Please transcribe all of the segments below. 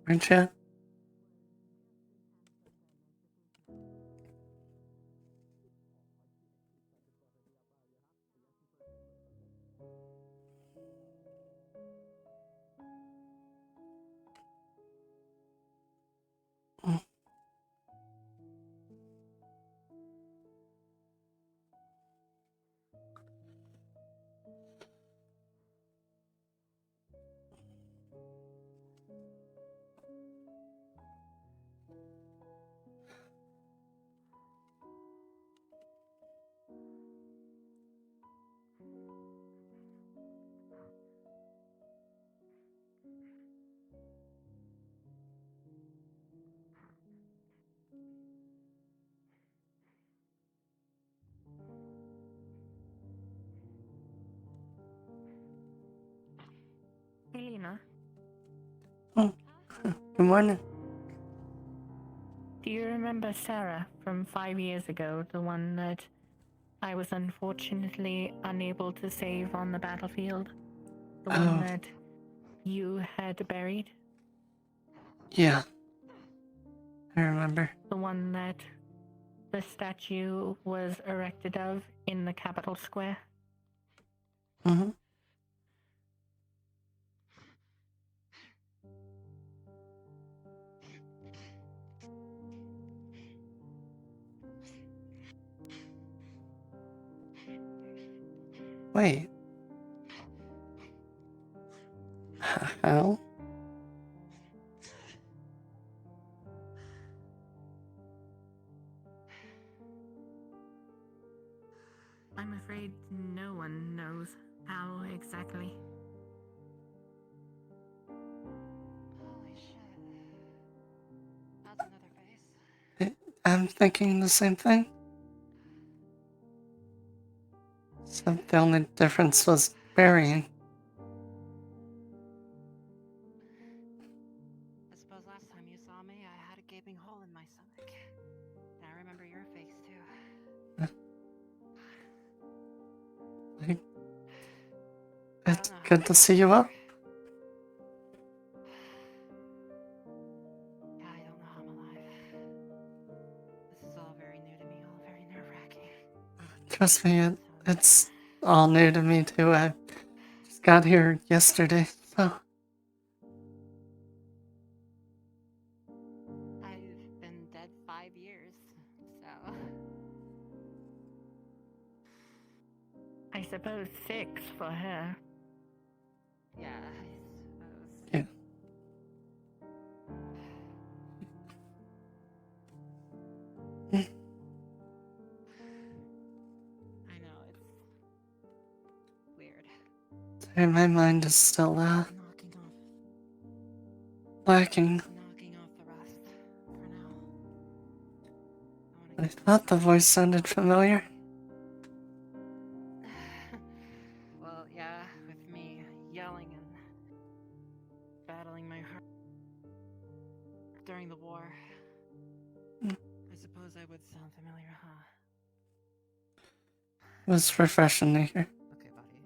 weren't you? Mm. Helena, Oh, good morning. do you remember Sarah from 5 years ago, the one that I was unfortunately unable to save on the battlefield? The one Oh, that you had buried? yeah, I remember. The one that the statue was erected of in the Capitol Square? Mm-hmm. Wait. How? I'm afraid no one knows how exactly. Holy shit. That's another face. I'm thinking the same thing. So the only difference was burying. I suppose last time you saw me, I had a gaping hole in my stomach. And I remember your face too. Like, I it's don't know how good we to got see you here. up. Yeah, I don't know how I'm alive. This is all very new to me, all very nerve-wracking. Trust me, it's all new to me too. I just got here yesterday, so I've been dead 5 years, so... I suppose 6 for her. Yeah, I suppose. yeah. I know, it's... weird. Sorry, my mind is still Knocking off lacking. the rust for now. I thought the voice sounded familiar. Well, yeah, with me yelling and battling my heart during the war. Mm. I suppose I would sound familiar, huh? It was refreshing to hear. Okay, buddy.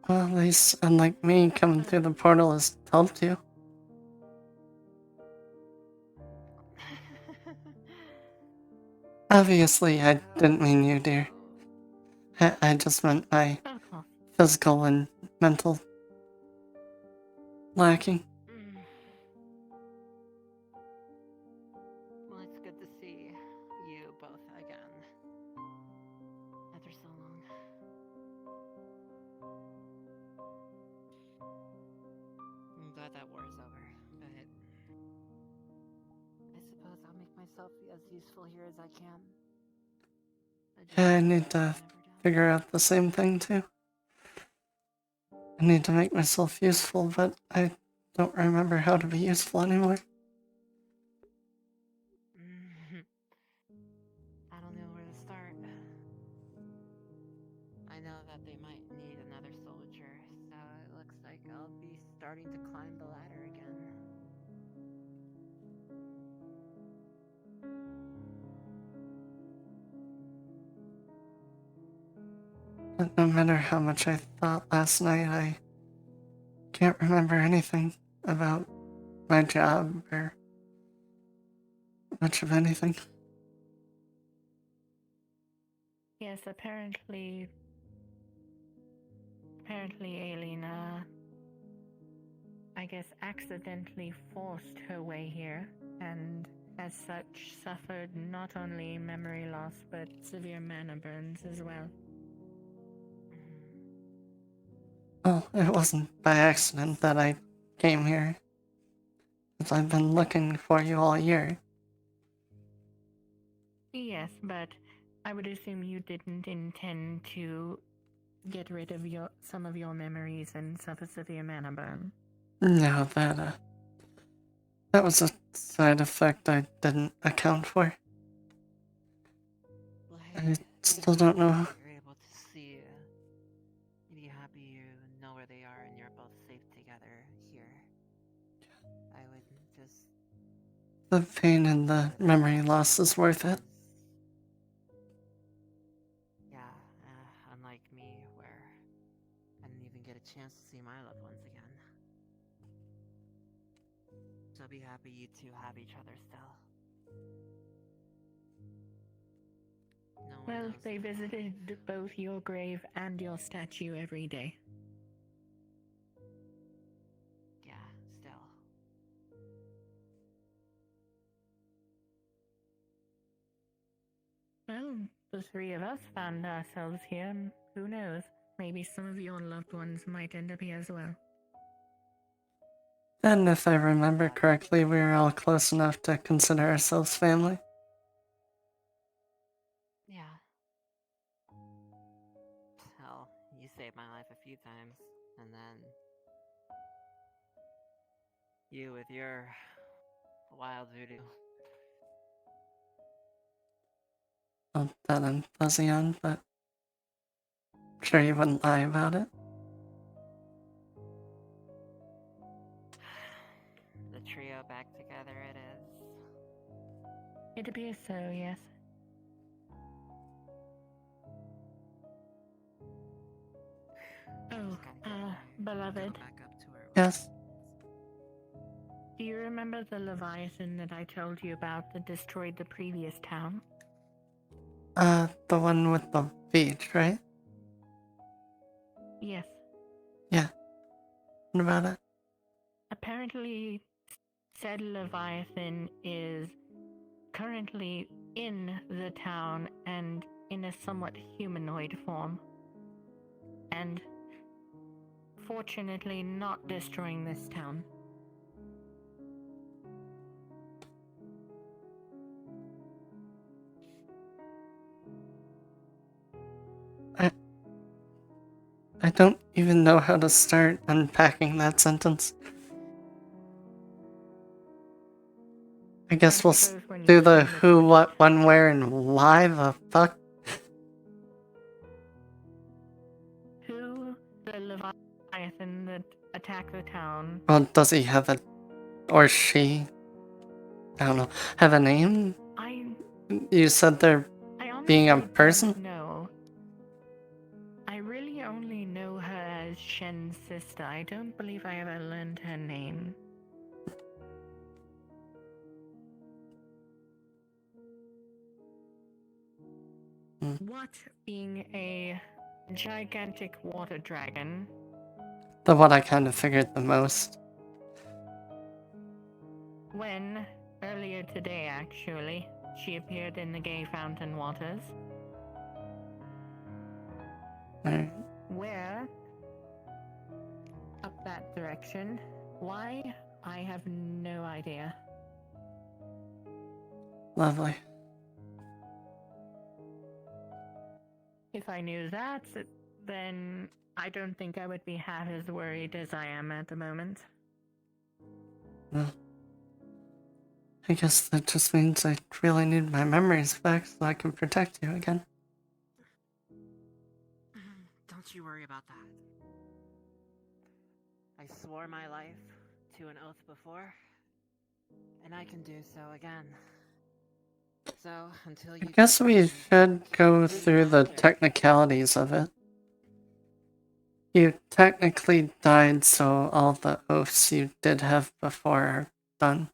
Well, at least, unlike me, coming through the portal has helped you. Obviously, I didn't mean you, dear. I just meant my Of course. physical and mental lacking. Well, it's good to see you both again. After so long. I'm glad that war is over, but I suppose I'll make myself as useful here as I can. Yeah, I need to figure out the same thing too. I need to make myself useful, but I don't remember how to be useful anymore. I don't know where to start. I know that they might need another soldier, so it looks like I'll be starting to climb the ladder again. But no matter how much I thought last night, I can't remember anything about my job or much of anything. Yes, apparently Aileen, I guess accidentally forced her way here, and as such suffered not only memory loss but severe mana burns as well. Well, it wasn't by accident that I came here. 'Cause I've been looking for you all year. Yes, but I would assume you didn't intend to get rid of some of your memories and suffer severe mana burn. No, that was a side effect I didn't account for. Well, I hey, still don't know. you're able to see be happy you know where they are and you're both safe together here. I would just The pain and the memory loss is worth it. Yeah, unlike me, where I didn't even get a chance to see my loved ones again. So be happy you two have each other still. No one Well, knows. they visited both your grave and your statue every day. Yeah, still. Well, the three of us found ourselves here, and who knows? Maybe some of your loved ones might end up here as well. And if I remember correctly, we were all close enough to consider ourselves family. Yeah. Hell, you saved my life a few times, and then you with your wild voodoo. Well, that I'm fuzzy on, but I'm sure you wouldn't lie about it. The trio back together it is. It appears so, yes. Oh, beloved. Back up to her. Yes? Do you remember the Leviathan that I told you about that destroyed the previous town? The one with the beach, right? Yes. Yeah. What about it? Apparently, said Leviathan is currently in the town and in a somewhat humanoid form. And fortunately not destroying this town. I don't even know how to start unpacking that sentence. I guess we'll do the who, what, when, where, and why the fuck. Who the Leviathan that attacked the town? Well, does he have a, or she, I don't know, have a name? You said they're being a person? No. I really only know her as Shen's sister. I don't believe I ever learned her name. What being a gigantic water dragon? The what I kind of figured the most. When, earlier today actually, she appeared in the gay fountain waters. Alright. Where? Up that direction. Why? I have no idea. Lovely. If I knew that, then I don't think I would be half as worried as I am at the moment. Well, I guess that just means I really need my memories back so I can protect you again. Don't you worry about that. I swore my life to an oath before, and I can do so again. So, until you... I guess we should go through the technicalities of it. You technically died, so all the oaths you did have before are done.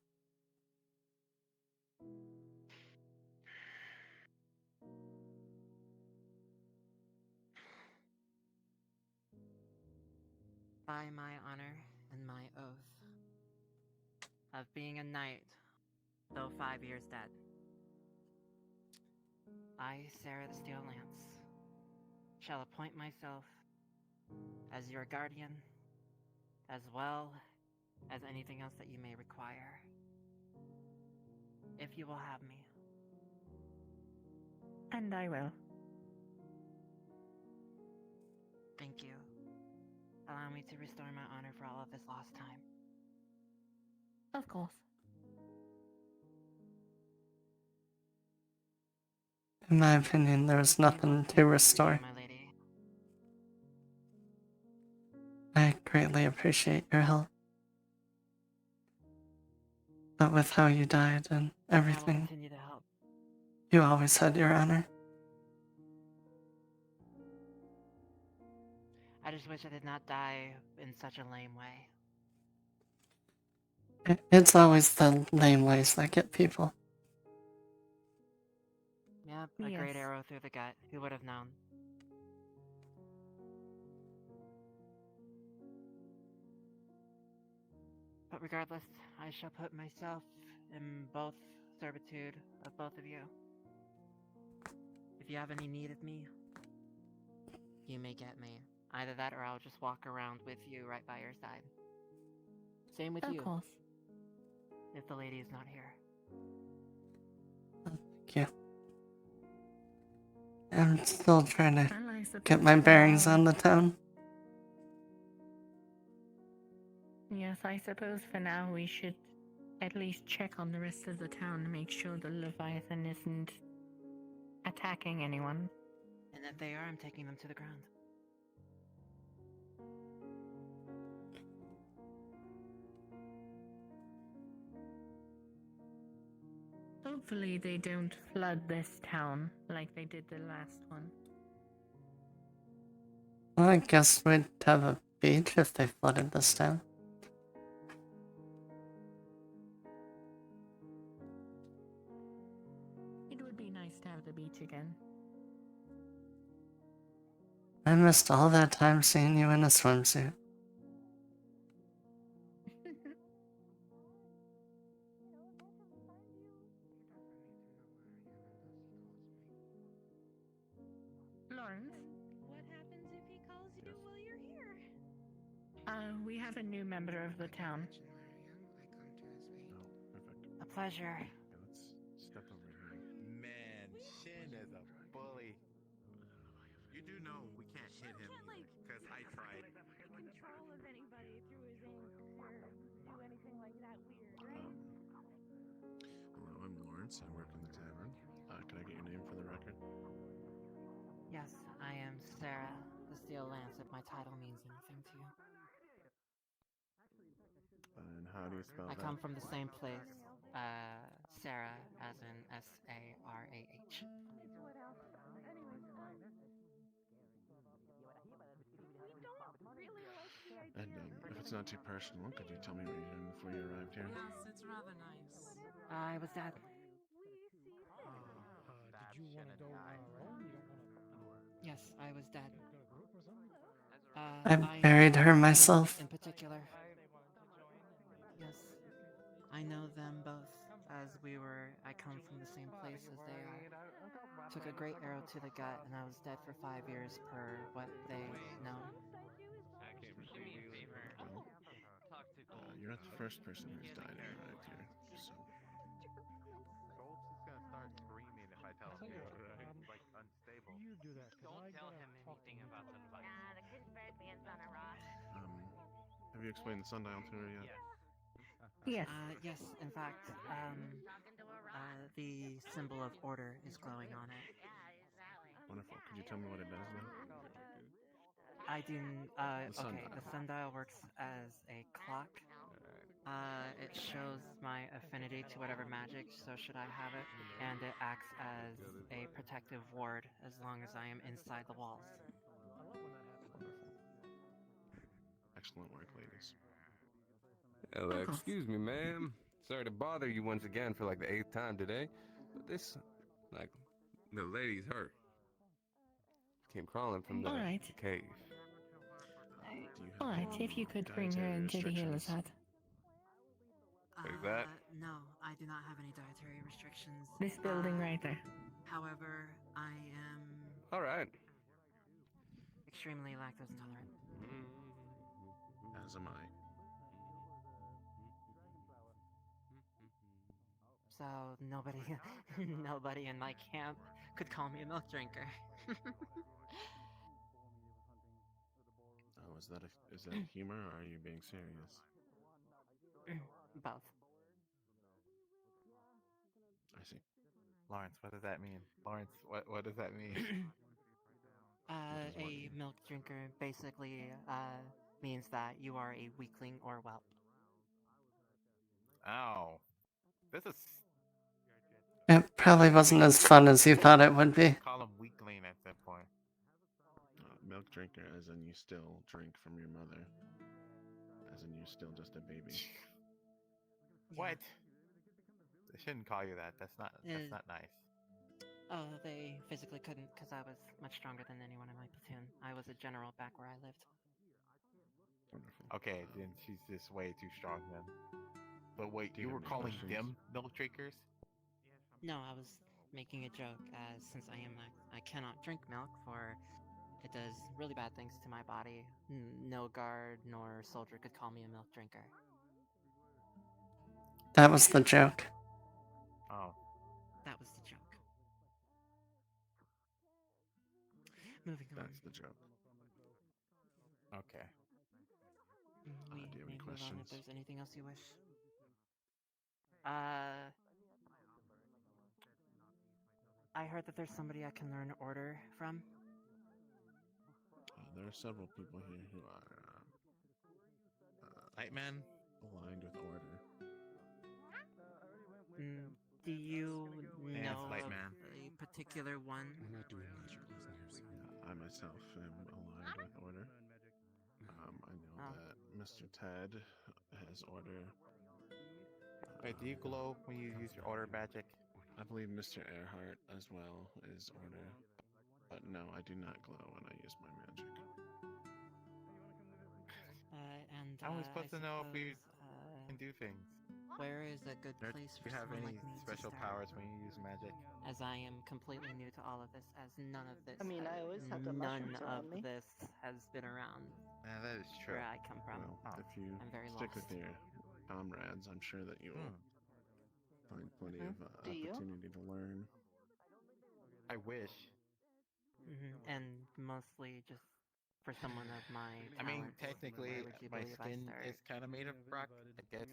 By my honor and my oath of being a knight, though 5 years dead, I, Sarah the Steel Lance, shall appoint myself as your guardian, as well as anything else that you may require, if you will have me. And I will. Thank you. Allow me to restore my honor for all of this lost time. Of course. In my opinion, there was nothing to restore. My lady. I greatly appreciate your help. But with how you died and I will everything, continue to help. you always had your honor. I just wish I did not die in such a lame way. It's always the lame ways that get people. Yep, a Yes. great arrow through the gut. Who would have known? But regardless, I shall put myself in both servitude of both of you. If you have any need of me, you may get me. Either that or I'll just walk around with you right by your side. Same with Of you, course. if the lady is not here. Thank you. I'm still trying to And I suppose get my bearings for now- on the town. Yes, I suppose for now we should at least check on the rest of the town to make sure the Leviathan isn't attacking anyone. And if they are, I'm taking them to the ground. Hopefully they don't flood this town like they did the last one. Well, I guess we'd have a beach if they flooded this town. It would be nice to have the beach again. I missed all that time seeing you in a swimsuit. Lawrence, What happens if he calls you while you're here? we have a new member of the town. A pleasure. Let's step over here. Man, Shin is a bully. You do know we can't hit him because I tried. Control of anybody through his anger or do anything like that weird, right? Hello, I'm Lawrence. I work in the tavern. Can I get your name for the record? Yes, I am Sarah the Steel Lance, if my title means anything to you. And how do you spell I that? come from the same place. Sarah, as in S-A-R-A-H. What else? Anyways, we don't really like the idea And if it's not too personal, could you tell me what you were doing before you arrived here? Yes, it's rather nice. I was dead. we see Did you want to go alone? You don't want to Yes, I was dead. go a group or something? I buried her myself. In particular. Yes, I know them both, as I come from the same place as they are. Took a great arrow to the gut, and I was dead for 5 years per what they know. Well, you're not the first person who's died and arrived here, so... Gulch is gonna start screaming if I tell him Tell you you're what, like unstable. You do that. 'Cause I Tell gotta him talk to anything you. about the Leviathan. the Christmas man's on a rock. Have you explained the sundial to her yet? Yes. Yes, in fact, the symbol of order is glowing on it. Wonderful. Could you tell me what it does then? I do. The Okay, sundial. the sundial works as a clock. It shows my affinity to whatever magic, so should I have it, and it acts as a protective ward as long as I am inside the walls. Wonderful. Excellent work, ladies. Excuse me, ma'am. Sorry to bother you once again for like the 8th time today, but this, like, the lady's hurt. Came crawling from the Alright. cave. Do you have Alright, any if you could bring her dietary into the healer's restrictions? hut. What is that? No, I do not have any dietary restrictions. This building right there. However, I am All right. extremely lactose intolerant. As am I. So nobody, nobody in my camp could call me a milk drinker. Oh, is that humor, or are you being serious? Both. I see. Lawrence, what does that mean? Lawrence, what does that mean? does what A mean? milk drinker basically means that you are a weakling or whelp. Ow. This is. It probably wasn't as fun as you thought it would be. Call him weakling at that point. Milk drinker, as in you still drink from your mother. As in you're still just a baby. What? They shouldn't call you that. That's not nice. Oh, they physically couldn't because I was much stronger than anyone in my platoon. I was a general back where I lived. Wonderful. Okay, then she's just way too strong then. But wait, Do you you were have any calling questions? them milk drinkers? No, I was making a joke as since I cannot drink milk for it does really bad things to my body. No guard nor soldier could call me a milk drinker. That was the joke. Oh. That was the joke. Moving on. That's the joke. Okay. We do you have any may move on questions? if there's anything else you wish. I heard that there's somebody I can learn order from. There are several people here who are Nightman? aligned with order. Do you Yeah, know it's Light of Man. a particular one? We're not doing magic lessons here, so. I myself am aligned with order. I know that Mr. Ted has order. Wait, do you glow when you use your order magic? I believe Mr. Earhart as well is order. But no, I do not glow when I use my magic. How am I supposed to know if we suppose, can do things? where is a good Do place for you have someone any like me special to start? powers when you use magic? As I am completely new to all of this, as none of this. I mean, I always have the none mushrooms of around me. this has been around Yeah, that is true. where I come from. Well, if you I'm very stick lost. with your comrades, I'm sure that you will find plenty of Do you? opportunity to learn. I wish. And mostly just for someone of my I mean, talents, technically, where would you my believe skin I start? is kind of made of rock, I guess,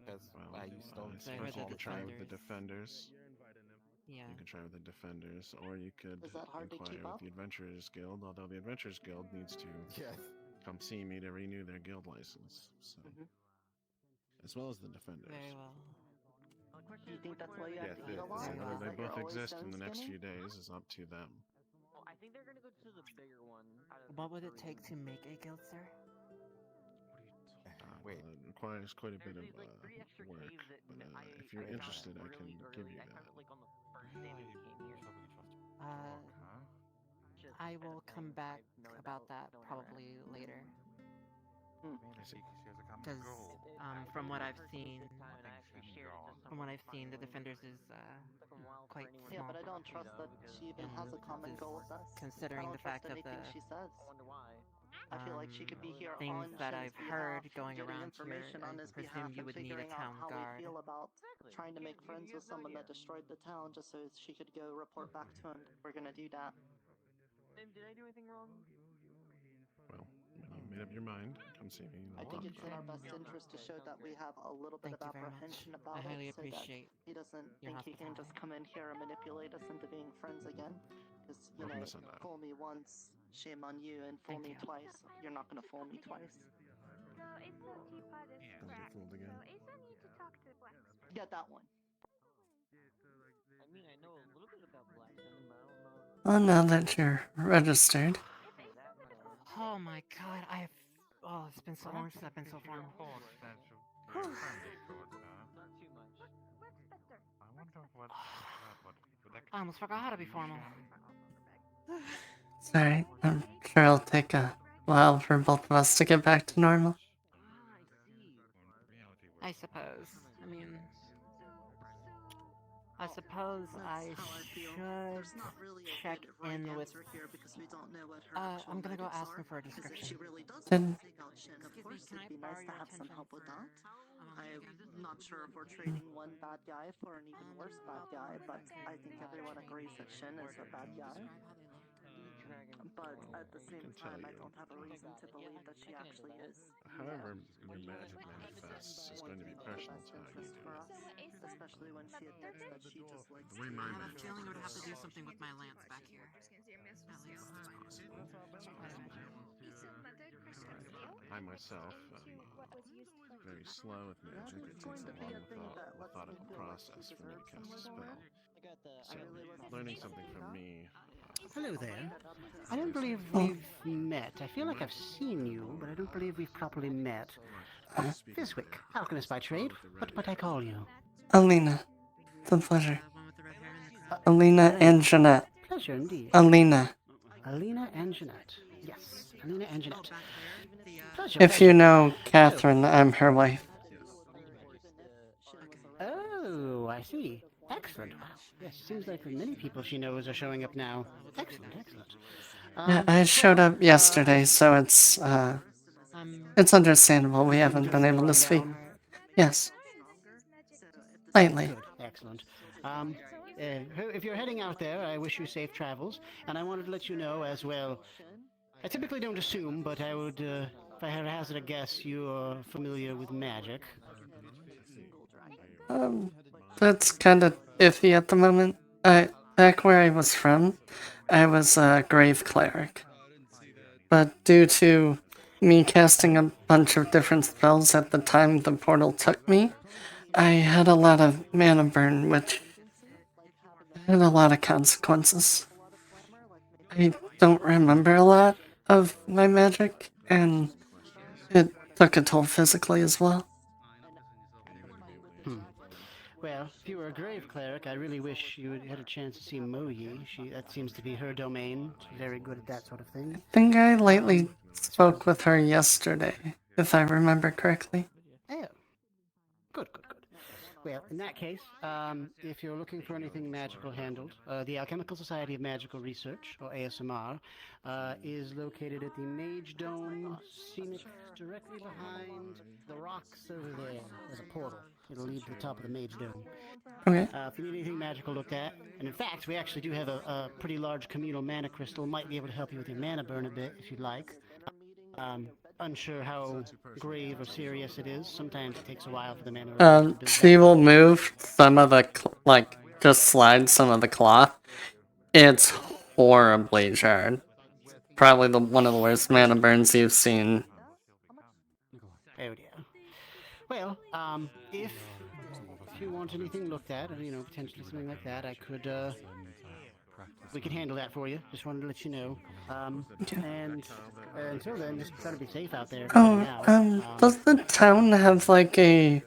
because Well, I use stone I So I suppose heard you the could try with the Defenders. Defenders. Yeah. You could try with the Defenders, or you could Is that hard to inquire keep with up? the Adventurers Guild, although the Adventurers Guild needs to Yes. come see me to renew their guild license. So, as well as the Defenders. Very well. Do you think that's why you have Yes, to eat a yes, lot? So Very whether well. they That you're both always exist so in the next skinny? few days is up to them. I think they're gonna go to the bigger one. What would it take to make a guild, sir? Wait. Well, it requires quite a bit of There's like 3 extra work, caves that but I if you're found interested, I can really give early. you I found that. it like on the first day that we came here. Just I kind will of come thing back I've known about that knowing probably later. I see. Because I from what did it I've for seen, this time, and I actually shared it to from what someone I've seen, the finally. Defenders is Took a while for quite anyone Yeah, small. but I don't trust that she even has a common Just goal with us. considering I the don't trust fact of anything the she says. I wonder why. I feel like she could be here things on that Shin's I've heard behalf, going getting around here, information on I his presume behalf you and would need a figuring out town how guard. we feel about Exactly. trying to You make guys- friends you with guys know someone me. that destroyed the town just so she could go report back to him. We're gonna do that. And did I do anything wrong? Well, when you made up your mind, come see me and I we'll think talk it's about in it. our best interest to show that we have a little bit Thank of you very much. apprehension I about highly it so that appreciate he doesn't your think he can just hospitality. come in here and manipulate us into being friends again. Because, you Welcome know, to Sundial. fool me once, shame on you, and fool Thank me you. twice. You're not gonna fool me twice. So it says teapot is Gonna get cracked. fooled again. So Asa need to talk to the blacksmith. Get that one. I mean, I know a little bit about blacksmithing, but I don't know. Well, now that you're registered, If Asa would have That told much. Oh my god, I've It's been so long since I've been so formal. Not too much. I wonder what I almost forgot how to be formal. Sorry, I'm sure it'll take a while for both of us to get back to normal. I suppose. I suppose I How I feel. should There's not really a check good right in with. answer here because we don't know what her actual I'm gonna go motives ask are. them for a 'Cause if description. she really does Did- want to take out Shin, of Excuse me, course can I it'd be borrow nice to your have some attention help with for- that. Um, I'm not sure if we're trading one bad guy for an even worse bad guy, but I think everyone agrees that Shin is a bad guy. But at the same can tell time, I you. don't have a reason to believe that she actually is. However, your magic manifests is going to be personal to how you do it. Especially when she admits that she just likes The way to my I have a magic feeling it would have to do works. something with my lance back here. At least it's possible. I myself am very slow with magic. It takes a long, methodical process for me to cast a spell. So, learning something from me. Hello there. I don't believe we've met. I feel like I've seen you, but I don't believe we've properly met. Fiswick, alchemist by trade. What might I call you? Alina. It's a pleasure. One with the red hair and the Alina and Jeanette. Pleasure indeed. Alina. Alina and Jeanette. Yes, Alina and Jeanette. Pleasure. If you pleasure. know Catherine, I'm her wife. Oh, I see. Excellent. Wow. Yes, seems like many people she knows are showing up now. Excellent, excellent. Yeah, I showed up yesterday, so it's understandable we haven't been able to speak. Yes. Lately. Good, excellent. If you're heading out there, I wish you safe travels, and I wanted to let you know as well. I typically don't assume, but I would, if I had to hazard a guess, you're familiar with magic. That's kind of iffy at the moment. Back where I was from, I was a grave cleric. But due to me casting a bunch of different spells at the time the portal took me, I had a lot of mana burn, which had a lot of consequences. I don't remember a lot of my magic, and it took a toll physically as well. Well, if you were a grave cleric, I really wish you had a chance to see Moyi. That seems to be her domain. She's very good at that sort of thing. I think I lightly spoke with her yesterday, if I remember correctly. Oh. Good. Well, in that case, if you're looking for anything magical handled, the Alchemical Society of Magical Research, or ASMR, is located at the Mage Dome Scenic, directly behind the rocks over there. There's a portal. It'll lead to the top of the Mage Dome. Okay. If you need anything magical looked at, and in fact, we actually do have a pretty large communal mana crystal. Might be able to help you with your mana burn a bit, if you'd like. Unsure how grave or serious it is. Sometimes it takes a while for the mana to build She back will up. move some of the, just slide some of the cloth. It's horribly jarred. Probably one of the worst mana burns you've seen. Oh dear. Well, if you want anything looked at, or, potentially something like that, I could, we could handle that for you. Just wanted to let you know. And until then, just try to be safe out there. Does the town have, a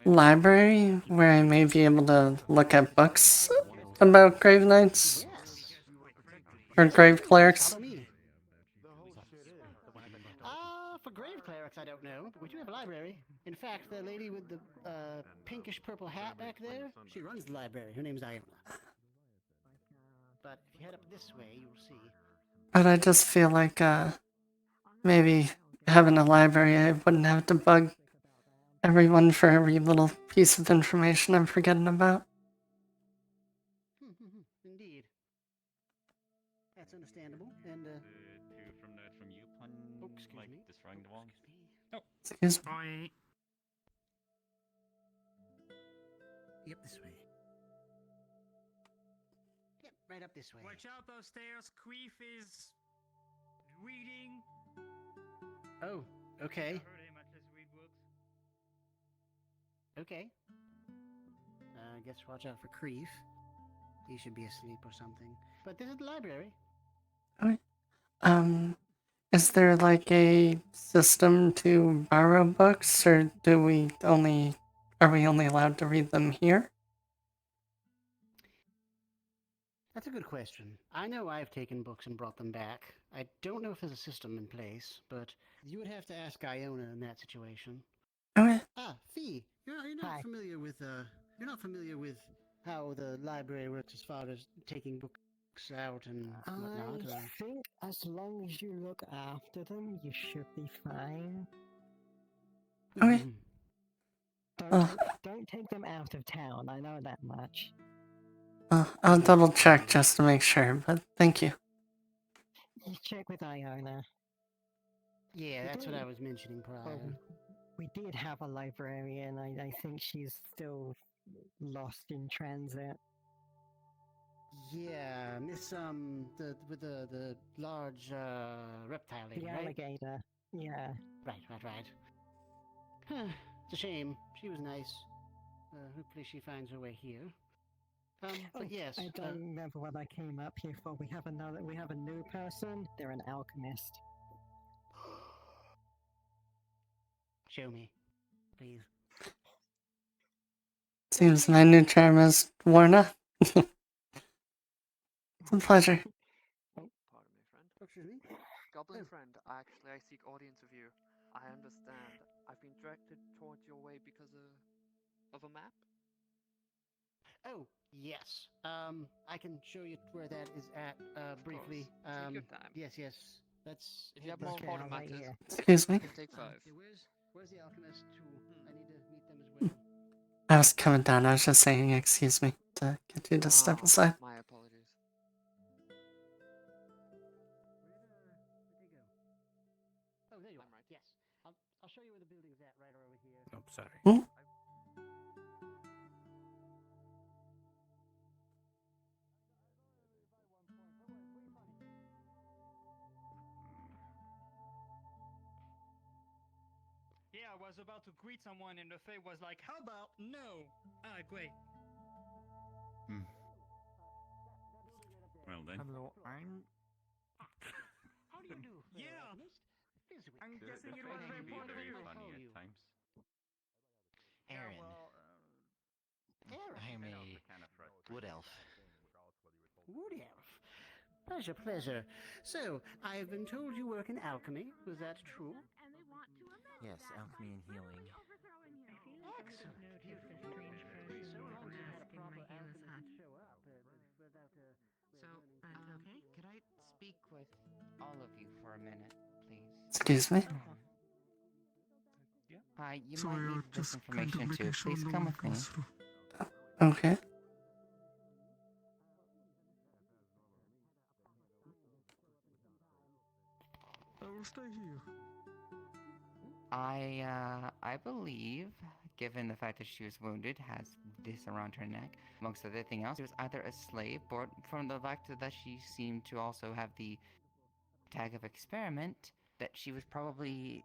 library where I may be able to look at books about Grave Knights? Yes. Or Grave Clerics? Follow me. For grave clerics, I don't know, but we do have a library. In fact, the lady with the pinkish purple hat back there, she runs the library. Her name's Iona. But if you head up this way, you'll see. But I just feel like, maybe having a library, I wouldn't have to bug everyone for every little piece of information I'm forgetting about. Indeed. That's understandable, and, oh, excuse me. destroying the wall. Excuse me. Yep, this way. Yep, right up this way. Watch out those stairs. Queef is reading. Oh, okay. Okay. I guess watch out for Creef. He should be asleep or something. But this is the library. Is there like a system to borrow books, or are we only allowed to read them here? That's a good question. I know I've taken books and brought them back. I don't know if there's a system in place, but you would have to ask Iona in that situation. Okay. Ah, Fee, you're not Hi. familiar with how the library works as far as taking books out and whatnot. I think as long as you look after them, you should be fine. Okay. Don't take them out of town. I know that much. I'll double check just to make sure, but thank you. You check with Iona. Yeah, that's what I was mentioning prior. Well, we did have a librarian. I think she's still lost in transit. Yeah, Miss with the large reptile lady, The right? alligator. Yeah. Right. Huh, it's a shame. She was nice. Hopefully she finds her way here. But yes. I don't remember what I came up here for. We have a new person. They're an alchemist. Show me, please. Seems my new charm is worn off. It's a pleasure. Pardon me, friend. Excuse me? Goblin friend, actually, I seek audience of you. I understand. I've been directed towards your way because of a map? Oh, yes. I can show you where that is at, briefly. Take your time. Yes. Let's... If you have more important matters, Excuse me? you can take 5. Okay, where's the alchemist tool? I need to meet them as well. I was coming down. I was just saying excuse me to get you to step aside. My apologies. Oh, there you are. Yes. I'll show you where the building's at right over here. Oh, sorry. Yeah, I was about to greet someone and the Fae was like, how about no? Ah, great. Well then. Hello, I'm... How do you do? Yeah! Physically. I'm guessing it was very important to you. Funny at times. Aaron. Aaron. I'm a wood elf. Wood elf. Pleasure. So, I've been told you work in alchemy. Was that true? Yes, alchemy and healing. Excellent. Could I speak with all of you for a minute, please? Excuse me? Hi, you might need this information too. Please come with me. Okay. I will stay here. I believe, given the fact that she was wounded, has this around her neck, amongst everything else, she was either a slave, or from the fact that she seemed to also have the tag of experiment, that she was probably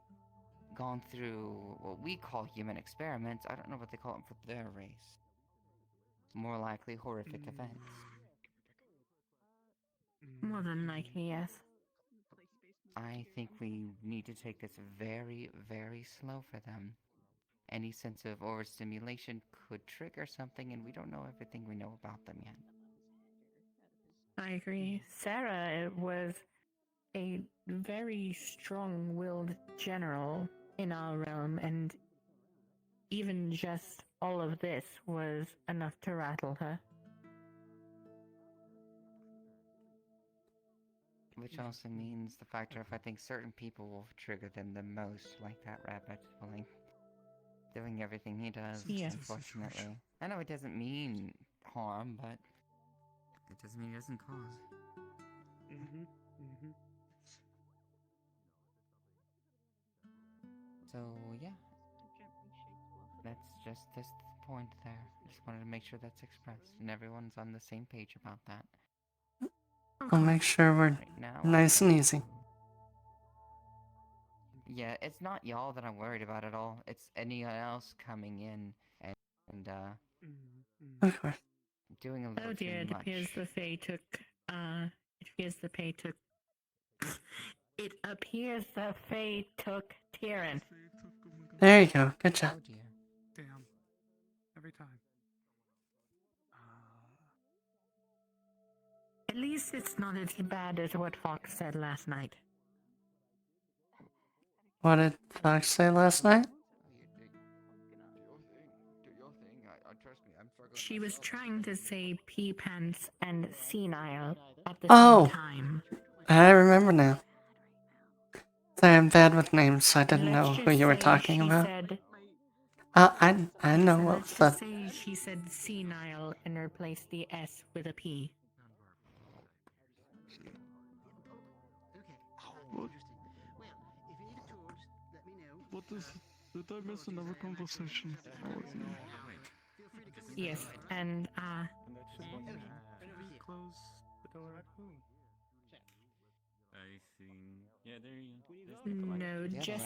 gone through what we call human experiments. I don't know what they call them for their race. More likely horrific events. More than likely, yes. I think we need to take this very, very slow for them. Any sense of overstimulation could trigger something, and we don't know everything we know about them yet. I agree. Sarah was a very strong-willed general in our realm, and even just all of this was enough to rattle her. Which also means the factor of I think certain people will trigger them the most, like that rabbit, like doing everything he does, Yes. unfortunately. I know it doesn't mean harm, but it doesn't mean it doesn't cause. So, yeah. That's just this point there. Just wanted to make sure that's expressed, and everyone's on the same page about that. We'll make sure we're Right now, nice and easy. Yeah, it's not y'all that I'm worried about at all. It's anyone else coming in and Of course. doing a little Oh dear, too it much. appears the Fae took It appears the Fae took Tyrion. There you go. Good job. Oh dear. Damn. Every time. At least it's not as bad as what Fox said last night. What did Fox say last night? Do your thing. Trust me, I'm struggling. She was trying to say pea pants and senile at the Oh! same time. I remember now. Sorry, I'm bad with names, so I didn't Let's know who just you were say talking she about. said- I know So what let's the... just say she said senile and replaced the S with a P. What is... Did I miss another conversation? Yes, and Close the door at who? I see. Yeah, there you go. no, just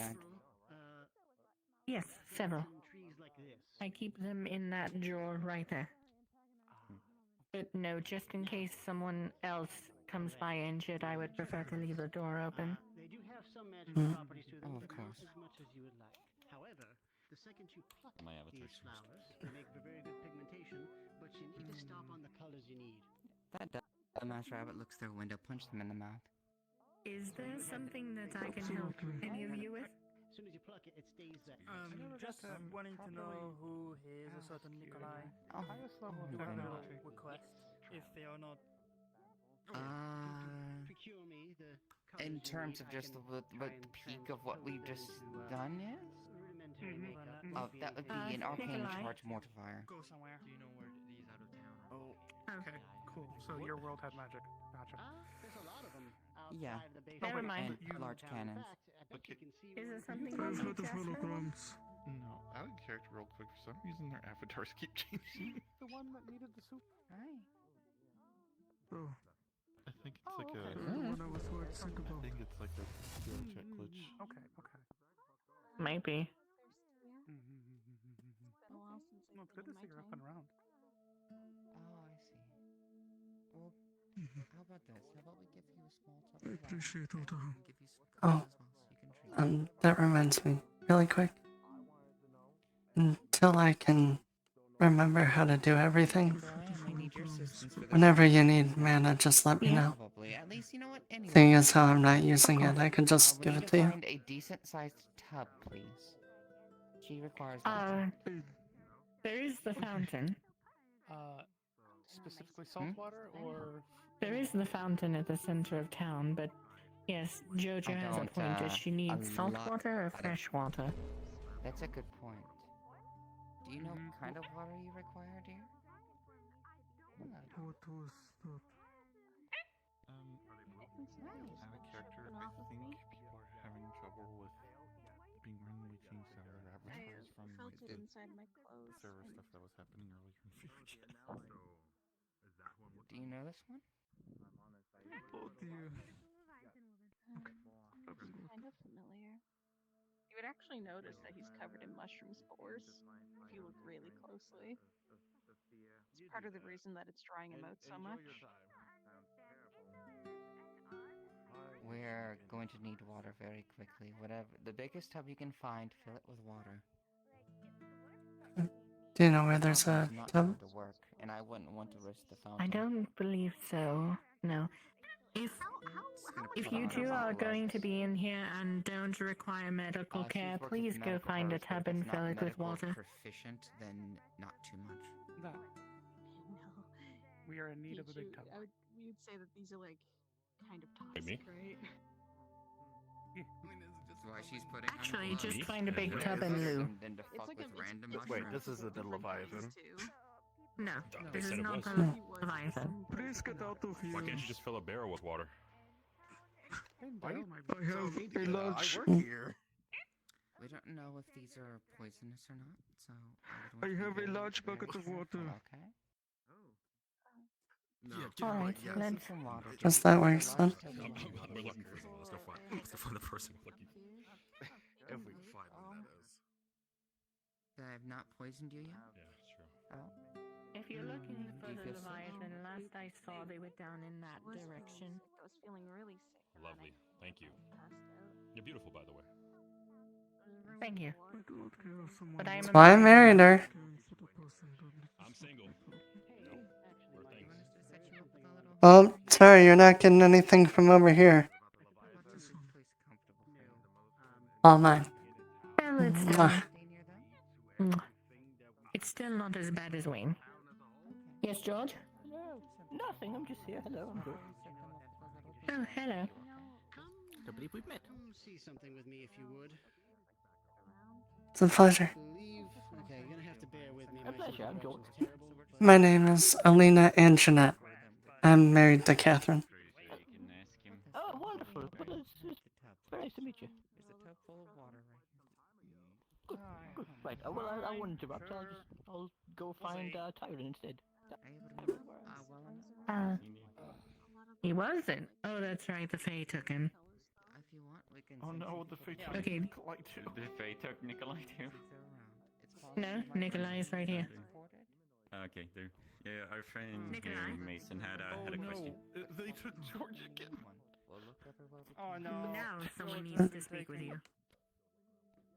yes, several. I keep them in that drawer right there. But no, just in case someone else comes by injured, I would prefer to leave the door open. They do have some magical properties to them, but not as much as you would like. However, the second you pluck these flowers, they make for very good pigmentation, but you need to stop on the colors you need. That dumbass rabbit looks through a window, punched him in the mouth. Is there something that I can help any of you with? As soon as you pluck it, it stays there. Just wanting to know who is a certain Nikolai. Oh. Highest level of technology request, if they are not. Procure me the In terms of just what the peak of what we've just done is? That would be an arcane Nikolai. charge mortifier. Go somewhere. Do you know where these out of town? Oh, okay, cool. So your world had magic. Gotcha. There's a lot of them. Yeah. Never mind. And large cannons. Is there something else you just No, out of character real quick. For some reason, their avatars keep changing. The one that needed the soup. Right. Oh. I think it's like okay. a. The one I was worried sick about. I think it's like a skill check glitch. Okay, okay. Might be. Well, it's good to see you're up and around. Oh, I see. Well, how about this? How about we give you a small tub I of appreciate water, all and the- give you some Oh. cookies as well, so you can drink. That reminds me, really quick. Until I can remember how to do everything, Brian, I need your assistance for this. whenever you need mana, just let me know. Probably. At least, you know what? Anyway. Seeing as how I'm not using it, I can just we give need it to you. Find a decent-sized tub, please. She requires. There is the fountain. Specifically salt water or. There is the fountain at the center of town, but yes, Jojo I has a don't, point. Does she need a salt lot water or of- fresh water? That's a good point. Do you know what kind of water you require, dear? What was the. Out of character, I think people are having trouble with being randomly changed to other avatars from felt it the inside my clothes. server stuff that was happening earlier in Fusion. Do you know this one? Oh dear. Kind of familiar. You would actually notice that he's covered in mushroom spores if you look really closely. It's part of the reason that it's drying him out so much. We're going to need water very quickly. Whatever, the biggest tub you can find, fill it with water. Do you know where there's a Not tub? going to work, and I wouldn't want to risk the fountain. I don't believe so. No. If you two are going to be in here and don't require medical care, please go find a tub and fill it with water. Proficient, then not too much. That. No. We are in need of a big tub. We would say that these are like kind of Like me? toxic, right? That's why she's putting on Actually, gloves. just find a big tub and loo. Than to fuck with random Wait, mushrooms. this isn't a Leviathan. No, They this is said it not was. the Leviathan. Please get out of here. Why can't you just fill a barrel with water? I have a large. I work here. We don't know if these are poisonous or not, so I have a large bucket of water. Okay. No. Alright, let's. Some water. Does that work, son? We're looking for someone. Let's go find the person we're looking for. If we can find one, that is. I have not poisoned you yet? Yeah, true. Oh. If you're looking for Do you the feel safe? Leviathan, last I saw they were down in that direction. I was feeling really sick. Lovely. Thank you. You're beautiful, by the way. Thank you. I do not care if someone But I am wants a That's why I married married her. caring for the person that lives I'm single. No. Or things. Oh, sorry, you're not getting anything from over here. All mine. Well, it's Mwah. it's still not as bad as Wayne. Yes, George? No, nothing. I'm just here. Hello, I'm good. Oh, hello. I believe we've met. Come see something with me if you would. It's a pleasure. Okay, you're gonna have to bear with me. A pleasure, I'm George. My name is Alina and Jeanette. I'm married to Catherine. Oh, wonderful. Well, it's very nice to meet you. There's a tub full of water right here. Good, good. Right. Well, I won't interrupt. I'll go find Tyron instead. He wasn't. Oh, that's right. The Fae took him. If you want, we can. Oh no, the fate Okay. Nikolai too. The Fae took Nikolai too. No, Nikolai is right here. Okay, there. Yeah, our friend Nikolai? Mason had a Oh no, question. they took George again. Oh no. Now someone needs to speak with you.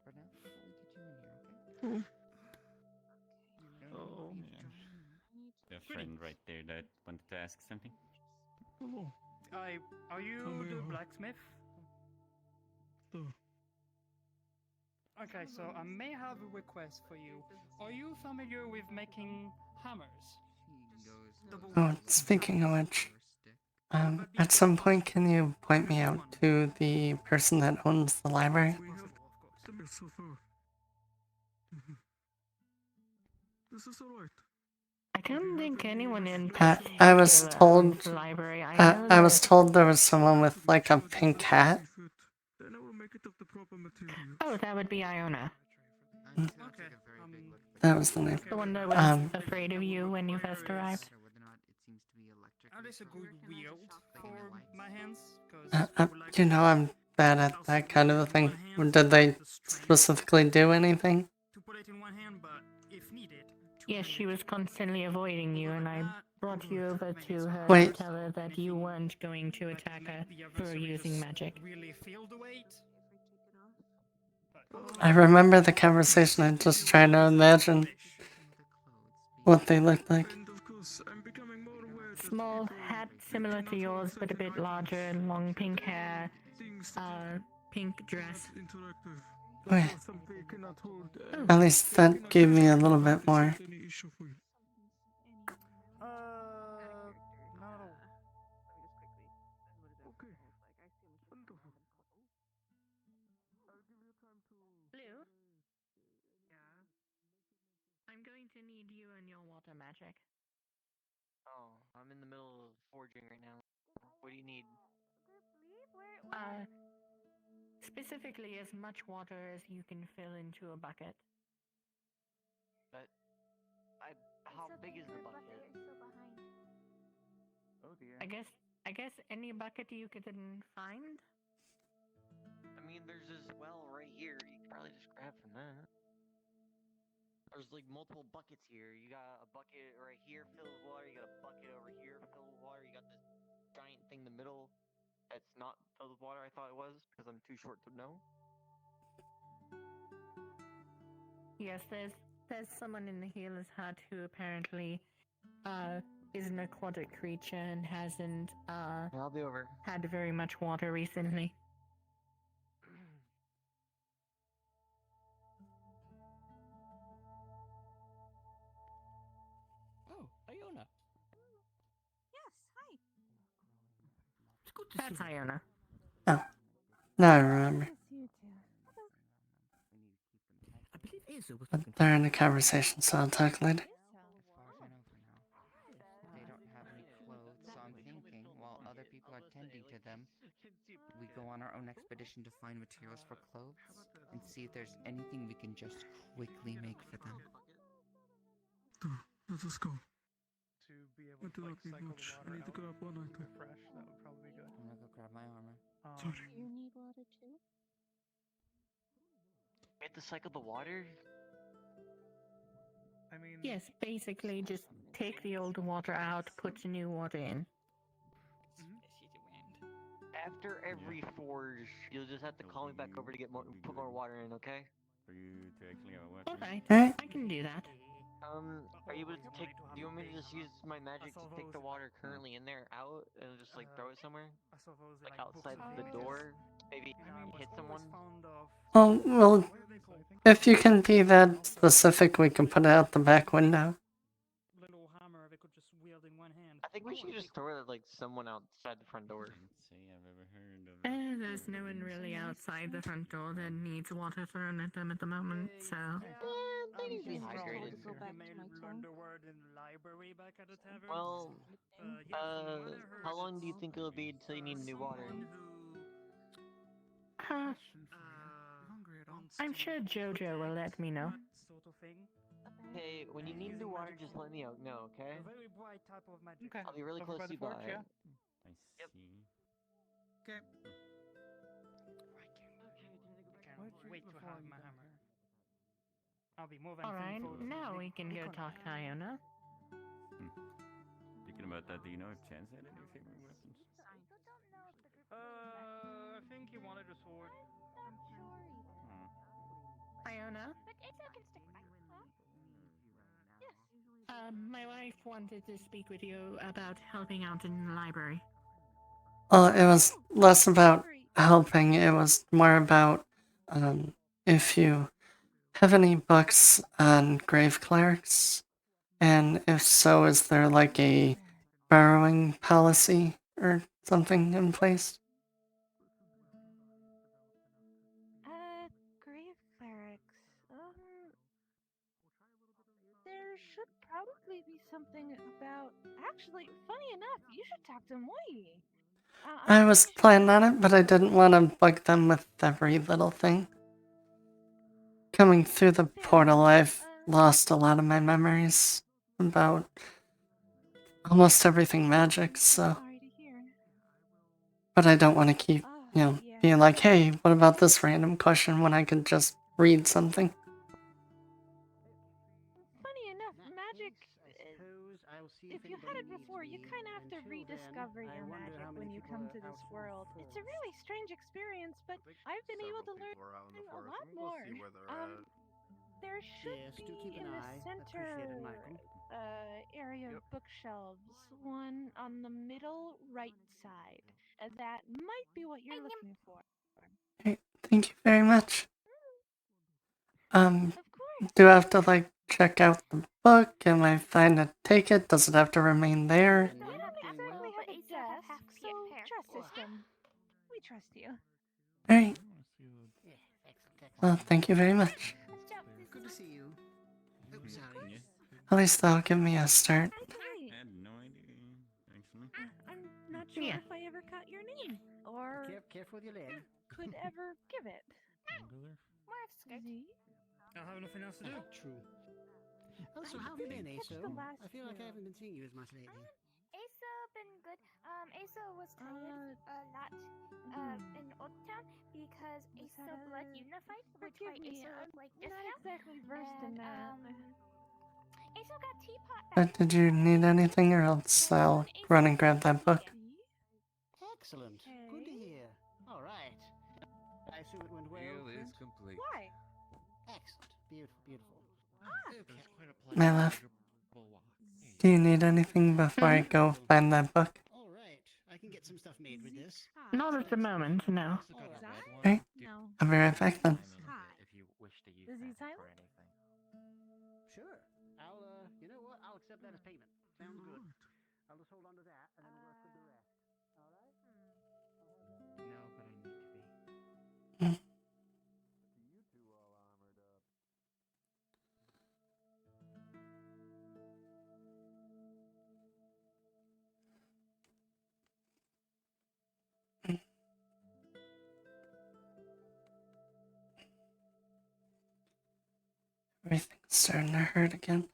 For now, we'll get you in here, okay? Oh man. The friend right there that wanted to ask something. Are you the blacksmith? Okay, so I may have a request for you. Are you familiar with making hammers? Oh, speaking of which, at some point, can you point me out to the person that owns the library? This is alright. I don't think anyone in I was particular told. owns the library. I know I was that- told there was someone with like a pink hat. Then I will make it of the proper material. Oh, that would be Iona. That was the name. The one that was afraid of you when you first arrived. Are this a good wield for my hands? 'Cause You know, I'm bad at that kind of a thing. Did they specifically do anything? to put it in one hand, but if needed. Yes, she was constantly avoiding you, and I brought you over to her Wait. to tell her that you weren't going to attack her for using magic. Really feel the weight. I remember the conversation. I'm just trying to imagine what they looked like. Small hat similar to yours, but a bit larger, long pink hair, pink dress. Wait. At least that gave me a little bit more. Blue? I'm going to need you and your water magic. Oh, I'm in the middle of forging right now. What do you need? Specifically as much water as you can fill into a bucket. But how big is the bucket? Oh dear. I guess any bucket you could find. I mean, there's this well right here. You could probably just grab from that. There's like multiple buckets here. You got a bucket right here filled with water. You got a bucket over here filled with water. You got this giant thing in the middle that's not filled with water. I thought it was because I'm too short to know. Yes, there's someone in the healer's hut who apparently is an aquatic creature and hasn't I'll be over. had very much water recently. Oh, Iona. Yes, hi. It's good to That's see you. Iona. Oh, now I remember. I believe Azu was But looking for they're in a conversation, so I'll talk later. As far as I know for now, they don't have any clothes, so I'm thinking while other people are tending to them, we go on our own expedition to find materials for clothes and see if there's anything we can just quickly make for them. Let us go. To be I able do to not need cycle much. the I water need to out grab one and item. refresh. That would probably be good. I'm gonna go grab my armor. Sorry. You need water too? We have to cycle the water? I mean, Yes, basically just take the old water out, put the new water in. After every forge, you'll just have to call me back over to get more, put more water in, okay? For you to actually have a weapon. Alright, Alright. I can do that. Are you able to take? Do you want me to just use my magic to take the water currently in there out and just like throw it somewhere, like outside the door? Maybe hit someone. Oh, well, if you can be that specific, we can put it out the back window. Little hammer they could just wield in one hand. I think we should just throw it at like someone outside the front door. Can't say I've ever heard of it. There's no one really outside the front door that needs water thrown at them at the moment, so. They need to be hydrated. You may learn the word in the library back at the tavern. Well, how long do you think it'll be until you need new water? I'm sure Jojo will let me know. Sort of thing. Hey, when you need new water, just let me know, okay? A very bright type of magic. I'll be really close to you by. I see. Okay. Wait to have my hammer. I'll be more than Alright, thankful. now we can go talk to Iona. Speaking about that, do you know if Chance had any favorite weapons? I think he wanted a sword. Iona? My wife wanted to speak with you about helping out in the library. It was less about helping, it was more about, if you have any books on grave clerics, and if so, is there like a borrowing policy or something in place? Grave clerics. There should probably be something about. Actually, funny enough, you should talk to Moi. I was planning on it, but I didn't want to bug them with every little thing. Coming through the portal, I've lost a lot of my memories about almost everything magic, so. But I don't want to keep, being like, hey, what about this random question when I could just read something? Funny enough, magic. If you had it before, you kind of have to rediscover your magic when you come to this world. It's a really strange experience, but I've been able to learn a lot more. There should be in the center area of bookshelves, one on the middle right side. That might be what you're looking for. Great, thank you very much. Do I have to, like, check out the book? Am I fine to take it? Does it have to remain there? We don't exactly have a desk, so trust system. We trust you. Alright. Well, thank you very much. Good to see you. Oh, sorry. At least that'll give me a start. I had no idea, actually. I'm not sure if I ever caught your name, or Careful with your leg. could ever give it. I'll have nothing else to do. True. Oh, so how have you been, Aso? I feel like I haven't been seeing you as much lately. Asa been good. Asa was tired a lot in Old Town because Asa Blood Unified, which why Asa looked like this Not now. exactly versed in that. Asa got teapot back. But did you need anything, or else I'll run and grab that book? Excellent. Good to hear. All right. I assume it went well. Deal is friend? complete. Why? Excellent. Beautiful, beautiful. My love, do you need anything before I go find that book? All right. I can get some stuff made with this. Not at the moment, no. Alright, I'll be right back then. If you wish to use Is he that for silent? anything. Sure. I'll, you know what? I'll accept that as payment. Sounds good. I'll just hold on to that and then the rest will do that. All right? No, but I need to be. Everything's starting to hurt again.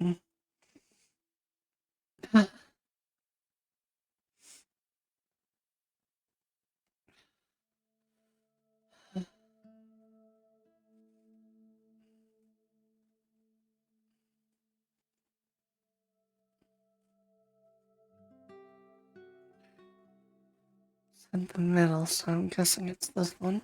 It's in the middle, so I'm guessing it's this one.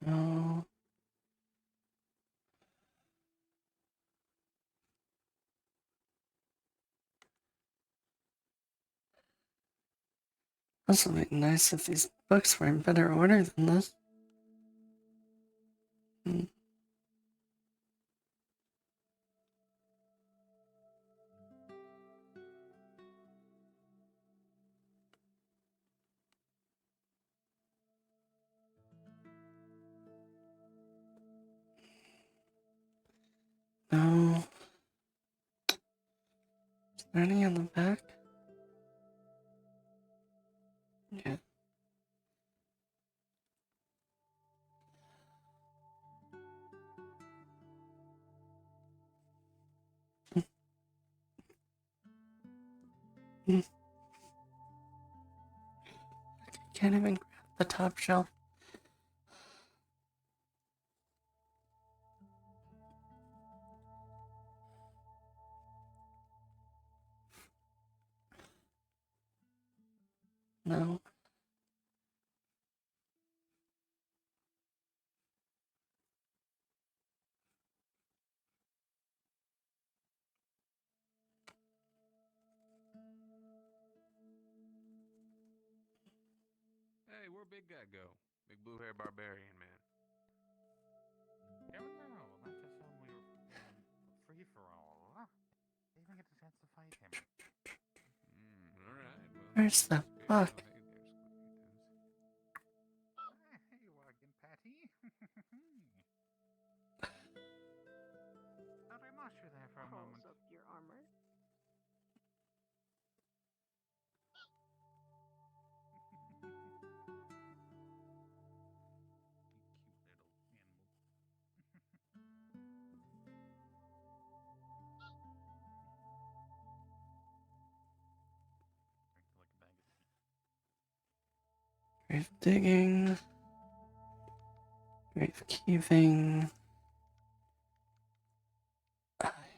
No. This would be nice if these books were in better order than this. No. Is there any on the back? Yeah. Can't even grab the top shelf. No. Hey, where'd Big Guy go? Big blue hair barbarian, man. Don't know. Let's assume we were free for all. Didn't get a chance to fight him. Alright, well. Where's the book? Oh, hey there, Squeaky Hey, Wagon Patty. Thought I lost you there for a moment. Up your armor. Grave digging. Grave keeping.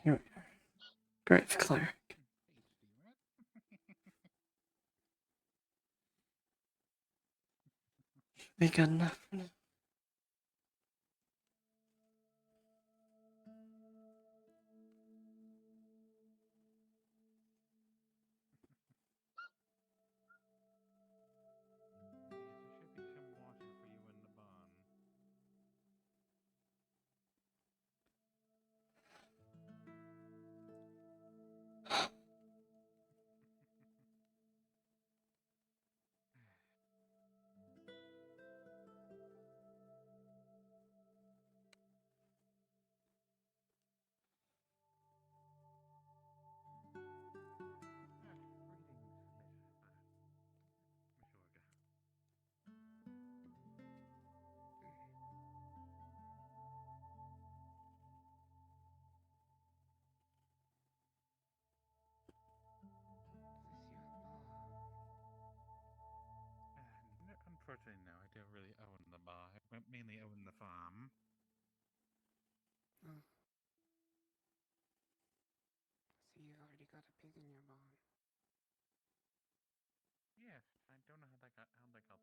Here we are. Grave cleric. Should be good enough for now. There should be some water for you in the barn. Unfortunately, no. I don't really own the bar. I mainly own the farm. Oh. So you already got a pig in your barn. Yes, I don't know how they got there, but.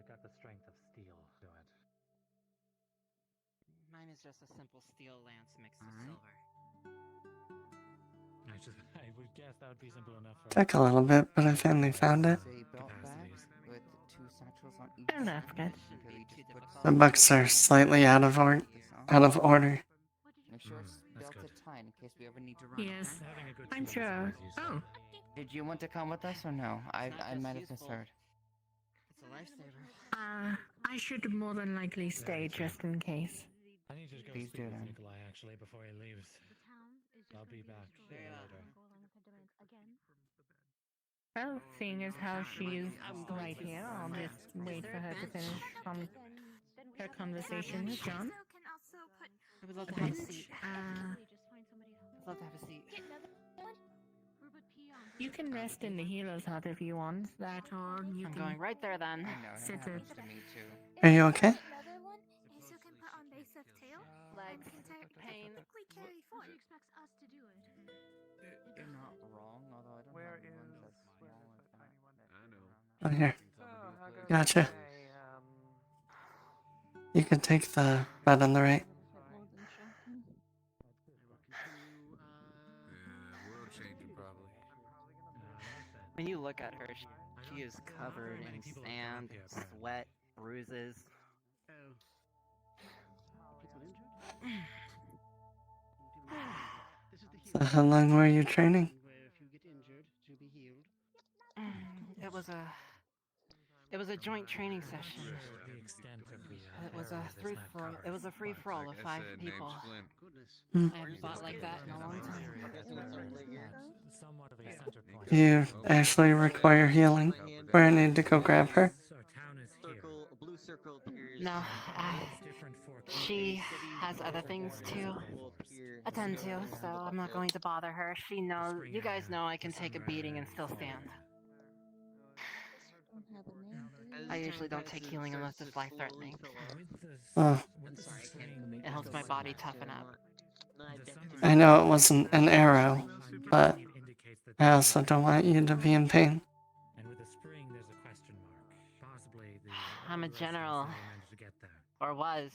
got the strength of steel to it. Mine is just a simple steel lance mixed with silver. I would guess that would be simple enough for Took a little bit, but I finally found it. Say belt bag with 2 satchels on each Oh, side. that's good. Until you just put The books are slightly out of order. Make sure it's belted tight in case we ever need to run. Yes, Okay? I'm sure. Oh, Did you want to come with us or no? I might have misheard. It's a lifesaver. I should more than likely stay just in case. I need to go Please speak do with then. Nikolai actually before he leaves. I'll be back later. Well, seeing as how she's right here, I'll just wait for her to finish her conversation with John. I would love to A have a bench. seat. I'd love to have a seat. You can rest in the healer's hut if you want. That or you I'm can going right there then. I know, sit it it. happens to me too. Are you okay? Another one, Aso can put on base of tail. Legs, pain. Technically carry forward. She expects us to do it. You're not wrong, although I don't have ones as small as that. I know. Oh, here. how goes Gotcha. today? You can take the bed on the right. World changing, probably. When you look at her, she is covered in sand, sweat, bruises. So how long were you training? It was a joint training session. The extent of the It was a area is not covered. It was a free for all of Like I 5 said, people. name's Flint. Hmm. I haven't fought like that in a long time. Somewhat of a center point. Do you actually require healing? Or I need to go grab her? So town is here. Blue circle appears. No, Different for she has other things to attend to, so I'm not going to bother her. She knows. You guys know I can take a beating and still stand. I usually don't take healing unless it's life-threatening. Oh, It helps my body toughen up. I know it wasn't an arrow, but I also don't want you to be in pain. And with the spring, there's a question mark. Possibly the I'm a general. managed to get there. Or was.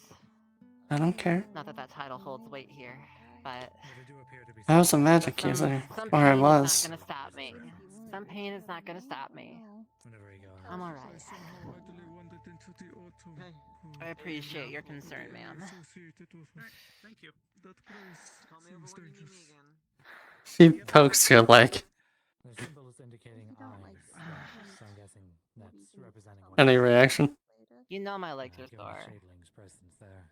I don't care. Not that that title holds weight here, but I was a magic user, some or I pain was. is not gonna stop me. Some pain is not gonna stop me. I'm alright. I appreciate your concern, ma'am. Thank you. Call me over when you need me again. She pokes your leg. The symbol is indicating eyes, so I'm guessing that's representing one. Any reaction? You know my legs are sore. Shadling's presence there.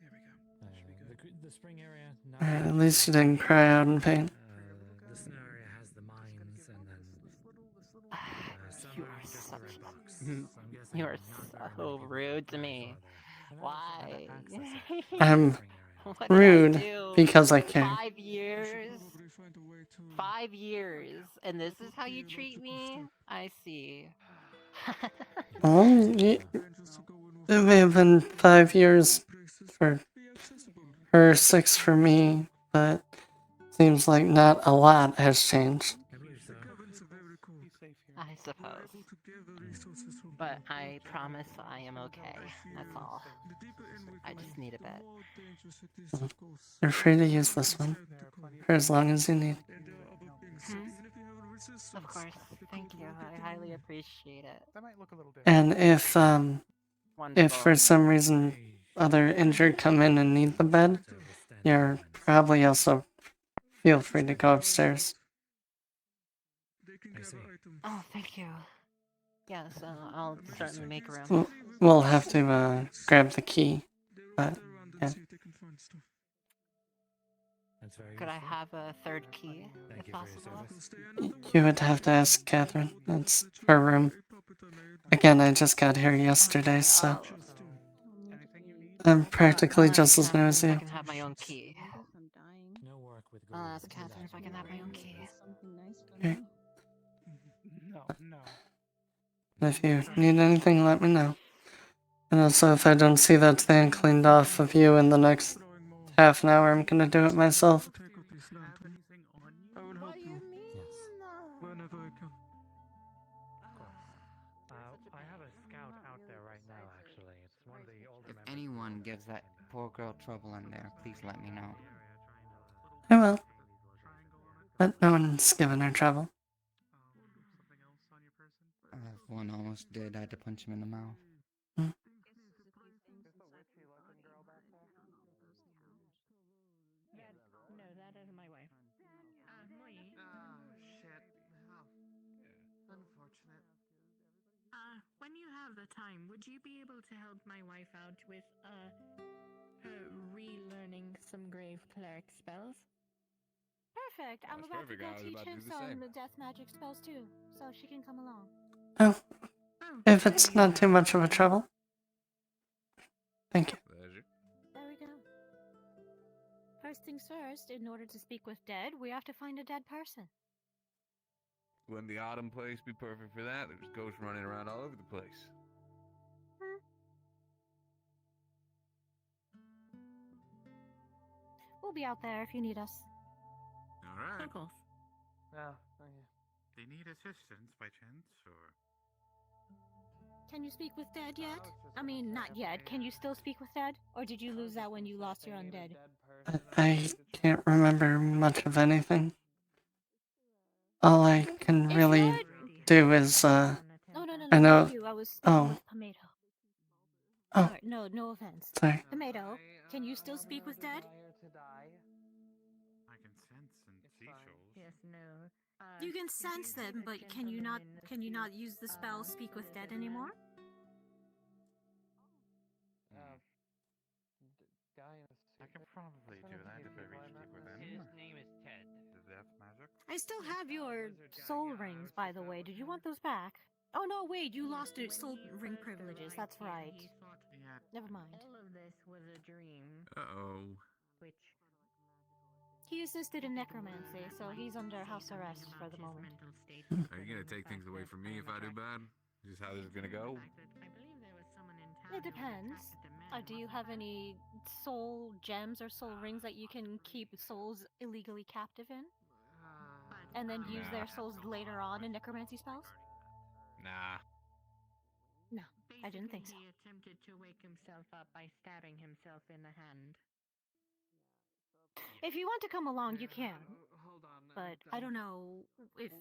There we go. The spring area. Alright, at least you didn't cry out in pain. The snow area has the mines, and then You are such. You are so rude to me. Why? I'm What did I rude do? because I care. 5 years. 5 years, and this is how you treat me? I see. Well, it may have been 5 years for her, 6 for me, but seems like not a lot has changed. I suppose. But I promise I am okay. That's all. I just need a bit. You're free to use this one for as long as you need. Of course. Thank you. I highly appreciate it. That might look a little different. And if for some reason other injured come in and need the bed, you're probably also feel free to go upstairs. Oh, thank you. Yes, I'll certainly make room. We'll have to grab the key, but yeah. Could I have a third key, if possible? You would have to ask Catherine. That's her room. Again, I just got here yesterday, so I'm practically just as new as I you. can have my own key. I'll ask Catherine if I can have my own key. Okay. No. If you need anything, let me know. And also, if I don't see that thing cleaned off of you in the next half an hour, I'm gonna do it myself. I will help you. Yes. Whenever I can. I have a scout out there anyone gives that poor girl trouble in there, please let me know. I will. But no one's given her trouble. If one almost did, I had to punch him in the mouth. Hmm. Yeah, no, that is my wife. Moi. Shit. Oh, unfortunate. When you have the time, would you be able to help my wife out with, her relearning some grave cleric spells? Perfect. I'm That's about perfect. to I go was teach about to him do the same. some death magic spells too, so she can come along. Oh, if there it's you not have too it much of a then. trouble. Thank you. Pleasure. There we go. First things first, in order to speak with dead, we have to find a dead person. Wouldn't the autumn place be perfect for that? There's ghosts running around all over the place. We'll be out there if you need us. All right. Of course. Oh, okay. They need assistance by chance, or? Can you speak with dead yet? I mean, not yet. Can you still speak with dead? Or did you lose that when you lost your undead? I can't remember much of anything. All I can If really not- do is, No, I know. not you. I was speaking Oh, with Tomato. oh, Sorry, no offense. sorry. Tomato, can you still speak with dead? I can sense and see souls. Yes, no. You can sense them, but can you not use the spell Speak with Dead anymore? I can probably do that if I reach deeper then. His name is Ted. The death magic? I still have your soul rings, by the way. Did you want those back? Oh no, wait, you lost your soul ring privileges. That's right. Yeah. Never mind. All of this was a dream. Uh-oh. Which He assisted in necromancy, so he's under house arrest for the moment. Are you gonna take things away from me if I do bad? Is this how this is gonna go? It depends. Do you have any soul gems or soul rings that you can keep souls illegally captive in? And then use their souls later on in necromancy spells? Nah. No, I didn't think so. He attempted to wake himself up by stabbing himself in the hand. If you want to come along, you can. Hold on. But I don't know if...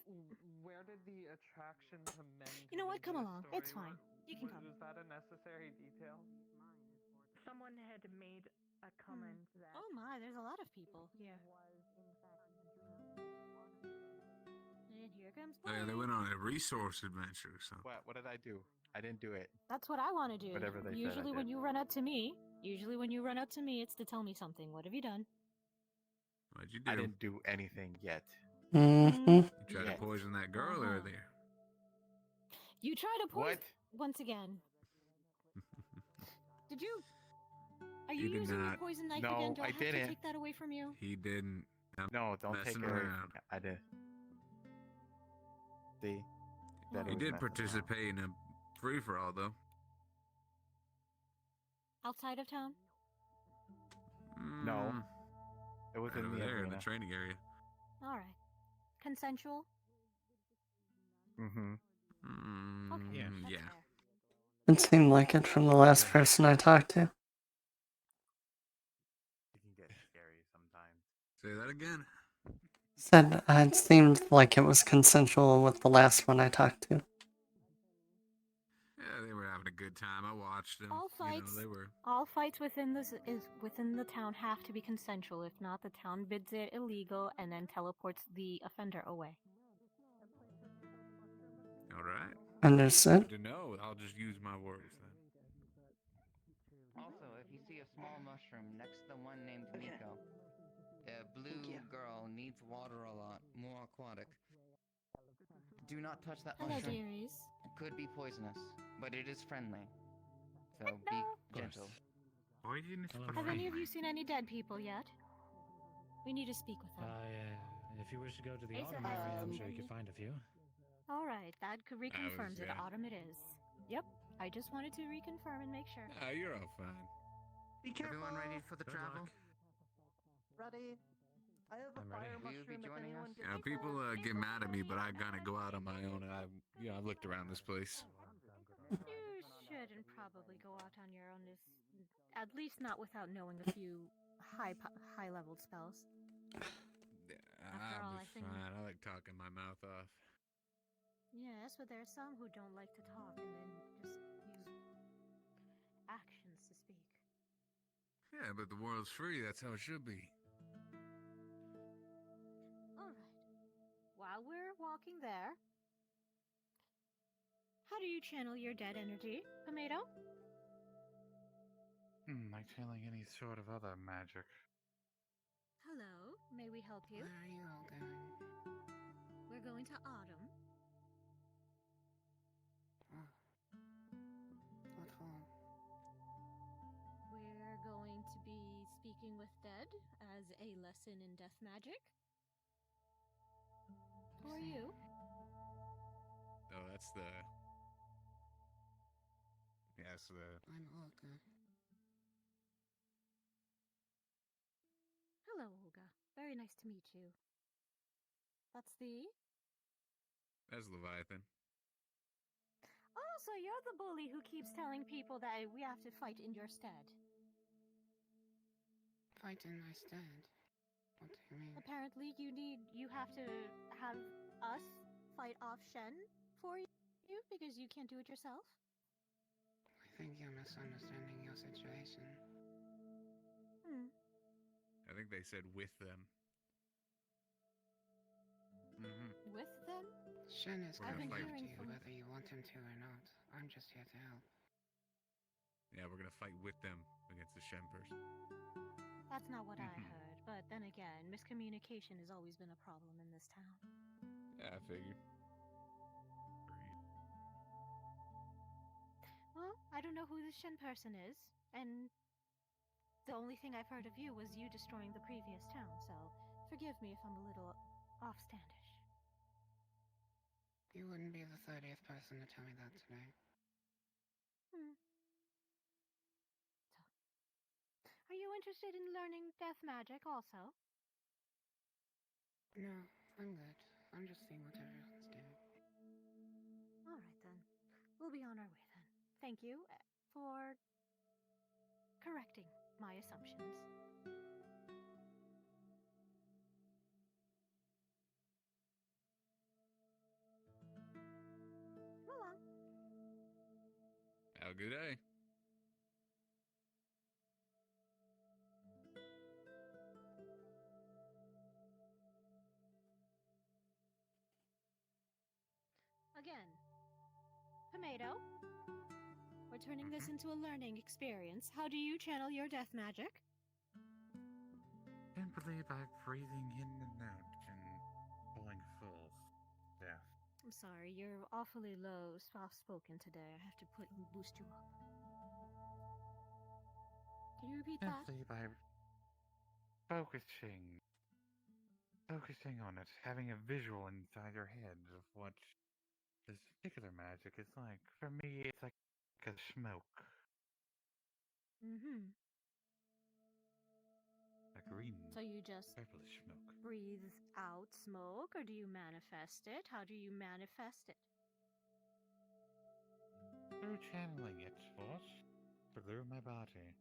Where did the attraction to men? You know what? Come into along. the It's story? fine. You can come. Was that a necessary detail? Someone had made a comment that. Oh my, there's a lot of people here. And here comes They Blaine. went on a resource adventure, so. What did I do? I didn't do it. That's what I want to do. Whatever they said, I Usually when did. you run up to me, it's to tell me something. What have you done? What'd you do? I didn't do anything yet. Mm-hmm. You tried Yet. to poison that girl earlier. You try to poison... What? Once again. Did you... Are You you did using your not. poison knife No, again? Do I I have to didn't. take that away from you? He didn't. I'm No, don't take messing it away from around. me. I did. See? That He was did messing participate in a free for all, though. Outside of town? around. No. It was Right in over the there in arena. the training area. Alright. Consensual? Mm-hmm. Okay, Yeah. that's Yeah. fair. It seemed like it from the last person I talked to. It can get scary sometimes. Say that again. Said it seemed like it was consensual with the last one I talked to. Yeah, they were having a good time. I watched them. All fights, You know, they were. all fights within the town have to be consensual. If not, the town bids it illegal and then teleports the offender away. All right. Understood? Good to know. I'll just use my words then. Also, if you see a small mushroom next to the one named Miko, a blue girl needs water a lot, more aquatic. Do not touch that Hello, mushroom. dearies. It could be poisonous, but it is friendly. So be gentle. Poison is Have any of you seen any dead people yet? We need to speak with them. If you wish to go to the Asa autumn has area, I'm seen sure you any- could find a few. Alright, that reconfirms it. yeah. Autumn it is. Yep, I just wanted to reconfirm and make sure. Ah, you're all fine. Be careful. Everyone ready for the Good travel? luck. Ready? I have a I'm fire ready. Will you be mushroom if joining anyone us? gets Yeah, people cold. get mad at me, but I gotta go out on my own. And I've looked around this place. You shouldn't probably go out on your own. At least not without knowing a few high-leveled spells. After all, I'll I be think. fine. I like talking my mouth off. Yes, but there are some who don't like to talk and then just use actions to speak. Yeah, but the world's free. That's how it should be. Alright. While we're walking there, how do you channel your dead energy, Tomato? Like channeling any sort of other magic. Hello, may we help you? Where are you all going? We're going to Autumn. Oh. What for? We're going to be speaking with dead as a lesson in death magic. Who are you? Oh, that's the. Yeah, that's the. I'm Olga. Hello, Olga. Very nice to meet you. That's the... That's Leviathan. Oh, so you're the bully who keeps telling people that we have to fight in your stead. Fight in my stead? What do you mean? Apparently you have to have us fight off Shen for you because you can't do it yourself? I think you're misunderstanding your situation. I think they said with them. With them? Shen is We're gonna coming fight. after you whether you want him to or not. I'm just here to help. Yeah, we're gonna fight with them against the Shen person. That's not what I heard, but then again, miscommunication has always been a problem in this town. Yeah, I figured. Well, I don't know who this Shen person is, and the only thing I've heard of you was you destroying the previous town, so forgive me if I'm a little offstandish. You wouldn't be the 30th person to tell me that today. Are you interested in learning death magic also? No, I'm good. I'm just seeing what everyone's doing. Alright then. We'll be on our way then. Thank you for correcting my assumptions. Roll on. Have a good day. Again. Tomato. We're turning this into a learning experience. How do you channel your death magic? Simply by breathing in and out and pulling full death. I'm sorry, you're awfully low, soft-spoken today. I have to boost you up. Can you repeat that? Simply by focusing on it, having a visual inside your head of what this particular magic is like. For me, it's like a smoke. A green, So you just purplish smoke. breathe out smoke, or do you manifest it? How do you manifest it? Through channeling it, what? Through my body.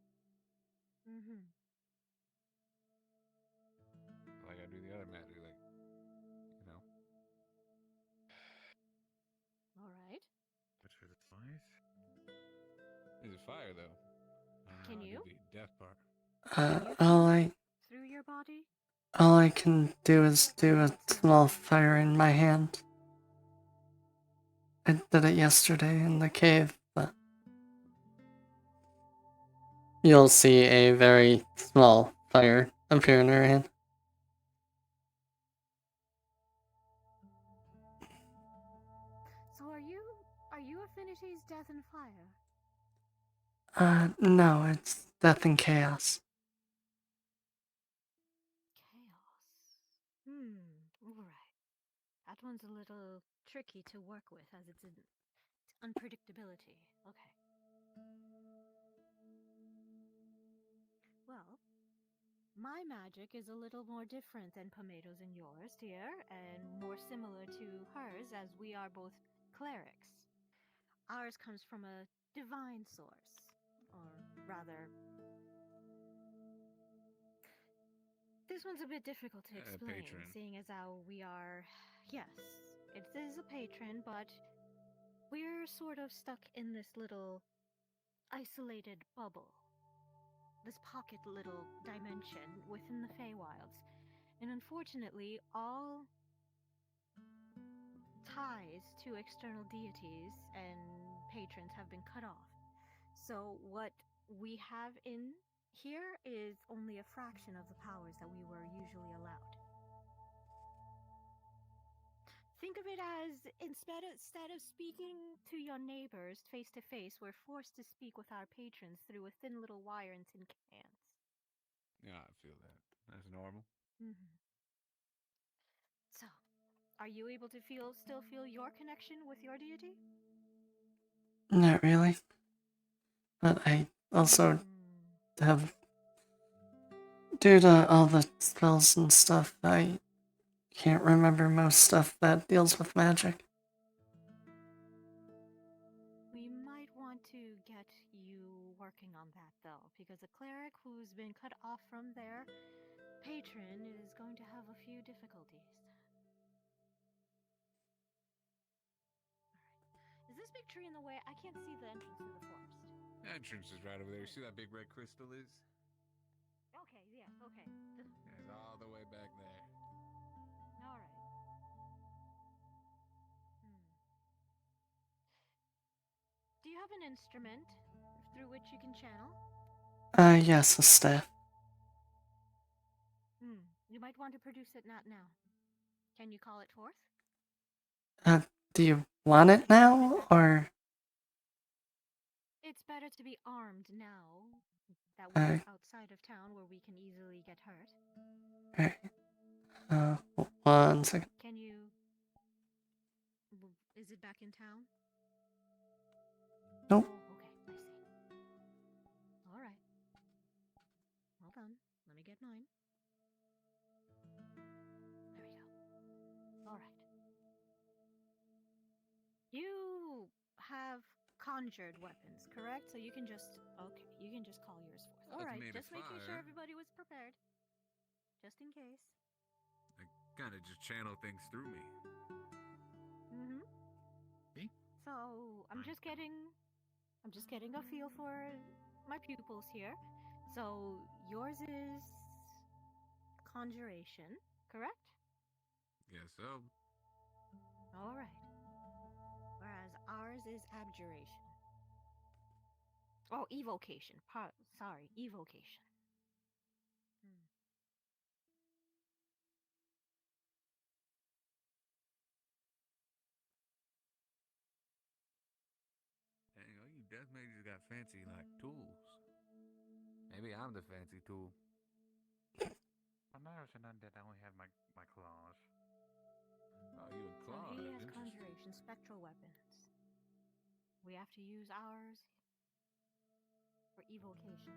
Like I do the other magic, like, you know. Alright. But for the flies? There's a fire though. Can I'll you? do the death part. Through your body? All I can do is do a small fire in my hand. I did it yesterday in the cave, but you'll see a very small fire appear in her hand. So are you Affinity's Death and Fire? No, it's Death and Chaos. Alright. That one's a little tricky to work with as it's unpredictability. Okay. Well, my magic is a little more different than Pomato's and yours, dear, and more similar to hers as we are both clerics. Ours comes from a divine source, or rather, This one's a bit difficult to explain, patron. seeing as how we are. Yes, it is a patron, but we're sort of stuck in this little isolated bubble. This pocket little dimension within the Feywilds. And unfortunately, all ties to external deities and patrons have been cut off. So what we have in here is only a fraction of the powers that we were usually allowed. Think of it as instead of speaking to your neighbors face to face, we're forced to speak with our patrons through a thin little wire and tin cans. Yeah, I feel that. That's normal. Mm-hmm. So, are you able to still feel your connection with your deity? Not really. But I also have, due to all the spells and stuff, I can't remember most stuff that deals with magic. We might want to get you working on that though, because a cleric who's been cut off from their patron is going to have a few difficulties. Alright. Is this big tree in the way? I can't see the entrance to the forest. The entrance is right over there. You see that big red crystal is? Okay, yes, okay. It's all the way back there. Alright. Do you have an instrument through which you can channel? Yes, a staff. You might want to produce it not now. Can you call it forth? Do you want it now, or? It's better to be armed now that we're outside of town where we can easily get hurt. Alright. 1 second. Can you... Is it back in town? Nope. Oh, okay, I see. Alright. Hold on. Let me get mine. There we go. Alright. You have conjured weapons, correct? So you can just... Okay, you can just call yours forth. Alright, just making sure everybody was prepared. Just in case. I kind of just channel things through me. Mm-hmm. See? So I'm just getting a feel for my pupils here. So yours is conjuration, correct? Guess so. All right. Whereas ours is abjuration. Oh, evocation. Sorry, evocation. Dang, you death mages got fancy, like, tools. Maybe I'm the fancy tool. I'm not saying that I only have my claws. Oh, you a claw? So he has conjuration, spectral weapons. We have to use ours for evocation.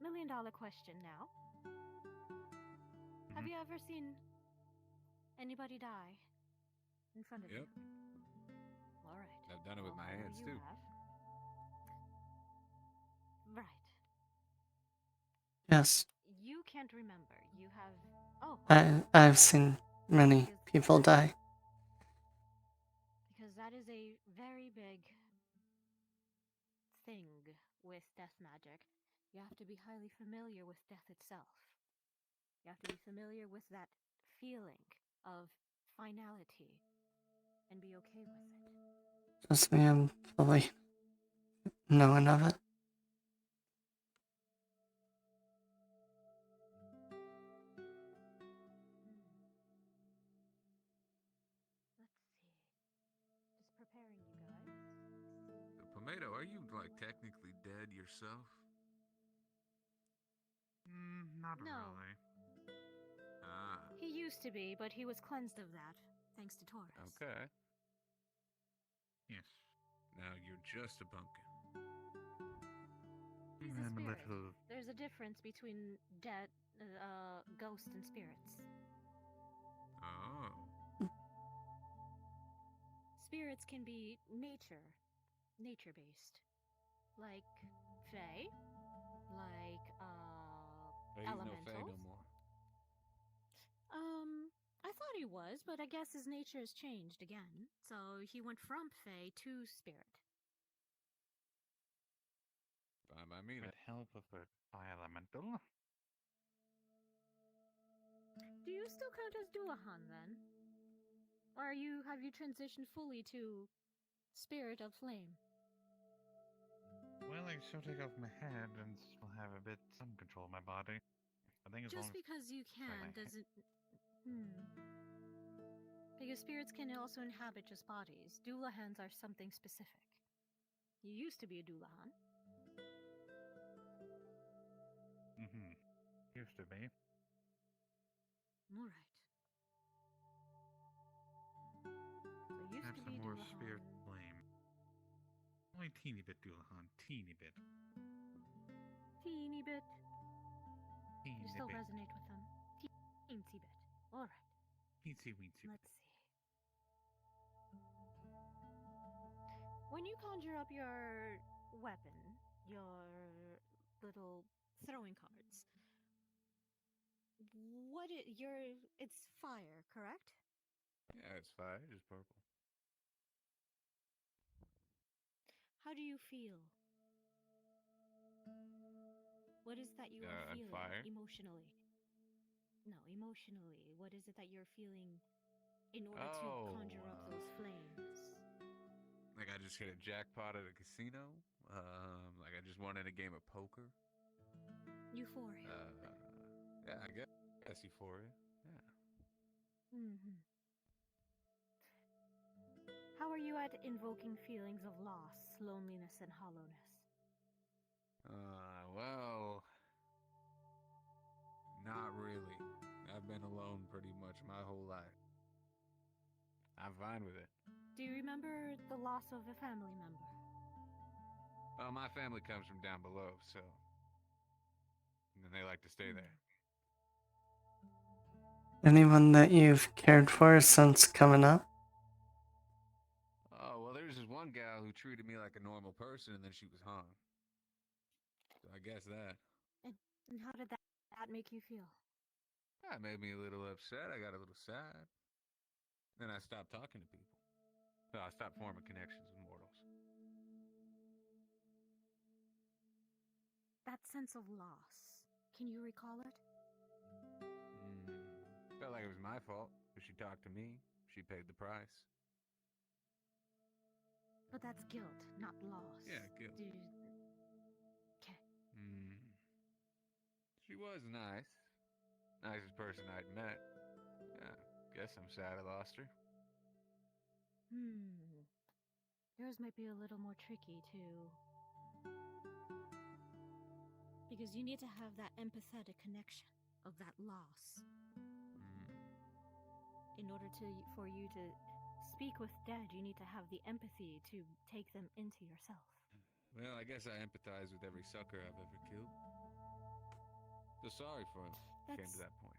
$1,000,000 question now. Have you ever seen anybody die in front of you? All right. I've done it with my hands too. Right. Yes. You can't remember. You have... Oh. I've seen many people die. Because that is a very big thing with death magic. You have to be highly familiar with death itself. You have to be familiar with that feeling of finality and be okay with it. Just me, I'm fully knowing of it. Just preparing you guys. Pomato, are you, like, technically dead yourself? Not really. Ah. He used to be, but he was cleansed of that, thanks to Taurus. Okay. Yes. Now you're just a pumpkin. He's a spirit. There's a difference between ghosts ghosts and spirits. Oh. Spirits can be nature-based. Like fae, like But he's no elementals. fae no more. I thought he was, but I guess his nature has changed again. So he went from fae to spirit. Fine by me. With help of a fire elemental. Do you still count as Duahan then? Or have you transitioned fully to Spirit of Flame? Well, I shall take off my head and will have a bit some control of my body. I think as long Just as because you my can head- doesn't. Because spirits can also inhabit just bodies. Doulahans are something specific. You used to be a Doulahan. Used to be. Alright. So used Have to some be more Doulahan. spirit flame. Only teeny bit, Dullahan. Teeny bit. Teeny bit. Teeny You still bit. resonate with them. Teensy bit. Alright. Teensy weensy. Let's see. When you conjure up your weapon, your little throwing cards, it's fire, correct? Yeah, it's fire. Just purple. How do you feel? What is that you are On feeling fire? emotionally? No, emotionally. What is it that you're feeling in order Oh, to conjure up those flames? Like I just hit a jackpot at a casino. Like I just won in a game of poker. Euphoria. Yeah, I guess euphoria. Yeah. How are you at invoking feelings of loss, loneliness, and hollowness? Well, not really. I've been alone pretty much my whole life. I'm fine with it. Do you remember the loss of a family member? Well, my family comes from down below, so. And they like to stay there. Anyone that you've cared for since coming up? Oh, well, there's this one gal who treated me like a normal person and then she was hung. So I guess that. And how did that make you feel? That made me a little upset. I got a little sad. Then I stopped talking to people. So I stopped forming connections with mortals. That sense of loss, can you recall it? Felt like it was my fault. But she talked to me. She paid the price. But that's guilt, not loss. Yeah, guilt. Okay. She was nice. Nicest person I'd met. Yeah, guess I'm sad I lost her. Yours might be a little more tricky, too. Because you need to have that empathetic connection of that loss. In order for you to speak with dead, you need to have the empathy to take them into yourself. Well, I guess I empathize with every sucker I've ever killed. So sorry for him. Came to that point.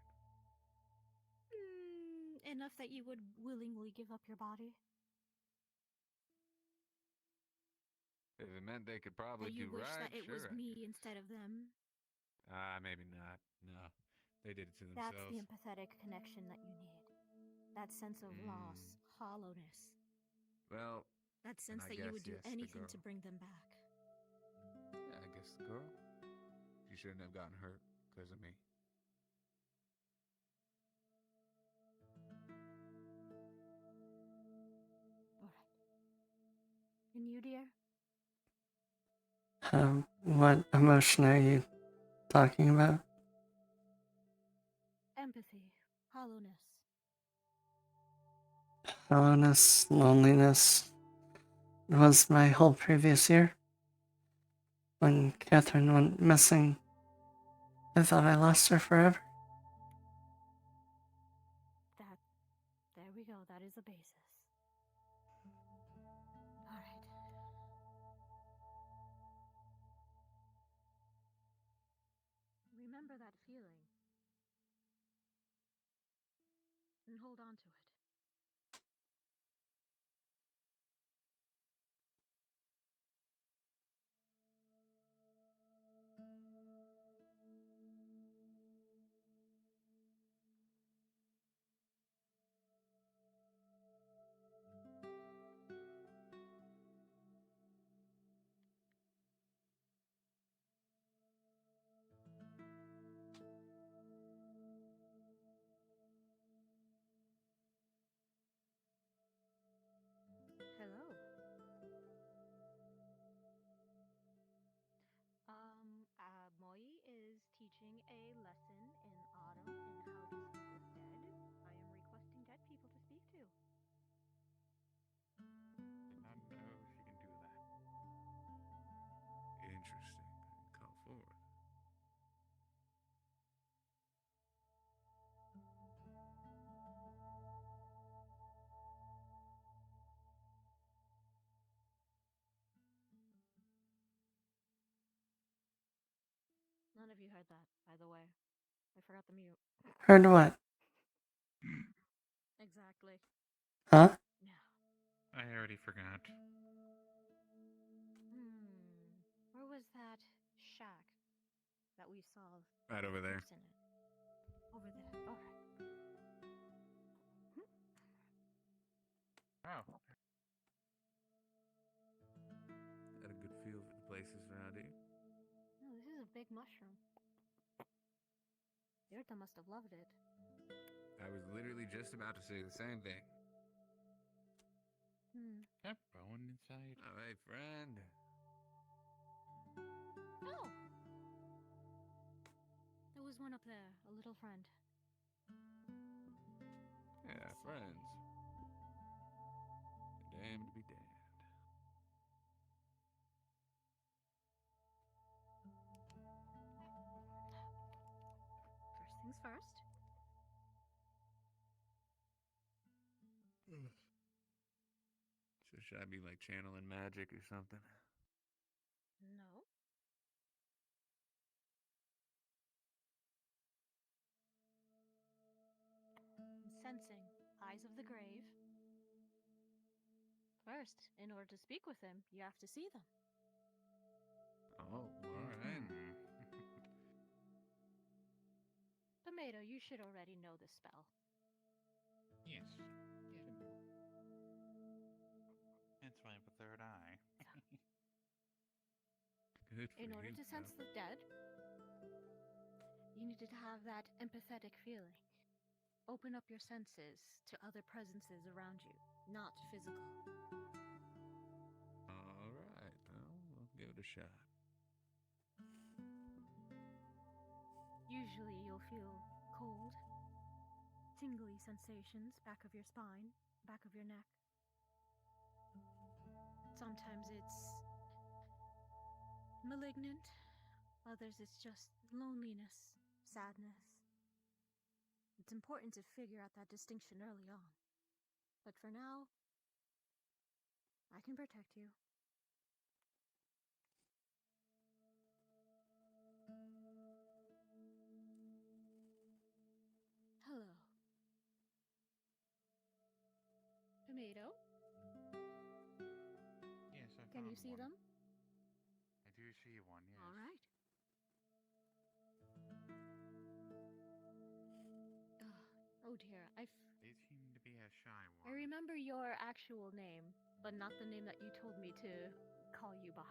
Enough that you would willingly give up your body? If it meant they could probably that you do wish right, that it sure. was me instead of them? Maybe not. No, they did it to That's themselves. the empathetic connection that you need. That sense of loss, hollowness. Well, that sense I that you guess, would do yes, the anything girl. to bring them back. Yeah, I guess the girl. She shouldn't have gotten hurt because of me. Alright. And you, dear? What emotion are you talking about? Empathy, hollowness. Hollowness, loneliness. It was my whole previous year. When Catherine went missing, I thought I lost her forever. There we go, that is a basis. Alright. Remember that feeling. hold on to it. Hello. Moi is teaching a lesson in autumn in how to speak with dead. I am requesting dead people to speak to. Did not know she can do that. Interesting. Call forward. None of you heard that, by the way. I forgot to mute. Heard what? Exactly. Huh? No. I already forgot. Where was that shack that we saw? Right over there. Person in? Over there. All right. Oh. Got a good feel for the places around here. No, this is a big mushroom. Yurta must have loved it. I was literally just about to say the same thing. That bone inside. All right, friend. Oh! There was one up there, a little friend. Yeah, friends. Damned to be damned. First things first. So should I be like channeling magic or something? No. Sensing. Eyes of the grave. First, in order to speak with him, you have to see them. Oh, alright. Tomato, you should already know the spell. Yes. That's why I have a third eye. Good for In order you, to sense pal. the dead, you needed to have that empathetic feeling. Open up your senses to other presences around you, not physical. Alright, well, we'll give it a shot. Usually you'll feel cold, tingly sensations back of your spine, back of your neck. Sometimes it's malignant, others it's just loneliness, sadness. It's important to figure out that distinction early on. But for now, I can protect you. Hello. Tomato? Yes, I Can you found see one. them? I do see one, yes. All right. Oh dear, They seem to be a shy I one. remember your actual name, but not the name that you told me to call you by.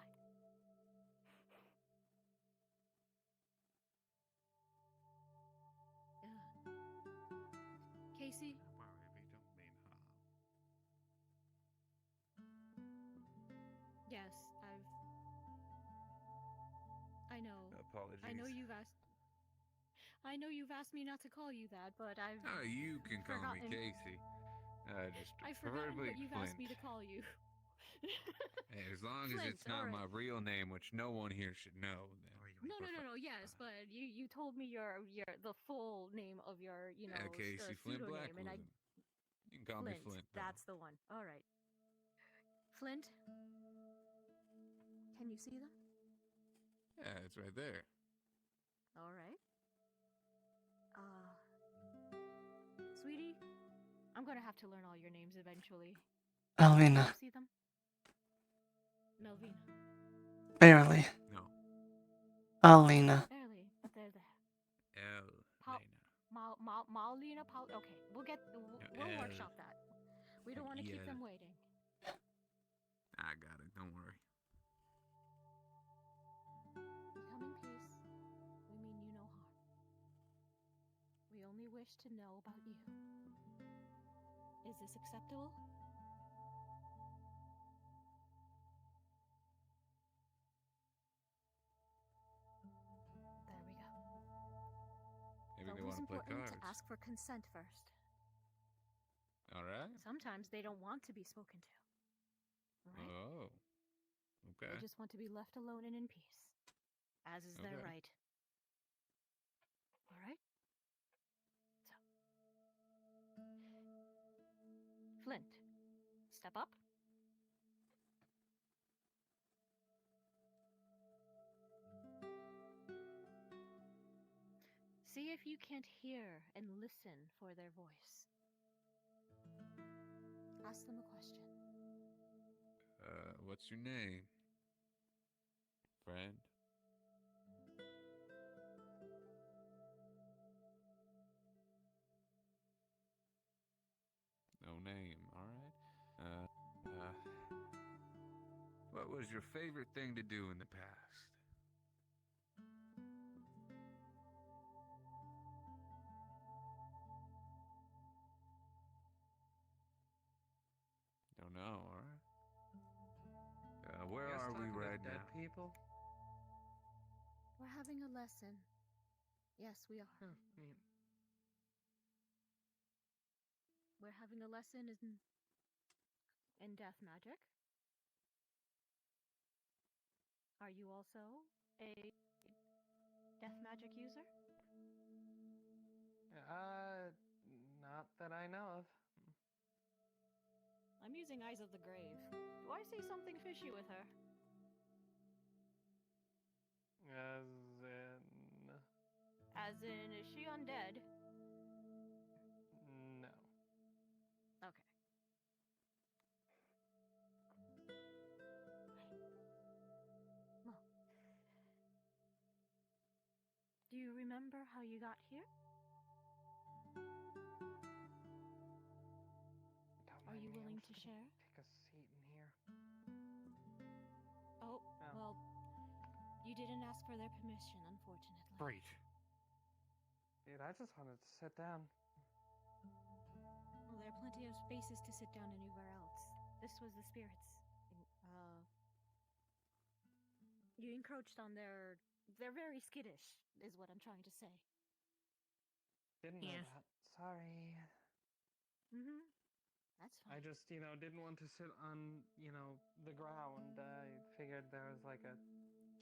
Casey? Don't worry, we don't mean harm. Yes, I know. Apologies. I know you've asked me not to call you that, but I've Oh, you can call me forgotten. Casey. Just I've forgotten preferably what you've Flint. asked me to call you. Hey, as long as Flint, it's not all my right. real name, which no one here should know, then. No. Yes, but you told me the full name of your Casey Flint pseudonym, and I. Blackwood. You can call me Flint, though. That's the one. All right. Flint, can you see them? Yeah, it's right there. All right. Sweetie, I'm gonna have to learn all your names eventually. Alina. Can you see them? Melvina. Barely. No. Alina. Barely, but they're there. Elena. Malina. Okay, we'll workshop that. We don't want to keep them waiting. I got it. Don't worry. We come in peace. We mean you no harm. We only wish to know about you. Is this acceptable? There we go. Maybe It's they always want to play important cards. to ask for consent first. All right. Sometimes they don't want to be spoken to. Right? Oh. Okay. They just want to be left alone and in peace. As is their Okay. right. All right? So. Flint, step up. See if you can't hear and listen for their voice. Ask them a question. What's your name? Friend? No name, alright. What was your favorite thing to do in the past? Don't know, alright. Where are we right now? People? We're having a lesson. Yes, we are. Oh, neat. We're having a lesson in death magic. Are you also a death magic user? Not that I know of. I'm using Eyes of the Grave. Do I see something fishy with her? As in, is she undead? No. Okay. Well. Do you remember how you got here? Are you willing to share? Take a seat in here. Oh, well, you didn't ask for their permission, unfortunately. Great. Dude, I just wanted to sit down. Well, there are plenty of spaces to sit down anywhere else. This was the spirits. You encroached on their... They're very skittish, is what I'm trying to say. Didn't know that. Sorry. Mm-hmm. That's fine. I just, didn't want to sit on, the ground. I figured there was like a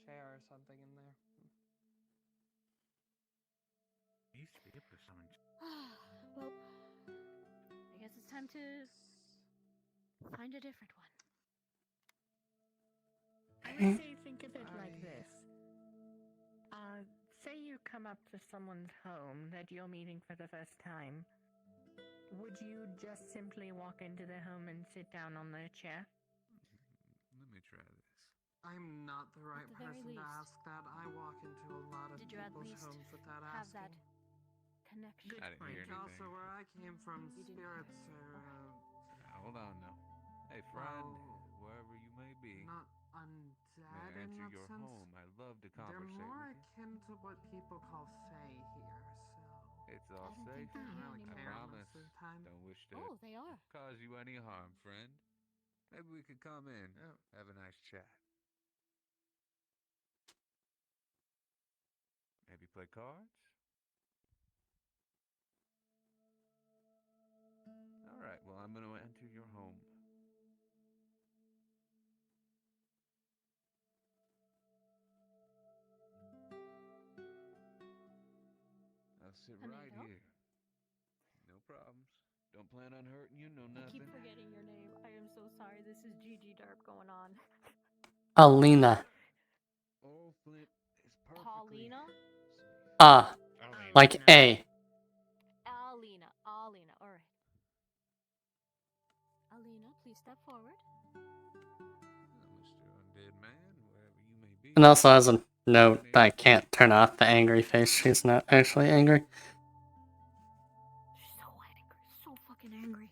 chair or something in there. Used to be able to summon. Well, I guess it's time to find a different one. I would say think of it like this. Say you come up to someone's home that you're meeting for the first time. Would you just simply walk into their home and sit down on their chair? Let me try this. I'm not the right person to ask that. I walk into a lot of people's homes without have asking. that connection? I didn't hear anything. Also, where I came from, spirits are... Hold on now. Hey, friend, wherever you may be. Not May undead I in enter that your sense. home? I love to They're conversate more with you. akin to what people call fae here, so... It's all I don't safe. think they're here really anymore. care I most promise. of the time. Don't wish to Oh, they are. cause you any harm, friend. Maybe we could come in, have a nice chat. Maybe play cards? Alright, well, I'm gonna enter your home. I'll sit right here. No problems. Don't plan on hurting you, no I keep nothing. forgetting your name. I am so sorry. This is Gigi Derp going on. Alina. Oh, Flint is perfectly Paulina? Like A. Alina. Alright. Alina, please step forward. Mr. Undead Man, wherever you may be. And also as a note, I can't turn off the angry face. She's not actually angry. She's so angry. So fucking angry.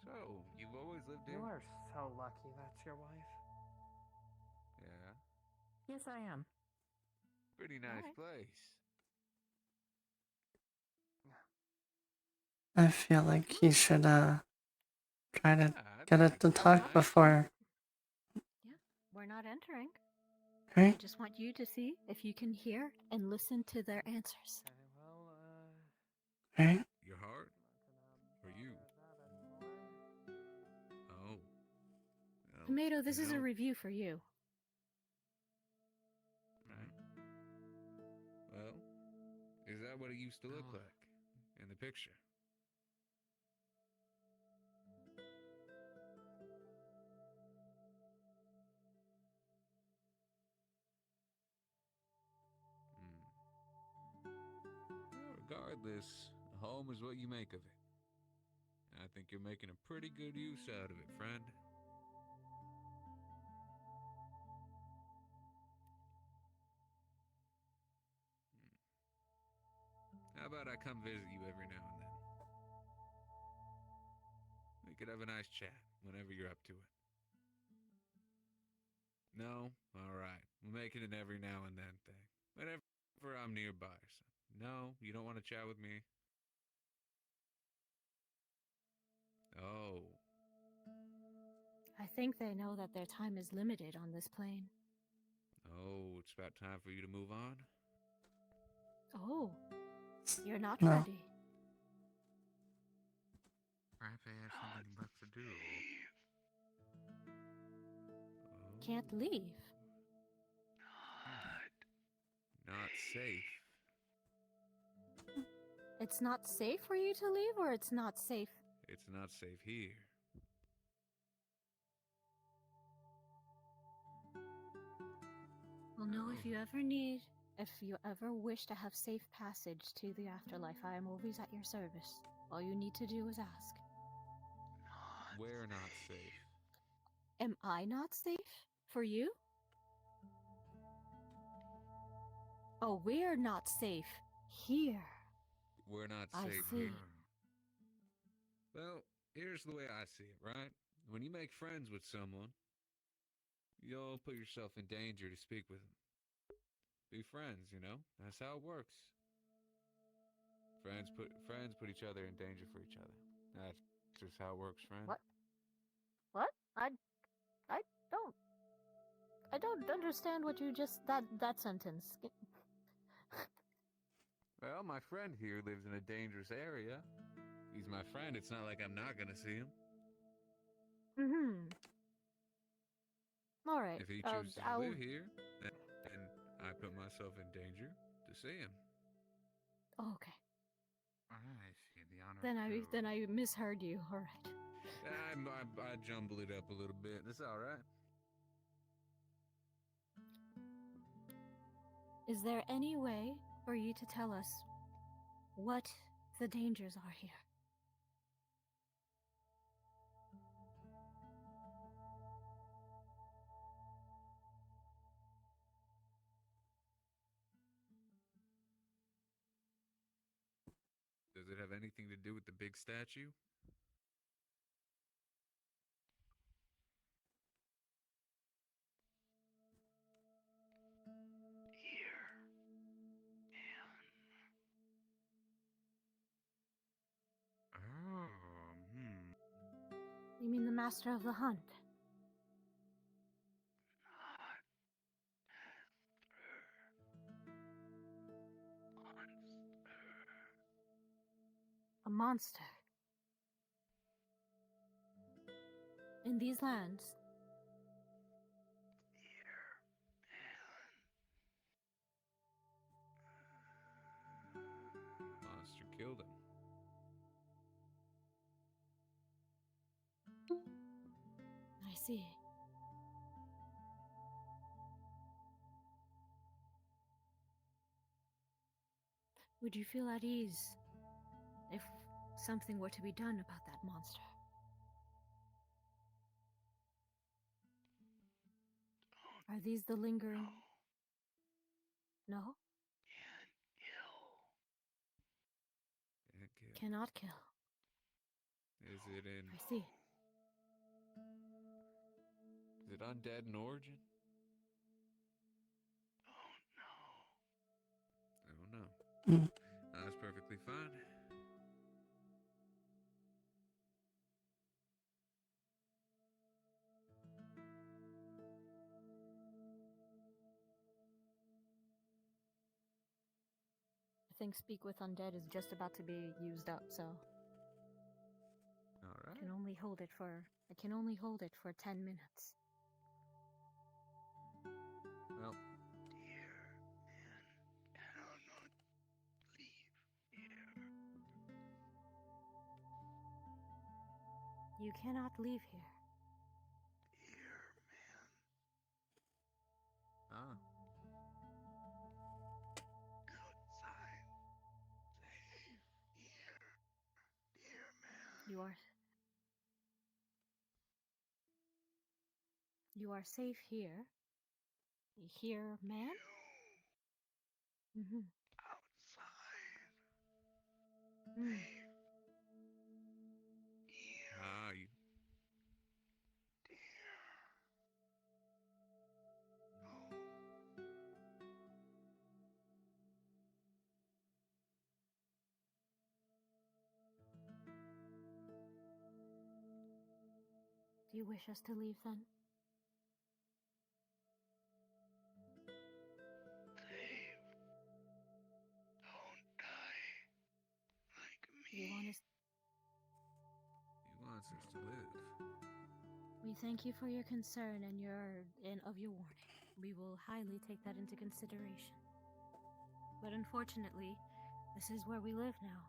So, you've always lived here? You are so lucky that's your wife. Yeah. Yes, I am. Pretty nice place. I feel like he should try to get it to talk before. Yeah, we're not entering. Right? I just want you to see if you can hear and listen to their answers. Right? Your heart? Or you? Oh. Well, Tomato, this you is a know, review for you. right. Well, is that what it used to look like in the picture? Well, regardless, a home is what you make of it. And I think you're making a pretty good use out of it, friend. How about I come visit you every now and then? We could have a nice chat whenever you're up to it. No? Alright. We'll make it an every now and then thing. Whenever I'm nearby or something. No? You don't want to chat with me? Oh. I think they know that their time is limited on this plane. Oh, it's about time for you to move on? Oh, you're not No. ready. Perhaps I have something left to do. Can't leave. Not safe. It's not safe for you to leave, or it's not safe? It's not safe here. Well, no, if you ever wish to have safe passage to the afterlife, I am always at your service. All you need to do is ask. We're not safe. Am I not safe for you? Oh, we're not safe here. We're not I safe see. here. Well, here's the way I see it, right? When you make friends with someone, you'll put yourself in danger to speak with them. Be friends, you know? That's how it works. Friends put each other in danger for each other. That's just how it works, friend. What? I don't understand what you just that sentence. Well, my friend here lives in a dangerous area. He's my friend. It's not like I'm not gonna see him. All right. If he chooses to live here, then I put myself in danger to see him. Okay. I see the honor. Then I misheard you. All right. I jumbled it up a little bit. That's all right. Is there any way for you to tell us what the dangers are here? Does it have anything to do with the big statue? You mean the master of the hunt? A monster. In these lands. Monster killed him. I see. Would you feel at ease if something were to be done about that monster. Are these the lingering? No? Can't kill. Cannot kill. Is it in? I see. Is it undead in origin? I don't know. Mm. That's perfectly fine. I think Speak with Undead is just about to be used up, so All right. I can only hold it for 10 minutes. Well, You cannot leave here. ah. You are safe here. Here, man? Mm-hmm. Mm. Ah, you. Do you wish us to leave then? You want us? He wants us to live. We thank you for your concern and of your warning. We will highly take that into consideration. But unfortunately, this is where we live now,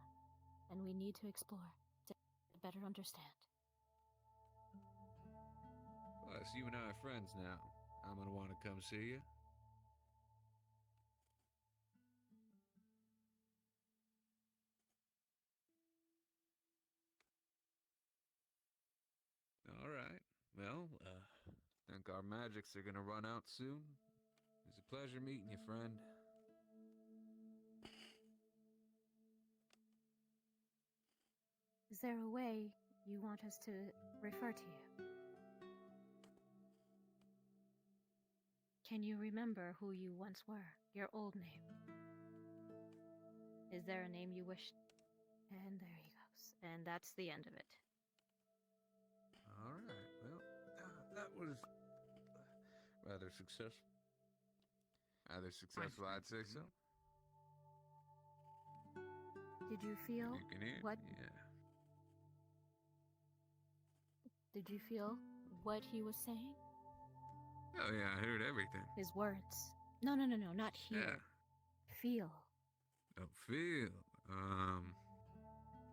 and we need to explore to better understand. Plus, you and I are friends now. I'm gonna want to come see you. All right. Well, think our magics are gonna run out soon. It's a pleasure meeting you, friend. Is there a way you want us to refer to you? Can you remember who you once were? Your old name? Is there a name you wish? And there he goes. And that's the end of it. All right. Well, that was rather successful. Rather successful, I'd say so. Did you feel You can hear? what? Yeah. Did you feel what he was saying? Oh yeah, I heard everything. His words. No, not hear. Yeah. Feel. Oh, feel.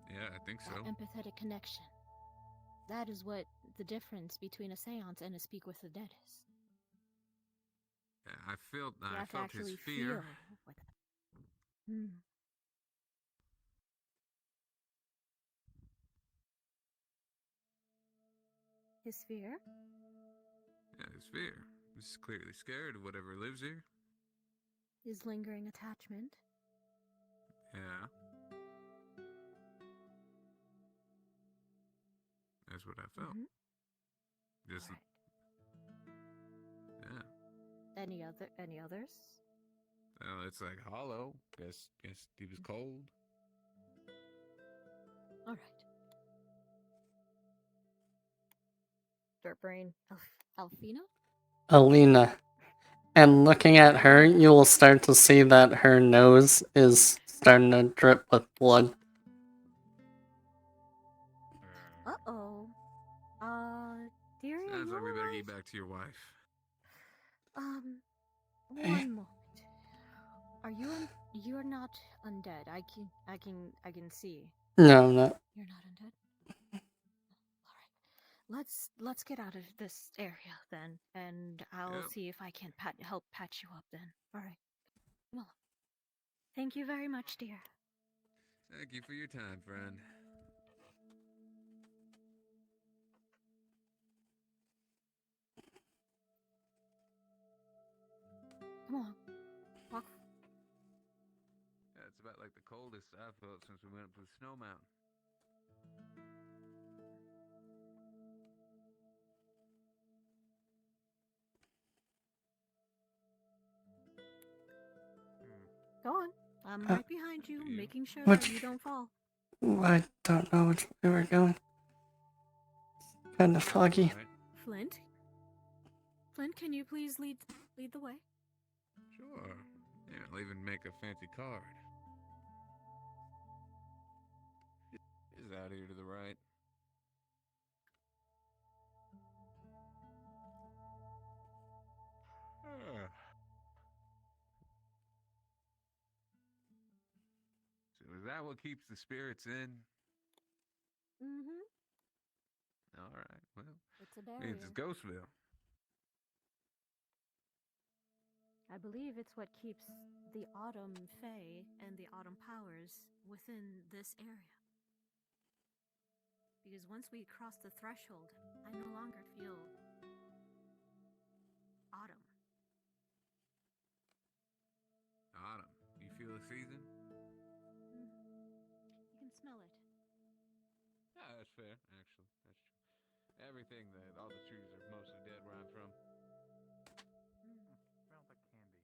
Yeah, I think so. That empathetic connection. That is what the difference between a seance and a speak with the dead is. Yeah, I felt his actually fear. Feel what that. His fear? Yeah, his fear. He's clearly scared of whatever lives here. His lingering attachment? Yeah. That's what I felt. Just right. Yeah. Any others? Well, it's like hollow. Guess he was cold. All right. Dirtbrain Alfina? Alina. And looking at her, you will start to see that her nose is starting to drip with blood. Uh-oh. Dear, Sounds like we better get back to your wife. One moment. Are you you're not undead. I can see. No, I'm not. You're not undead? Alright. Let's get out of this area then, and I'll see if I can help patch you up then. Alright. Well, thank you very much, dear. Thank you for your time, friend. Come on. Walk. Yeah, it's about like the coldest I've felt since we went up to the snow mountain. Go on. I'm Uh, right behind you, making sure which- that you don't fall. I don't know which way we're going. Kind of foggy. Flint? Flint, can you please lead the way? Sure. Yeah, I'll even make a fancy card. Is out here to the right. So is that what keeps the spirits in? Mm-hmm. All right. Well, It's a means barrier. it's Ghostville. I believe it's what keeps the Autumn Fae and the Autumn powers within this area. Because once we cross the threshold, I no longer feel autumn. Autumn. You feel the season? You can smell it. Yeah, that's fair, actually. That's true. Everything that all the trees are mostly dead where I'm from. Smells like candy.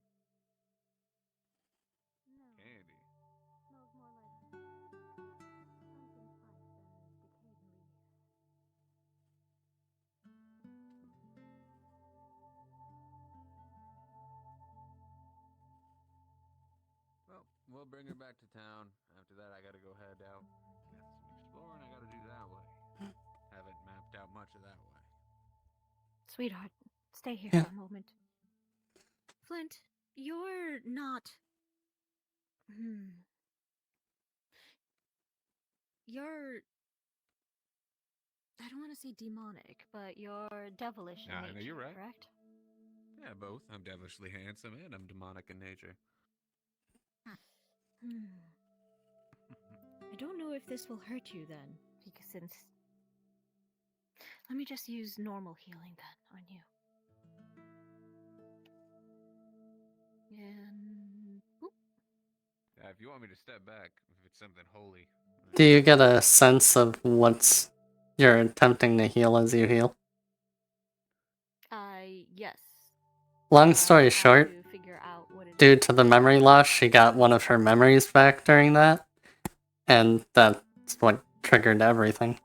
No. Candy. Smells more like something spice and decayed leaves. Well, we'll bring her back to town. After that, I gotta go head out. Got some exploring I gotta do that way. Haven't mapped out much of that way. Sweetheart, stay here Yeah. for a moment. Flint, you're not. You're. I don't want to say demonic, but you're devilish in nature, No, you're right. correct? Yeah, both. I'm devilishly handsome and I'm demonic in nature. I don't know if this will hurt you then, because since. Let me just use normal healing then on you. And. Boop. If you want me to step back, if it's something holy. Do you get a sense of what's you're attempting to heal as you heal? Yes. Long story have short, to figure out what it due is. to the memory loss, she got one of her memories back during that, and that's what triggered everything.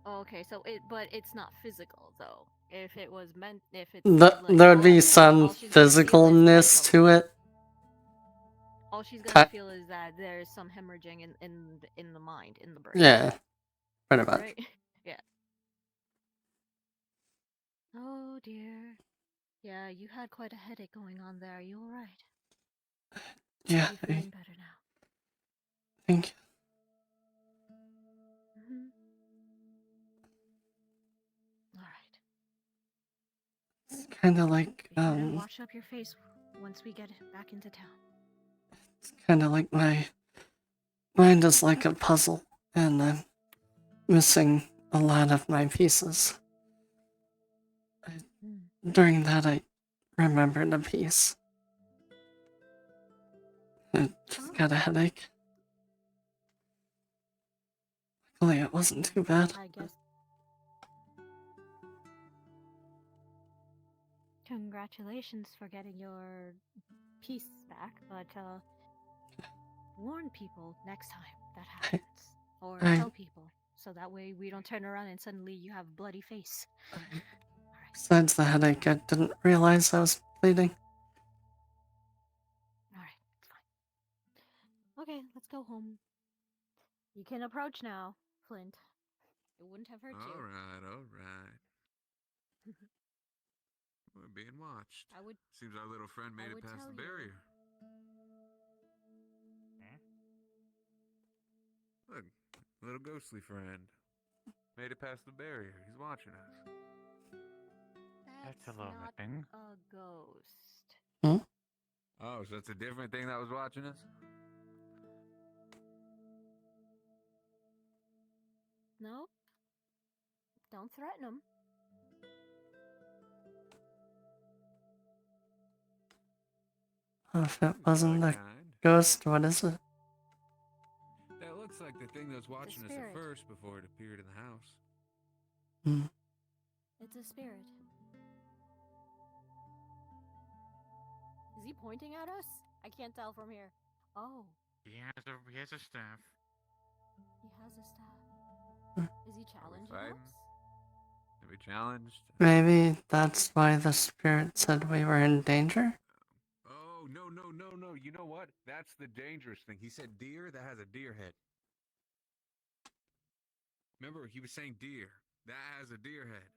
Okay, so but it's not physical though. If it was meant, if it's There would be all some she's gonna feel is physicalness to it. all she's gonna feel is that there's some hemorrhaging in the mind, in the brain. Yeah, pretty much. Right? Yeah. Oh dear. Yeah, you had quite a headache going on there. Are you all right? Yeah, Are you feeling better now? Thank you. Mm-hmm. All right. It's kind of like Be sure to wash up your face once we get back into town. It's kind of like my mind is like a puzzle, and I'm missing a lot of my pieces. During that, I remembered a piece. I just got a headache. Luckily, it wasn't too bad. I guess. Congratulations for getting your piece back, but warn people next time that happens. Or tell people, so that way we don't turn around and suddenly you have a bloody face. Besides the headache, I didn't realize I was bleeding. Alright, it's fine. Okay, let's go home. You can approach now, Flint. It wouldn't have hurt you. Alright. We're being watched. Seems our little friend made it past the barrier. Look, little ghostly friend. Made it past the barrier. He's watching us. That's a little thing. A ghost. Oh, so that's a different thing that was watching us? Nope. Don't threaten him. If it wasn't a kind. ghost, what is it? That looks like the thing that was watching us at spirit. first before it appeared in the house. Hmm. It's a spirit. Is he pointing at us? I can't tell from here. Oh, He has a staff. he has a staff. Is he challenging fighting? us? Are we challenged? Maybe that's why the spirit said we were in danger? Oh, no. You know what? That's the dangerous thing. He said deer that has a deer head. Remember, he was saying deer. That has a deer head.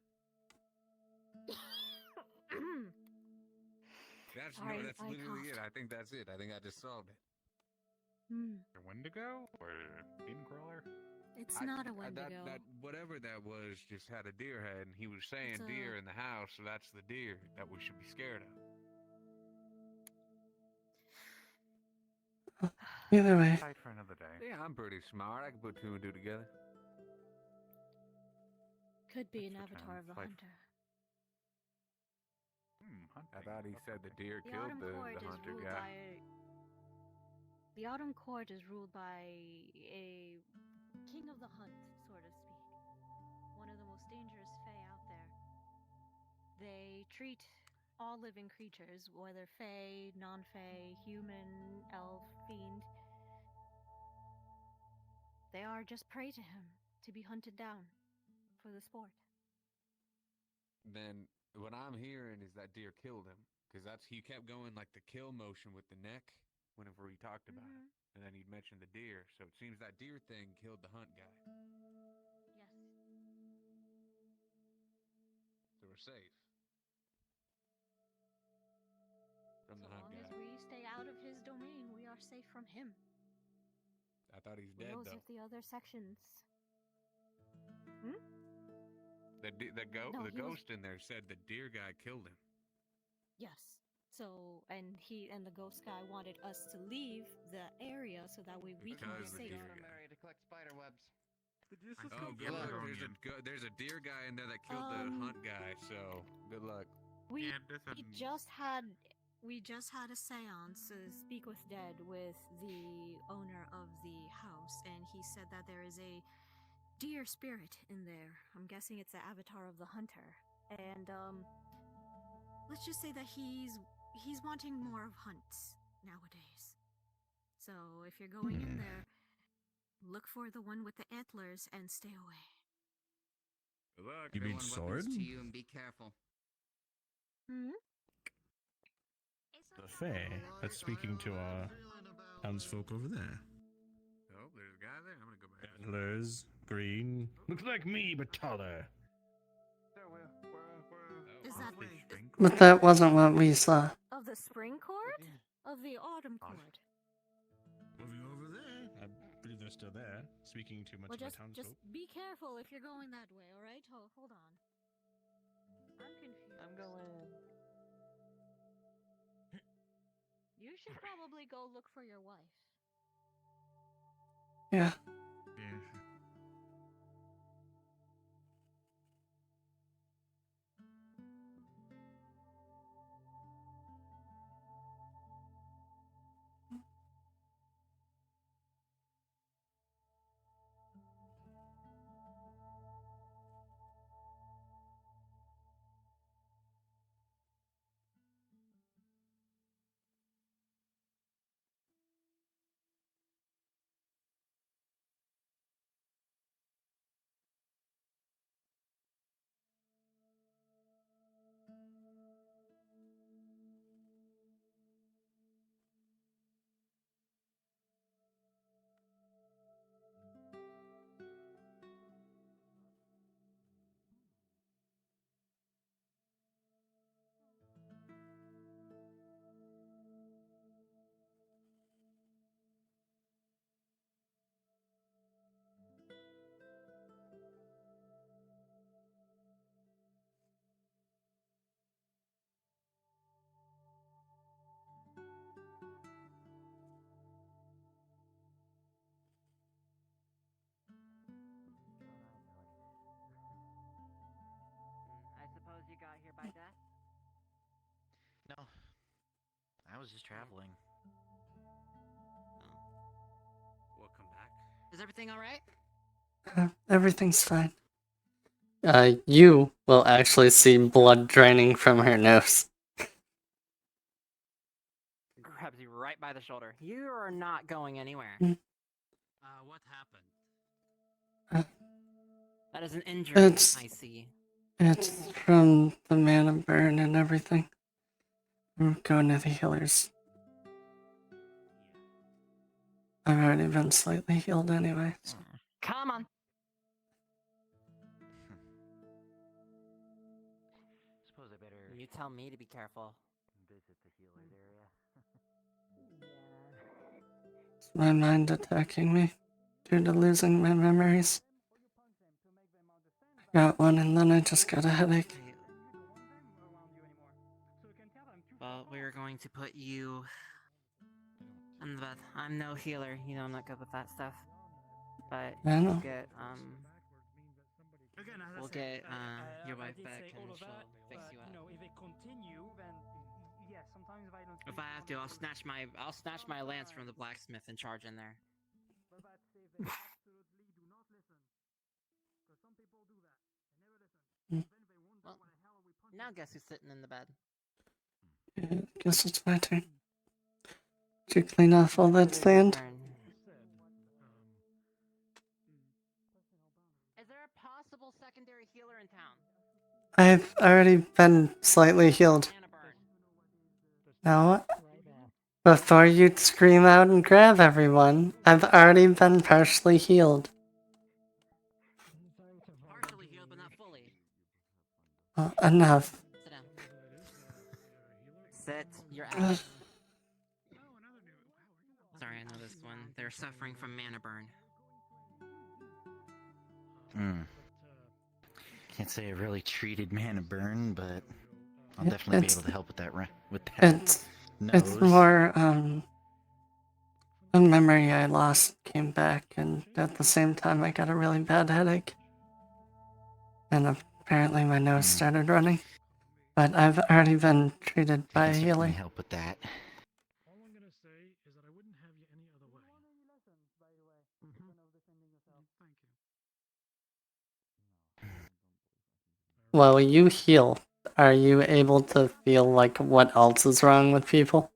That's literally it. I think that's it. I think I just solved it. A Wendigo or a demon crawler? It's not a Wendigo. That whatever that was just had a deer head, and he was saying deer in the house, so that's the deer that we should be scared of. Either way. Fight for another day. Yeah, I'm pretty smart. I can put 2 and 2 together. Could be an avatar of the hunter. I thought he said the deer killed the hunter guy. The Autumn Court is ruled by a king of the hunt, so to speak. One of the most dangerous fae out there. They treat all living creatures, whether fae, non-fae, human, elf, fiend. They are just prey to him, to be hunted down for the sport. Then what I'm hearing is that deer killed him, because he kept going like the kill motion with the neck whenever he talked about it, and then he'd mention the deer. So it seems that deer thing killed the hunt guy. Yes. So we're safe from the hunt guy. As long as we stay out of his domain, we are safe from him. I thought he's Who dead knows though. if the other sections. The ghost in there said the deer guy killed him. Yes. So, and the ghost guy wanted us to leave the area so that way we can be safe. To collect spider webs. Oh, good luck. There's a deer guy in there that killed the hunt guy. So good luck. We just had a séance, speak with dead, with the owner of the house, and he said that there is a deer spirit in there. I'm guessing it's the avatar of the hunter, and let's just say that he's wanting more of hunts nowadays. So if you're going in there, look for the one with the antlers and stay away. Good luck. You mean sword? To you and be careful. The Fae that's speaking to our townsfolk over there. Oh, there's a guy there. I'm gonna go back. Antlers, green. Looks like me, but taller. Is that But that wasn't what we saw. of the spring court? Of the autumn court? Moving over there. I believe they're still there. Speaking too much Well, of my just townsfolk. be careful if you're going that way, all right? Hold on. I'm confused. I'm going. You should probably go look for your wife. Yeah. Yeah. was just traveling. Welcome back. Is everything alright? Everything's fine. You will actually see blood draining from her nose. Grabs you right by the shoulder. You are not going anywhere. What happened? That is an injury, I see. It's from the mana burn and everything. I'm going to the healers. I've already been slightly healed anyway. So. Come on. Suppose I better. You tell me to be careful. Visit the healer's area. Is my mind attacking me due to losing my memories? I got one and then I just got a headache. Well, we're going to put you in the bed. I'm no healer, you know I'm not good with that stuff. But I know. we'll get your wife back and she'll fix you up. If they continue, then yeah, sometimes if I don't. If I have to, I'll snatch my lance from the blacksmith and charge in there. Well, now guess who's sitting in the bed? Yeah, guess it's my turn. To clean off all that sand. Is there a possible secondary healer in town? I've already been slightly healed. Now what? Before you scream out and grab everyone, I've already been partially healed. Partially healed, but not fully. Well, enough. Sit down. Sit. You're out. Sorry, I know this one. They're suffering from mana burn. Can't say I really treated mana burn, but I'll Yeah, definitely be able to help with that. Nose. It's more, a memory I lost came back, and at the same time I got a really bad headache. And apparently my nose started running. But I've already been treated by a healer. Help with that. While you heal, are you able to feel like what else is wrong with people?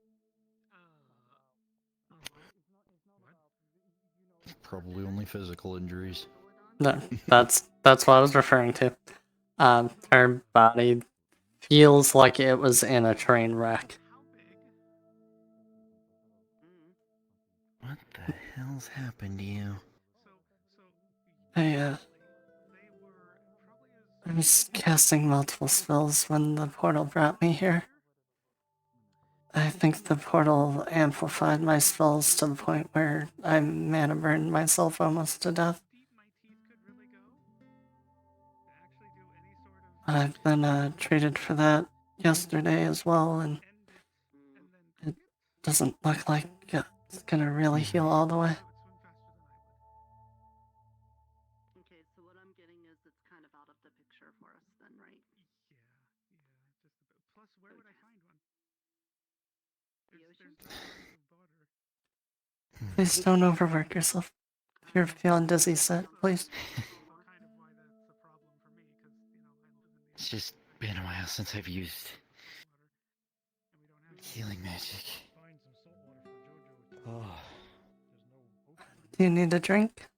Probably only physical injuries. No, that's what I was referring to. Her body feels like it was in a train wreck. What the hell's happened to you? I was casting multiple spells when the portal brought me here. I think the portal amplified my spells to the point where I mana burned myself almost to death. I've been treated for that yesterday as well, and it doesn't look like it's gonna really heal all the way. Okay, so what I'm getting is it's kind of out of the picture for us then, right? Plus, where would I find one? Please don't overwork yourself. If you're feeling dizzy, sit, please. It's just been a while since I've used healing magic. Oh. Do you need a drink?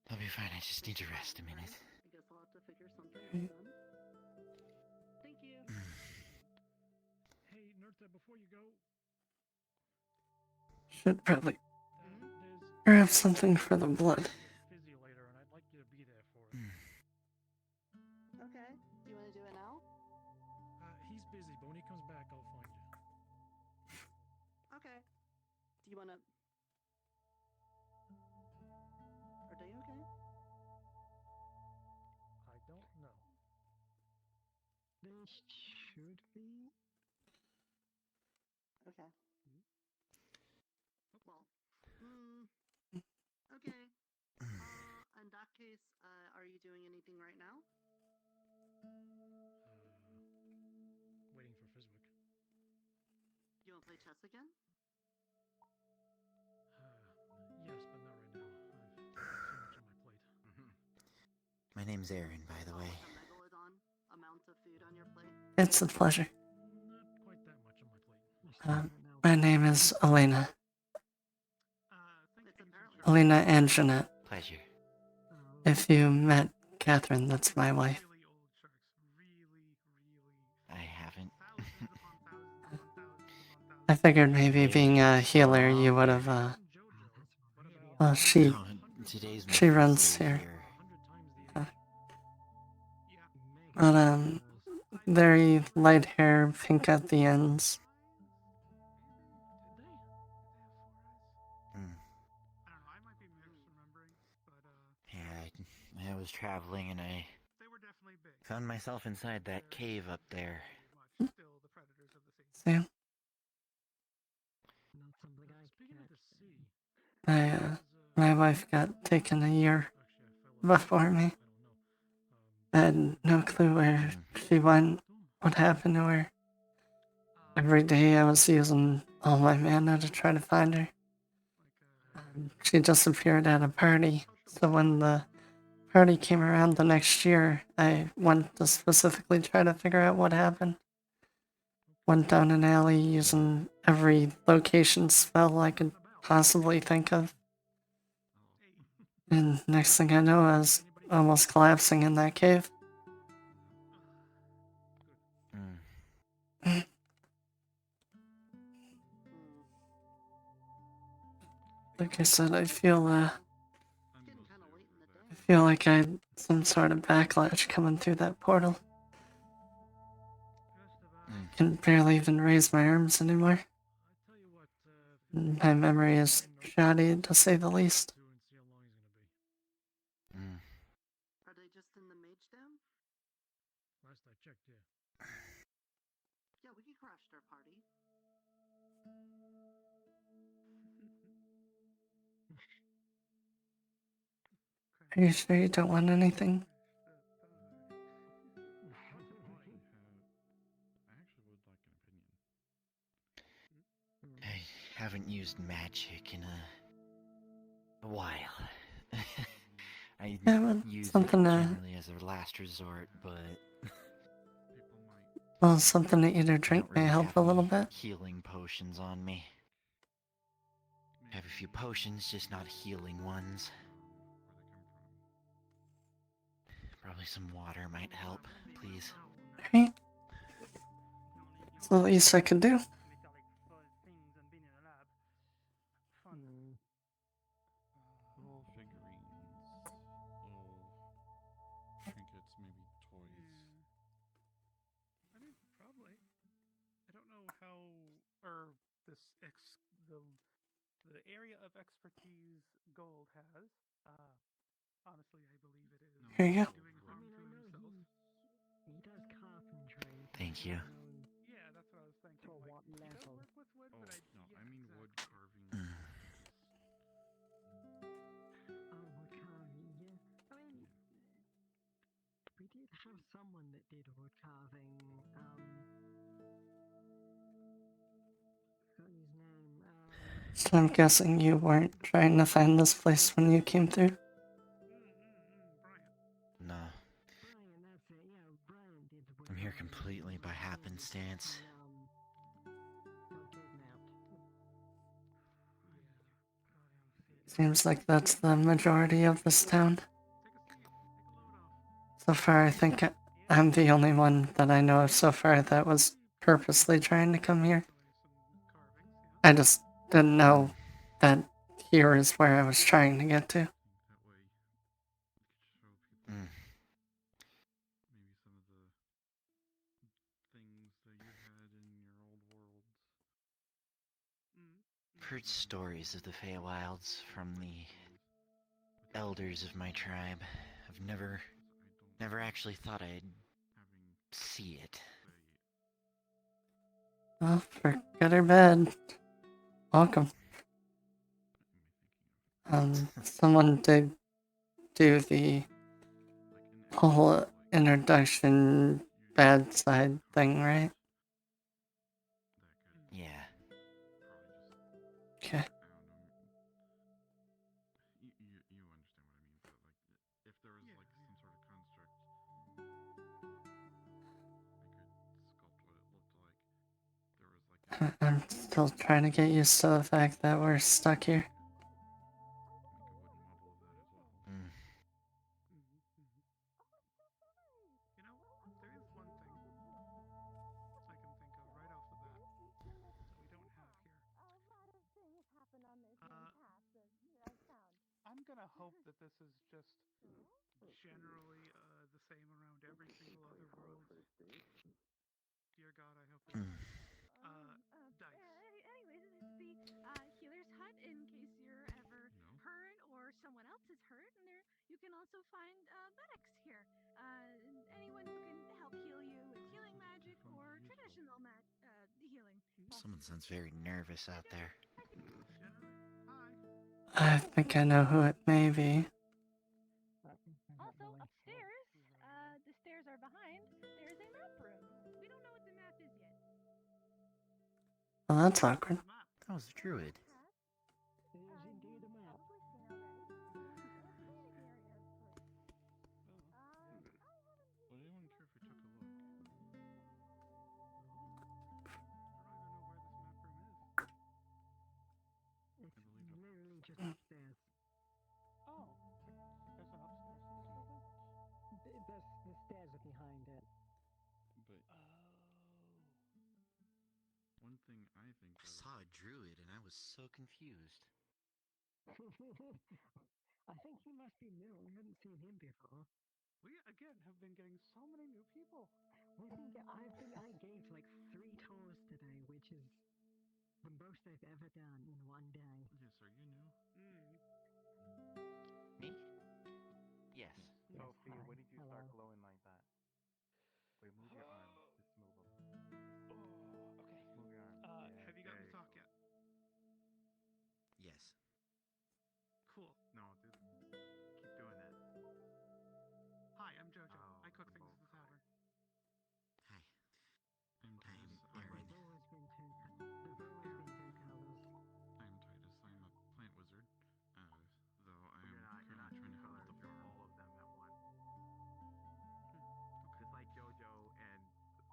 I'll be fine, I just need to rest a minute. I guess I'll have to figure something out then. Thank you. Hey, Nerta, before you go, Should probably grab something for the blood. busy later, and I'd like you to be there for it. Okay, do you want to do it now? He's busy, but when he comes back, I'll find you. Okay. Do you want to... Are they okay? I don't know. They should be. Okay. Well, okay. In that case, case, are you doing anything right now? Waiting for Fizwick. You want to play chess again? Yes, but not right now. I've got so much on my plate. My name's Aaron, by the way. Like a megalodon amount of food on your plate? It's a pleasure. Not quite that much on my plate. My name is Elena. Elena and Jeanette. Pleasure. If you met Catherine, that's my wife. I haven't. I figured maybe being a healer, you would have, well, she runs here. But, very light hair, pink at the ends. Yeah, I was traveling and I found myself inside that cave up there. Sam? My wife got taken a year before me. I had no clue where she went, what happened to her. Every day I was using all my mana to try to find her. She disappeared at a party, so when the party came around the next year, I went to specifically try to figure out what happened. Went down an alley using every location spell I could possibly think of. And next thing I know, I was almost collapsing in that cave. Like I said, I feel like I had some sort of backlash coming through that portal. Can barely even raise my arms anymore. My memory is shoddy, to say the least. Are they just in the mage dam? Last I checked, yeah. Yeah, we can crash their party. Are you sure you don't want anything? I haven't used magic in a while. I use it generally as a last resort, but well, something to eat or drink may really help a little bit. healing potions on me. I have a few potions, just not healing ones. Probably some water might help, please. Alright. It's the least I could do. Little figurines, little trinkets, maybe toys. I mean, probably. I don't know how, or the area of expertise Gold has. Honestly, I believe it is. Here you go. Doing harm to himself. He does carpentry. Thank you. Yeah, that's what I was thinking. To what He does level? work with wood, but No, I mean wood carving. Oh, wood carving, yeah. I mean, we did have someone that did wood carving. Forgot his name. So I'm guessing you weren't trying to find this place when you came through? No. Brian, that's it. Yeah, Brian did the wood I'm here carving. completely by happenstance. Got kidnapped. Seems like that's the majority of this town. So far, I think I'm the only one that I know of so far that was purposely trying to come here. I just didn't know that here is where I was trying to get to. Maybe some of the things that you had in your old worlds. I've heard stories of the Feywilds from the elders of my tribe. I've never actually thought I'd see it. Well, for good or bad, welcome. Someone did do the whole introduction bad side thing, right? Yeah. Okay. You understand what I mean, but like, if there was like some sort of construct, I could sculpt what it looked like. There was like I'm still trying to get used to the fact that we're stuck here. Mm. You know, there is one thing I can think of right off the bat that we don't have here. I'm gonna hope that this is just generally the same around every single other world. Dear God, I hope it's dice. Anyways, this is the healer's hut in case you're ever hurt or someone else is hurt, and there you can also find medics here. Anyone who can help heal you with healing magic or traditional healing. Someone sounds very nervous out there. I think I know who it may be. Also, upstairs, the stairs are behind, there's a map room. We don't know what the map is yet. Well, that's awkward. That was a druid. It is indeed a map. Would anyone care if we took a look? I don't even know where this map room is. It's literally just upstairs. Oh, there's an upstairs to this building? The stairs are behind it. But one thing I think I saw a druid and I was so confused. I think he must be new. We haven't seen him before. we again have been getting so many new people. I gained like 3 tours today, which is the most I've ever done in one day. Yes, are you new? Me? Yes. So, Fia, Hi. when did you start Hello. glowing like that? Wait, move your arm. Just move them. Okay. Move your arm. Have you gotten to talk yet? Yes. Cool. No, dude. Keep doing that. Hi, I'm Jojo. I cook things at the tavern. Hi. I'm Titus. Aaron. There've always been two colors. I'm Titus. I'm a plant wizard. Though I am currently trying to help the poor. All of them at once. Just like JoJo and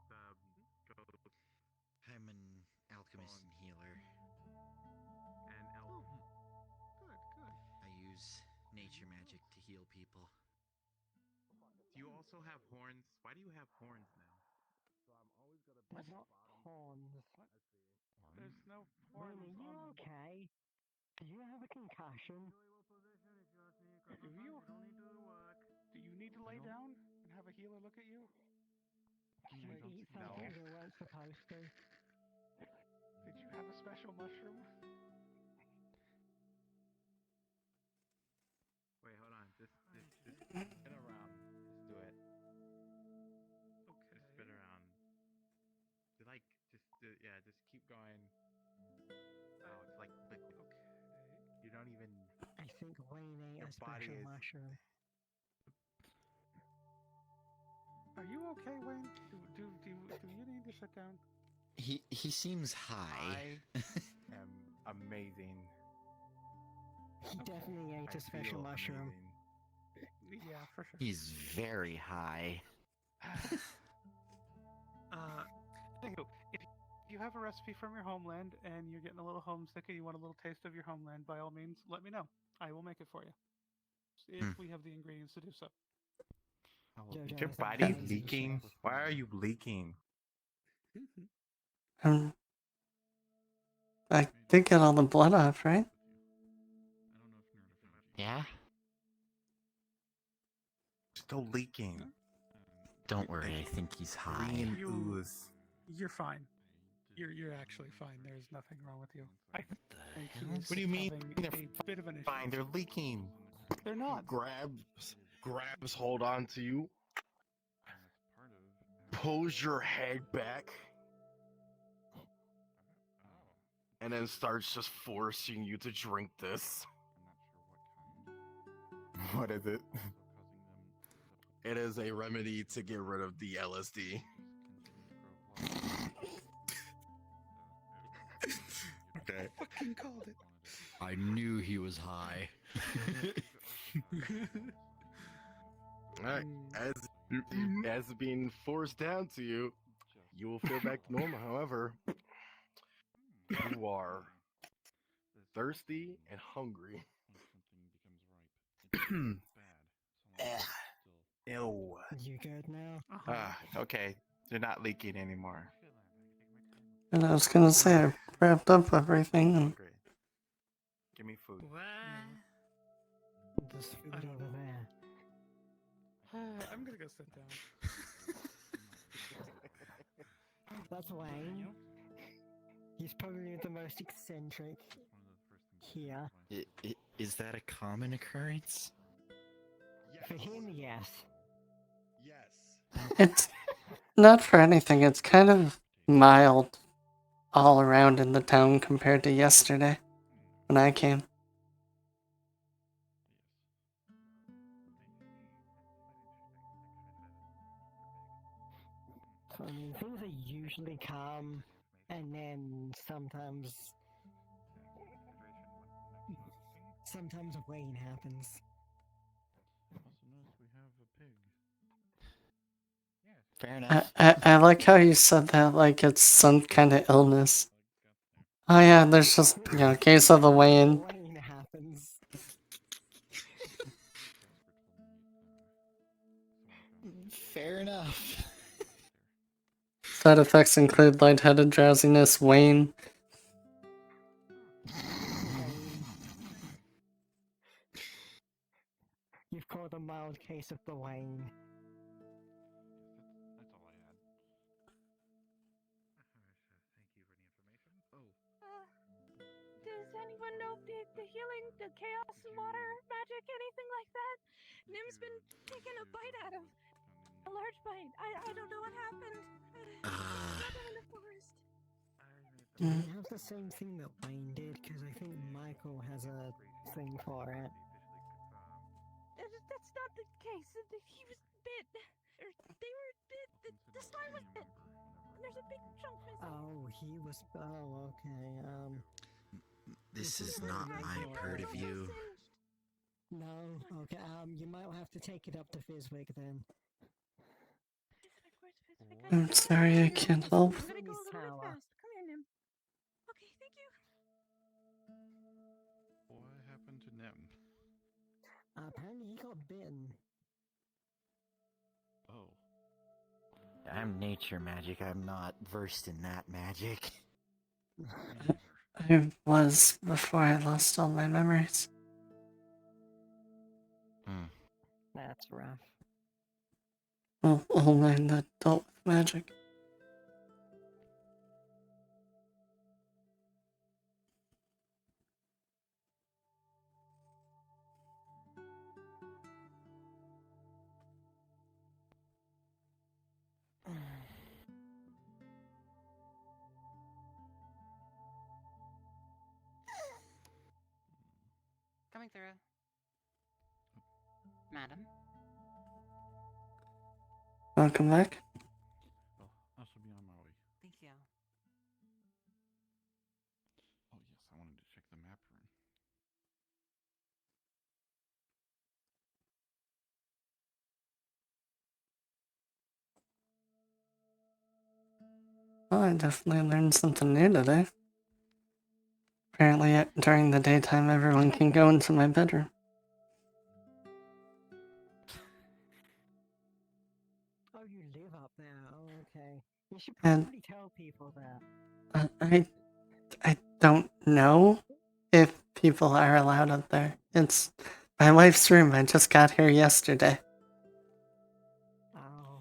the ghost I'm an alchemist and healer. and elf. Good, good. I use nature magic to heal people. Do you also have horns? Why do you have horns now? They're not horns. What? There's no horns Wayne, are you on... okay? Do you have a concussion? Do you? Do you need to lay down and have a healer look at you? Did you eat something you weren't supposed to? Did you have a special mushroom? Wait, hold on. Just spin around. Just do it. Okay. Just spin around. Just keep going. Oh, it's like liquid. Okay. You don't even. I think Wayne ate Your a special body is- mushroom. Are you okay, Wayne? Do you need to sit down? He seems high. I am amazing. He definitely ate a special feel mushroom. amazing. Yeah, for sure. He's very high. Anywho, if you have a recipe from your homeland and you're getting a little homesick and you want a little taste of your homeland, by all means, let me know. I will make it for you. If we have the ingredients to do so. Is your body leaking? Why are you leaking? I did get all the blood off, right? Yeah? Still leaking. Don't worry, I think he's high. Green ooze. You're fine. You're actually fine. There's nothing wrong with you. I think he is What do you mean? having They're a bit of an issue. fine. They're leaking. They're not. Grabs hold on to you. Pulls your head back. And then starts just forcing you to drink this. What is it? It is a remedy to get rid of the LSD. Okay. Fucking called it. I knew he was high. Alright, as being forced down to you, you will feel back to normal. However, you are thirsty and hungry. Ew. You good now? Okay. They're not leaking anymore. And I was gonna say I wrapped up everything and Give me food. There's food over there. I'm gonna go sit down. That's Wayne. He's probably the most eccentric here. Is that a common occurrence? For him, yes. it's not for anything, it's kind of mild all around in the town compared to yesterday when I came. So, I mean, things are usually calm, and then sometimes rain happens. Fair enough. I like how you said that like it's some kind of illness. Oh yeah, there's just, a case of the Wayne. Rain happens. Fair enough. Side effects include lightheaded, drowsiness, Wayne. You've caught a mild case of the Wayne. Does anyone know the healing, the chaos water magic, anything like that? Nim's been taking a bite out of a large bite. I don't know what happened. Struggling in the forest. We have the same thing that Wayne did, because I think Michael has a thing for it. That's not the case. He was bit. Or they were bit. The slime was bit. There's a big chunk missing. Oh, he was. Oh, okay. This is not my purview. No, okay. You might have to take it up to Fizwick then. I'm sorry, I can't help. I'm gonna go a little bit fast. Come here, Nim. Okay, thank you. What happened to Nim? Apparently he got bitten. Oh. I'm nature magic. I'm not versed in that magic. I was before I lost all my memories. That's rough. Well, only an adult with magic. Coming through. Madam? Welcome back. Oh, I should be on my way. Thank you. Oh yes, I wanted to check the map room. Well, I definitely learned something new today. Apparently, during the daytime, everyone can go into my bedroom. Oh, you live up there. Oh, okay. You should And- probably tell people that. I don't know if people are allowed up there. It's my wife's room. I just got here yesterday. Oh.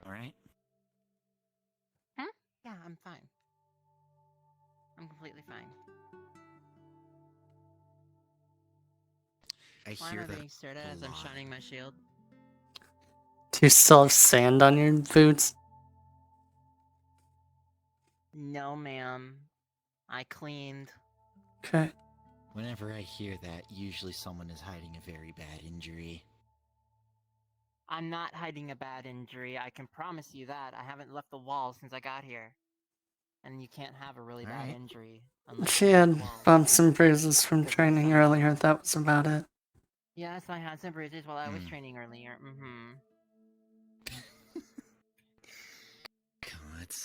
Alright. Huh? Yeah, I'm fine. I'm completely fine. I Why hear am I that being stared at as I'm shining my shield? Do you still have sand on your boots? No, ma'am. I cleaned. Okay. Whenever I hear that, usually someone is hiding a very bad injury. I'm not hiding a bad injury, I can promise you that. I haven't left the walls since I got here. And you can't have a really bad injury unless She you leave had the walls. bumps and bruises from training earlier, that was about it. Yes, I had some bruises while I was Hmm. training earlier. God.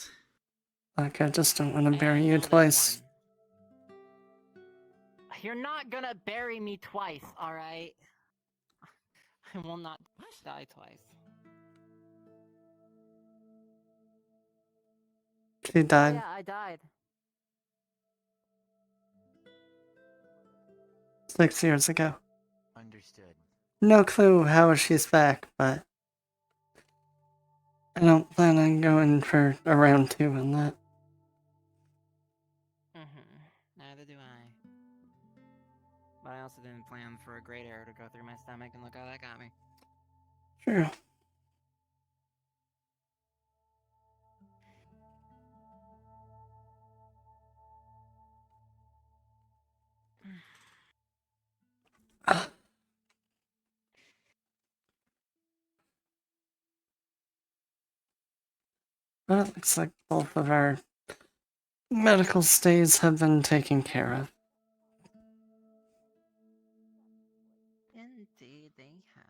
Like, I just don't want to bury you twice. You're not gonna bury me twice, alright? I will not die twice. She died. Oh yeah, I died. 6 years ago. Understood. No clue how she's back, but I don't plan on going for a round 2 on that. Neither do I. But I also didn't plan for a great arrow to go through my stomach, and look how that got me. True. Well, it looks like both of our medical stays have been taken care of. Indeed, they have.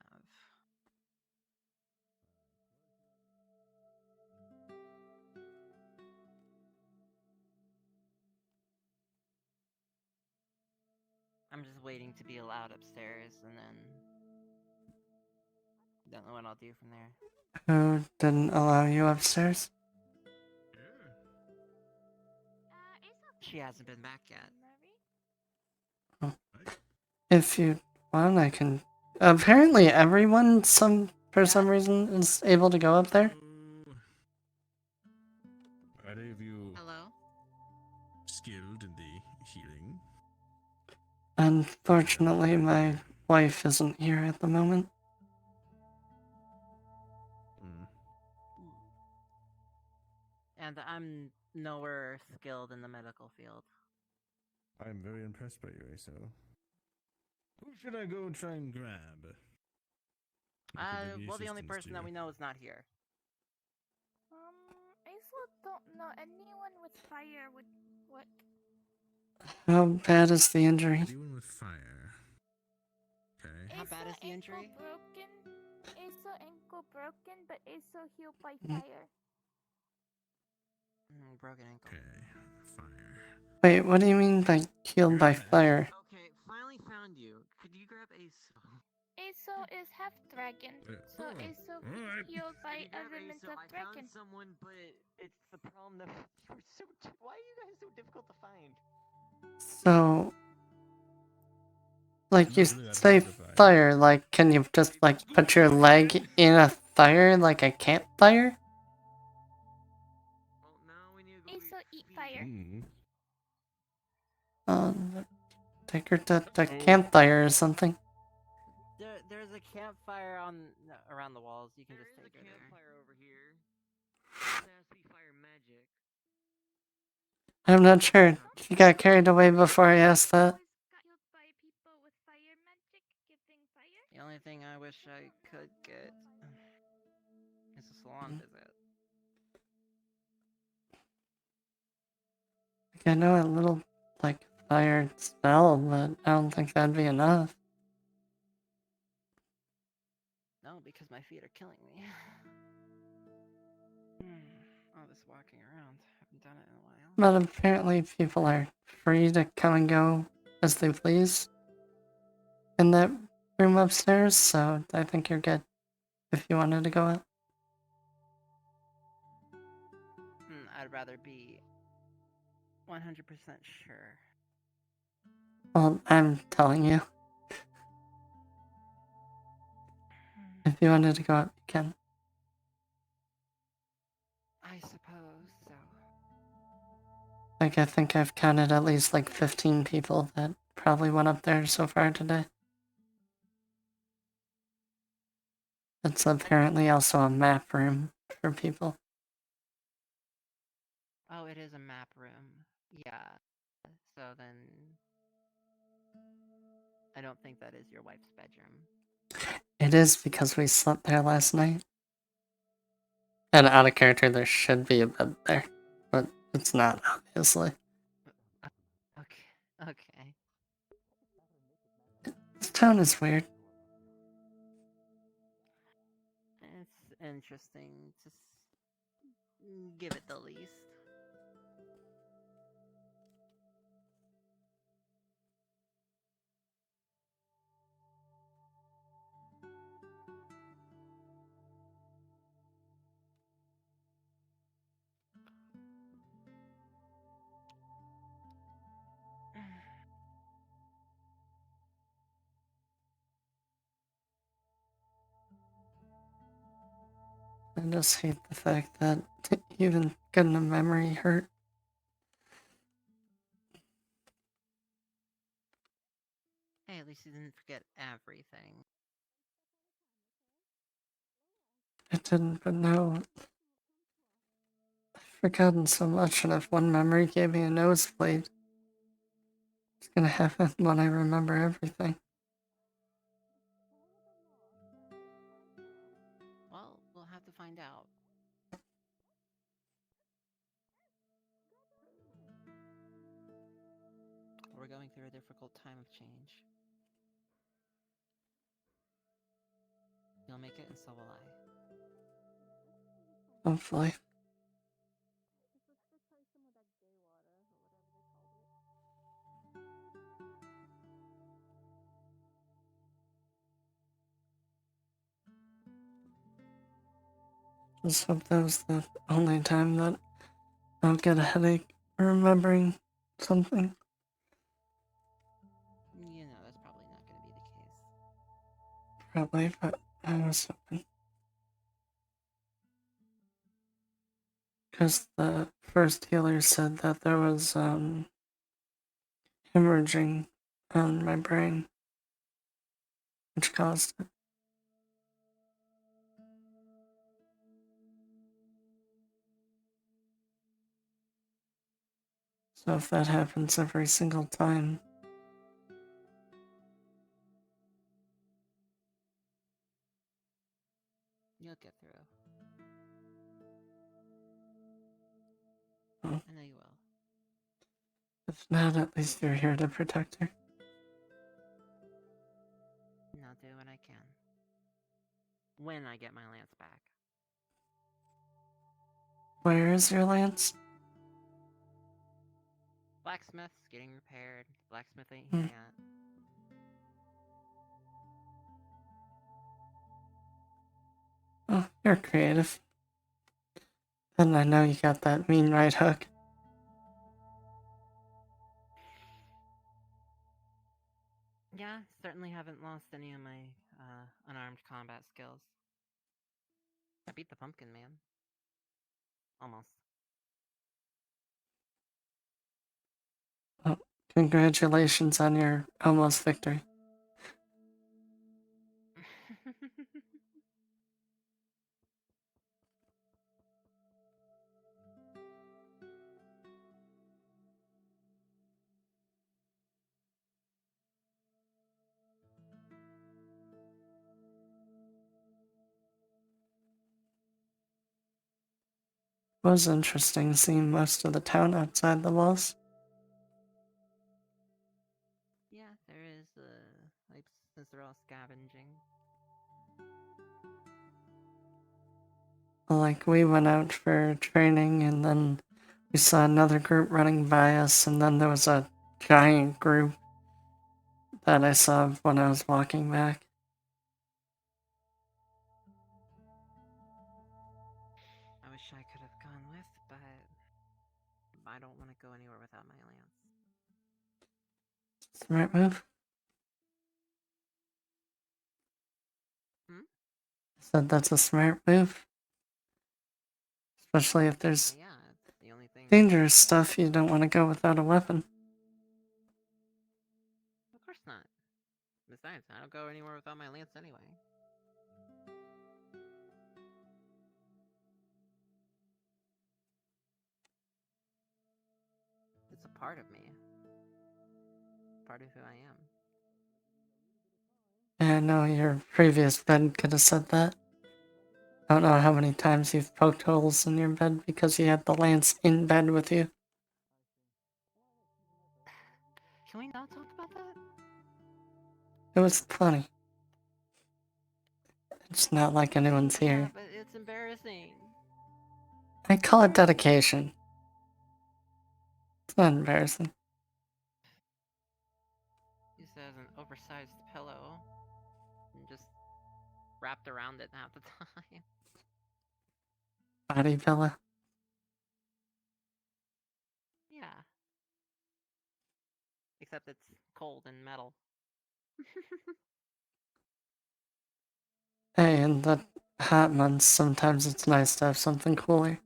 I'm just waiting to be allowed upstairs, and then don't know what I'll do from there. Who didn't allow you upstairs? She hasn't been back yet. Oh. If you want, I can... Apparently everyone, for some reason, is able to go up there. Are any of you Hello? skilled in the healing? Unfortunately, my wife isn't here at the moment. And I'm nowhere skilled in the medical field. I'm very impressed by you, Aso. Who should I go try and grab? Well, the only person that we know is not here. I still don't know anyone with fire would work. How bad is the injury? Anyone with fire. Okay. How bad is the injury? Broken. Aso ankle broken, but Aso healed by Mm. fire. Broken ankle. Okay, fire. Wait, what do you mean by healed by fire? Okay, finally found you. Could you grab Aso? Aso is half dragon, so Aso healed by elements of dragon. I found someone, but it's the problem that you were so. Why are you guys so difficult to find? So, like, you say fire, like, can you just, like, put your leg in a fire, like a campfire? Aso eat fire. Take her to the campfire or something. There's a campfire around the walls. You can just take her there. Campfire over here. This has to be fire magic. I'm not sure. She got carried away before I asked that. The only thing I wish I could get is a salon visit. I know a little, like, fire spell, but I don't think that'd be enough. No, because my feet are killing me. All this walking around. Haven't done it in a while. But apparently people are free to come and go as they please in that room upstairs, so I think you're good if you wanted to go out. I'd rather be 100% sure. Well, I'm telling you. If you wanted to go out, you can. I suppose so. Like, I think I've counted at least like 15 people that probably went up there so far today. It's apparently also a map room for people. Oh, it is a map room. Yeah. So then... I don't think that is your wife's bedroom. It is because we slept there last night. And out of character, there should be a bed there, but it's not, obviously. Okay. This town is weird. It's interesting. Just give it the least. I just hate the fact that even getting a memory hurt. Hey, at least you didn't forget everything. I didn't, but no. I've forgotten so much, and if one memory gave me a nosebleed, it's gonna happen when I remember everything. Well, we'll have to find out. We're going through a difficult time of change. You'll make it, and so will I. Hopefully. Just hope that was the only time that I'll get a headache remembering something. You know, that's probably not going to be the case. Probably, but I was hoping. Because the first healer said that there was hemorrhaging on my brain, which caused it. So if that happens every single time, You'll get through. Oh. I know you will. If not, at least you're here to protect her. And I'll do what I can. When I get my lance back. Where is your lance? Blacksmith's getting repaired. Blacksmith ain't Hmm. here yet. Oh, you're creative. And I know you got that mean right hook. Yeah, certainly haven't lost any of my unarmed combat skills. I beat the pumpkin man. Almost. Oh, congratulations on your almost victory. It was interesting seeing most of the town outside the walls. Yeah, there is, like, since they're all scavenging. Like, we went out for training, and then we saw another group running by us, and then there was a giant group that I saw when I was walking back. I wish I could have gone with, but I don't want to go anywhere without my lance. Smart move. Hmm? Said that's a smart move. Especially if there's Yeah, it's the only thing. dangerous stuff, you don't want to go without a weapon. Of course not. Besides, I don't go anywhere without my lance anyway. It's a part of me. Part of who I am. Yeah, I know your previous bed could have said that. I don't know how many times you've poked holes in your bed because you had the lance in bed with you. Can we not talk about that? It was funny. It's not like anyone's Yeah, here. but it's embarrassing. I call it dedication. It's not embarrassing. Used it as an oversized pillow and just wrapped around it half the time. Body pillow. Yeah. Except it's cold and metal. Hey, in the hot months, sometimes it's nice to have something cooler.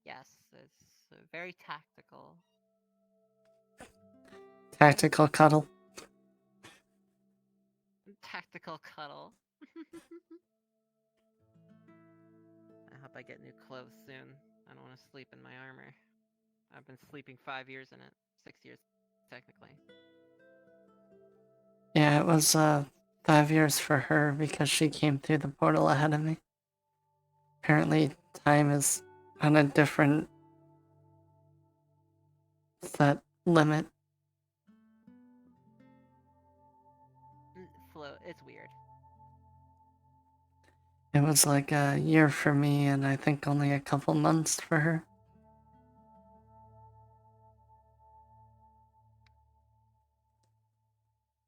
Yes, it's very tactical. Tactical cuddle. Tactical cuddle. I hope I get new clothes soon. I don't want to sleep in my armor. I've been sleeping 5 years in it. 6 years, technically. Yeah, it was 5 years for her because she came through the portal ahead of me. Apparently, time is on a different set limit. It's weird. It was like a year for me, and I think only a couple months for her.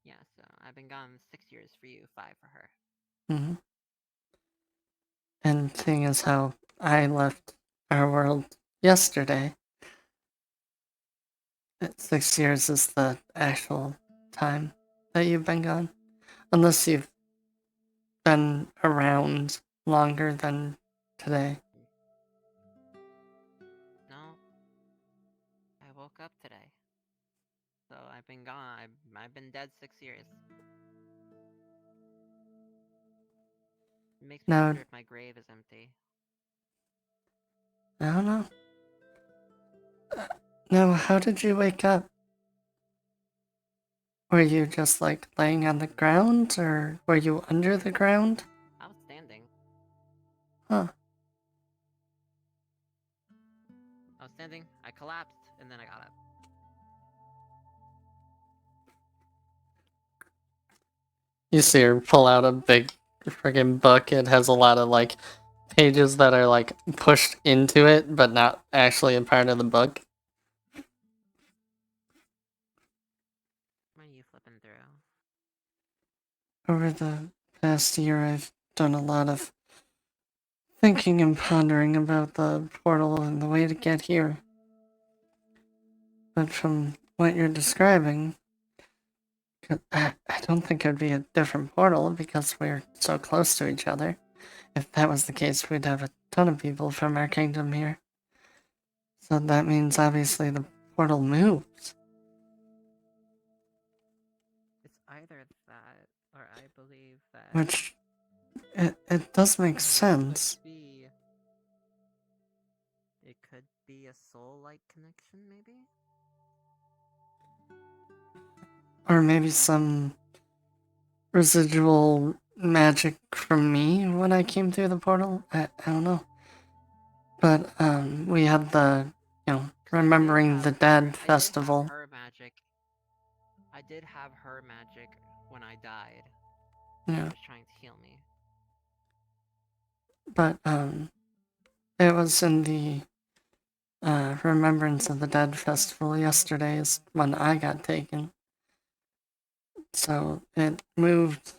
Yeah, so I've been gone 6 years for you, 5 for her. Mm-hmm. And seeing as how I left our world yesterday, 6 years is the actual time that you've been gone. Unless you've been around longer than today. No. I woke up today. So I've been gone. I've been dead 6 years. It makes me No. wonder if my grave is empty. I don't know. No, how did you wake up? Were you just like laying on the ground, or were you under the ground? I was standing. Huh. I was standing, I collapsed, and then I got up. You see her pull out a big friggin' book. It has a lot of like pages that are like pushed into it, but not actually a part of the book. What are you flipping through? Over the past year, I've done a lot of thinking and pondering about the portal and the way to get here. But from what you're describing, I don't think it would be a different portal because we're so close to each other. If that was the case, we'd have a ton of people from our kingdom here. So that means obviously the portal moves. It's either that, or I believe that... Which, it does make sense. It could be a soul-like connection, maybe? Or maybe some residual magic from me when I came through the portal. I don't know. But we had the, Remembering the Dead festival. Her magic. I did have her magic when I died. Yeah. She was trying to heal me. But it was in the Remembrance of the Dead festival yesterday is when I got taken. So it moved.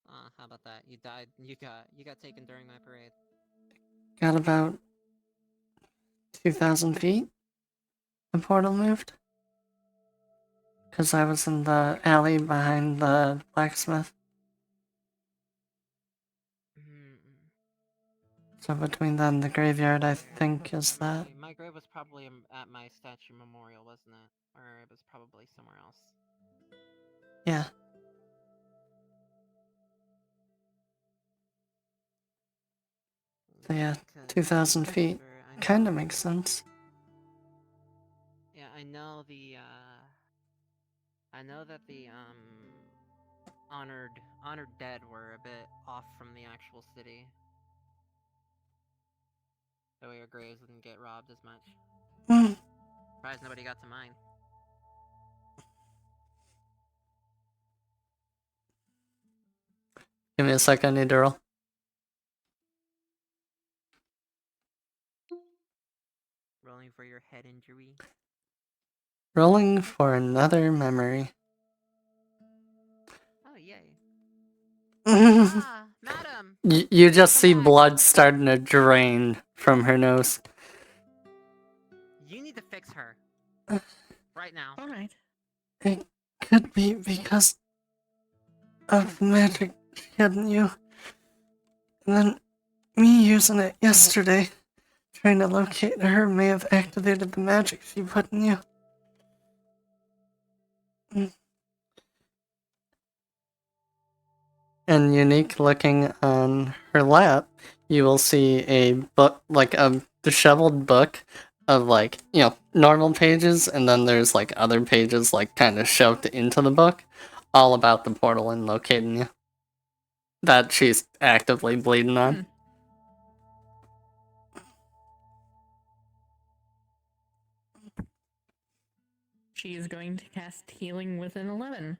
How about that? You died. You got taken during my parade. Got about 2,000 feet. The portal moved. Because I was in the alley behind the blacksmith. So between that and the graveyard, I think is that. My grave was probably at my statue memorial, wasn't it? Or it was probably somewhere else. Yeah. So yeah, 2,000 feet. Kinda makes sense. Yeah, I know that the, honored dead were a bit off from the actual city. That way your graves wouldn't get robbed as much. Surprised nobody got to mine. Give me a second, I need to roll. Rolling for your head injury. Rolling for another memory. Oh, yay. Ah, madam! You just see blood starting to drain from her nose. You need to fix her. Right now. Alright. It could be because of the magic she had in you. And then me using it yesterday, trying to locate her, may have activated the magic she put in you. And unique looking on her lap, you will see a book, like a disheveled book of like, normal pages, and then there's like other pages like kind of shoved into the book, all about the portal and locating you. That she's actively bleeding on. She is going to cast healing with an 11.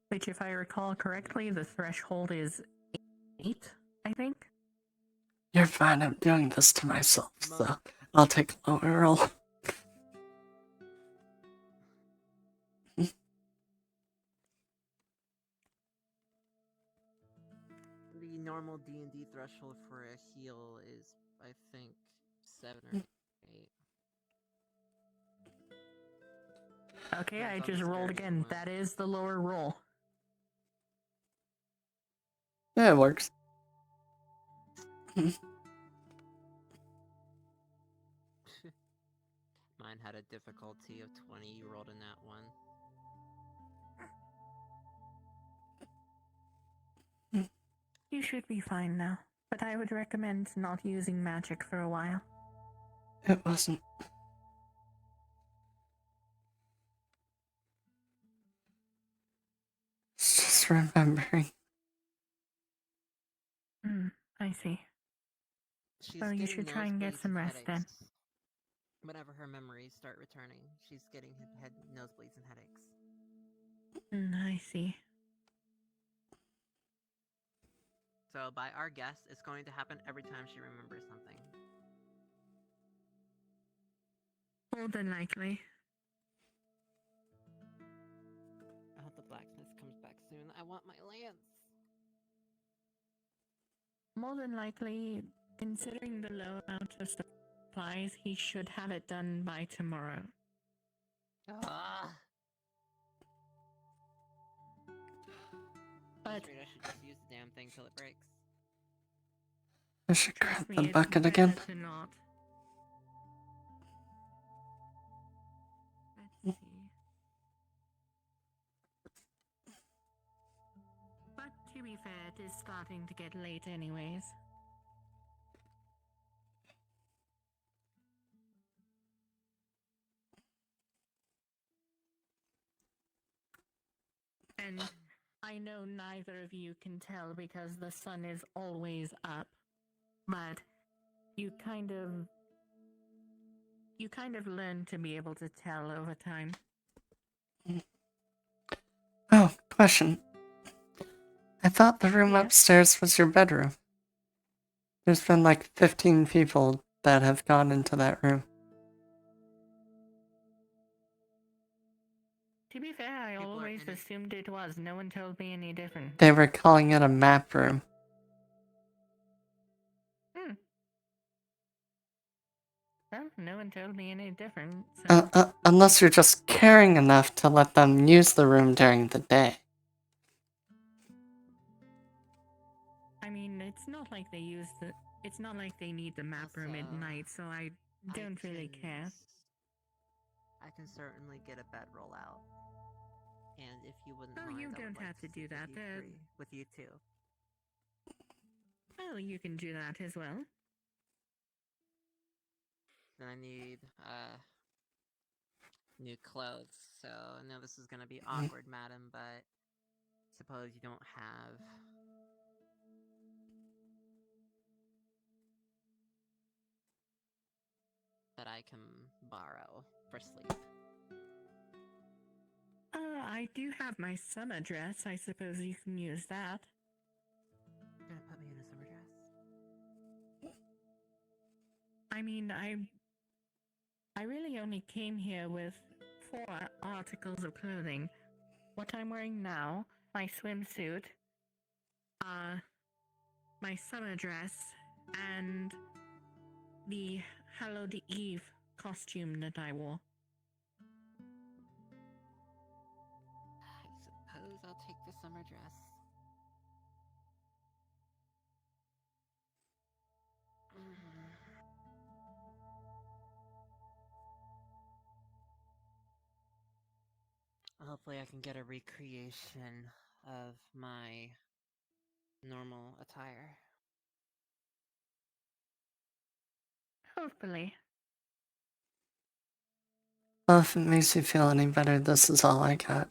Which, if I recall correctly, the threshold is 8, I think. You're fine, I'm doing this to myself, so I'll take a lower roll. The normal D&D threshold for a heal is, I think, 7 or 8. Okay, I just rolled again. That is the lower roll. Yeah, it works. Mine had a difficulty of 20, you rolled in that one. You should be fine now, but I would recommend not using magic for a while. It wasn't. It's just remembering. I see. She's Well, you getting should try and get nosebleeds some and rest then. headaches. Whenever her memories start returning, she's getting nosebleeds and headaches. I see. So, by our guess, it's going to happen every time she remembers something. More than likely. I hope the blacksmith comes back soon. I want my lance. More than likely, considering the low amount of supplies, he should have it done by tomorrow. But I should just use the damn thing till it breaks. I should grab Trust me, the it's bucket again. better to not. Let's see. But to be fair, it is starting to get late anyways. And I know neither of you can tell because the sun is always up, but you kind of learn to be able to tell over time. Oh, question. I thought the room upstairs was your bedroom. There's been like 15 people that have gone into that room. To be fair, I always assumed it was. No one told me any different. They were calling it a map room. Well, no one told me any different, so... Unless you're just caring enough to let them use the room during the day. I mean, it's not like they need the map room at night, so I don't really care. I can certainly get a bedroll out. And if you wouldn't Oh, mind, you I would don't like have to do that. with you too. Well, you can do that as well. and I need new clothes. So I know this is gonna be awkward, madam, but suppose you don't have that I can borrow for sleep. I do have my summer dress. I suppose you can use that. You're gonna put me in a summer dress? I mean, I really only came here with 4 articles of clothing. What I'm wearing now, my swimsuit, my summer dress, and the Hallowed Eve costume that I wore. I suppose I'll take the summer dress. Hopefully I can get a recreation of my normal attire. Hopefully. Well, if it makes you feel any better, this is all I got.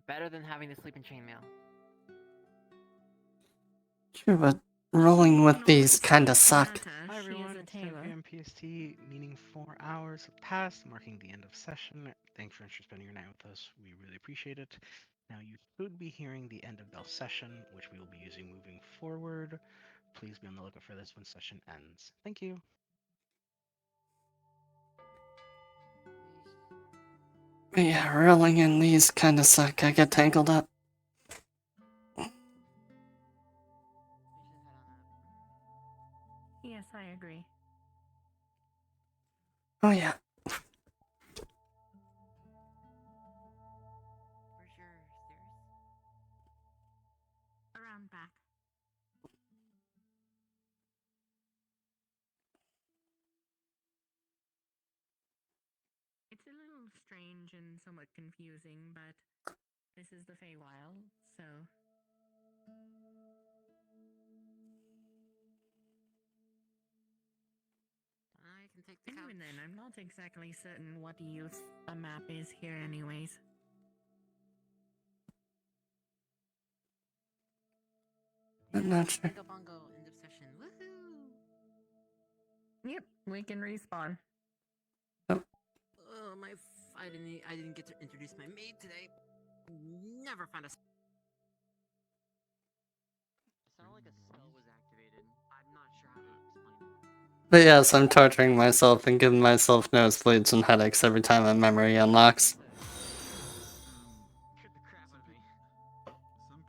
Better than having to sleep in chainmail. True, but rolling with these kinda suck. Hi everyone, it's 10 p.m. PST, meaning 4 hours have passed, marking the end of session. Thanks for spending your night with us. We really appreciate it. Now you should be hearing the end of Bell's session, which we will be using moving forward. Please be on the lookout for this when session ends. Thank you. But yeah, rolling in these kinda suck. I get tangled up. Yes, I agree. Oh yeah. Where's your stairs? Around back. It's a little strange and somewhat confusing, but this is the Feywild, so... I can take the couch. Even then, I'm not exactly certain what use a map is here anyways. I'm not sure. Bingo bongo, end of session. Woohoo! Yep, we can respawn. Oh. Oh, I didn't get to introduce my maid today. Never found a. It sounded like a spell was activated. I'm not sure how to explain it. But yes, I'm torturing myself and giving myself nosebleeds and headaches every time a memory unlocks. Some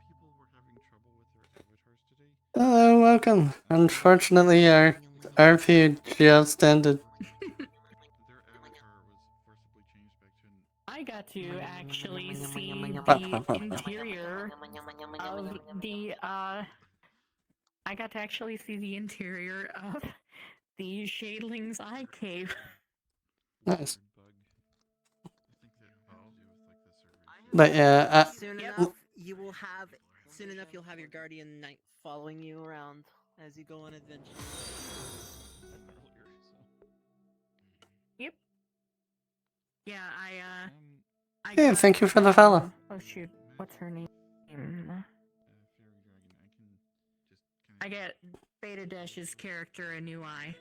people were having trouble with their avatars today. Hello, welcome. Unfortunately, our RP just ended. Their avatar was forcibly changed back to an... I got to actually see the interior of the, I got to actually see the interior of the Shadling's Eye Cave. Nice. But yeah, soon enough you'll have your guardian knight following you around as you go on adventures. Yep. Yeah, I yeah, got, thank you for the follow. Oh shoot, what's her name? I get Beta Dash's character a new eye.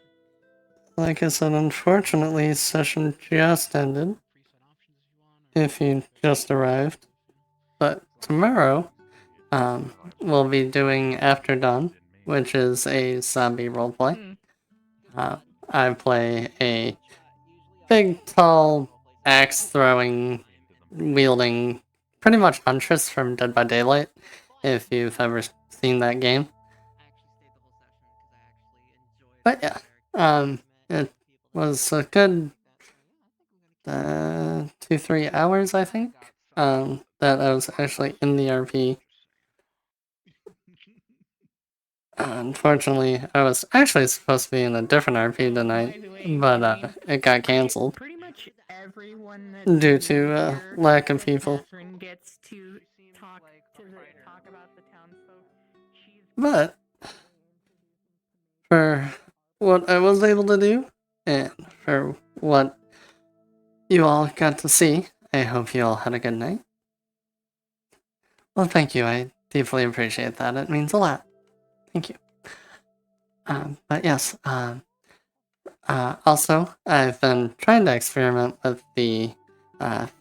Like I said, unfortunately, session just ended. If you just arrived. But tomorrow, we'll be doing After Dawn, which is a zombie roleplay. I play a big, tall, axe-throwing, wielding, pretty much Huntress from Dead by Daylight, if you've ever seen that game. But yeah, it was a good 2-3 hours, I think, that I was actually in the RP. Unfortunately, I was actually supposed to be in a different RP tonight, but it got cancelled Pretty much everyone that due to lack of people. Catherine gets to talk about the townsfolk. She's But for what I was able to do, and for what you all got to see, I hope you all had a good night. Well, thank you. I deeply appreciate that. It means a lot. Thank you. But yes, also, I've been trying to experiment with the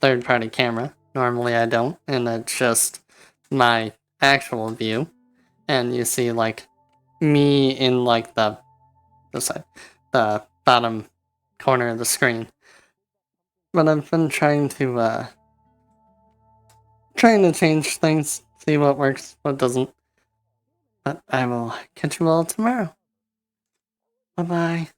third-party camera. Normally I don't, and it's just my actual view. And you see, like, me in, like, the bottom corner of the screen. But I've been trying to change things, see what works, what doesn't. But I will catch you all tomorrow. Bye-bye.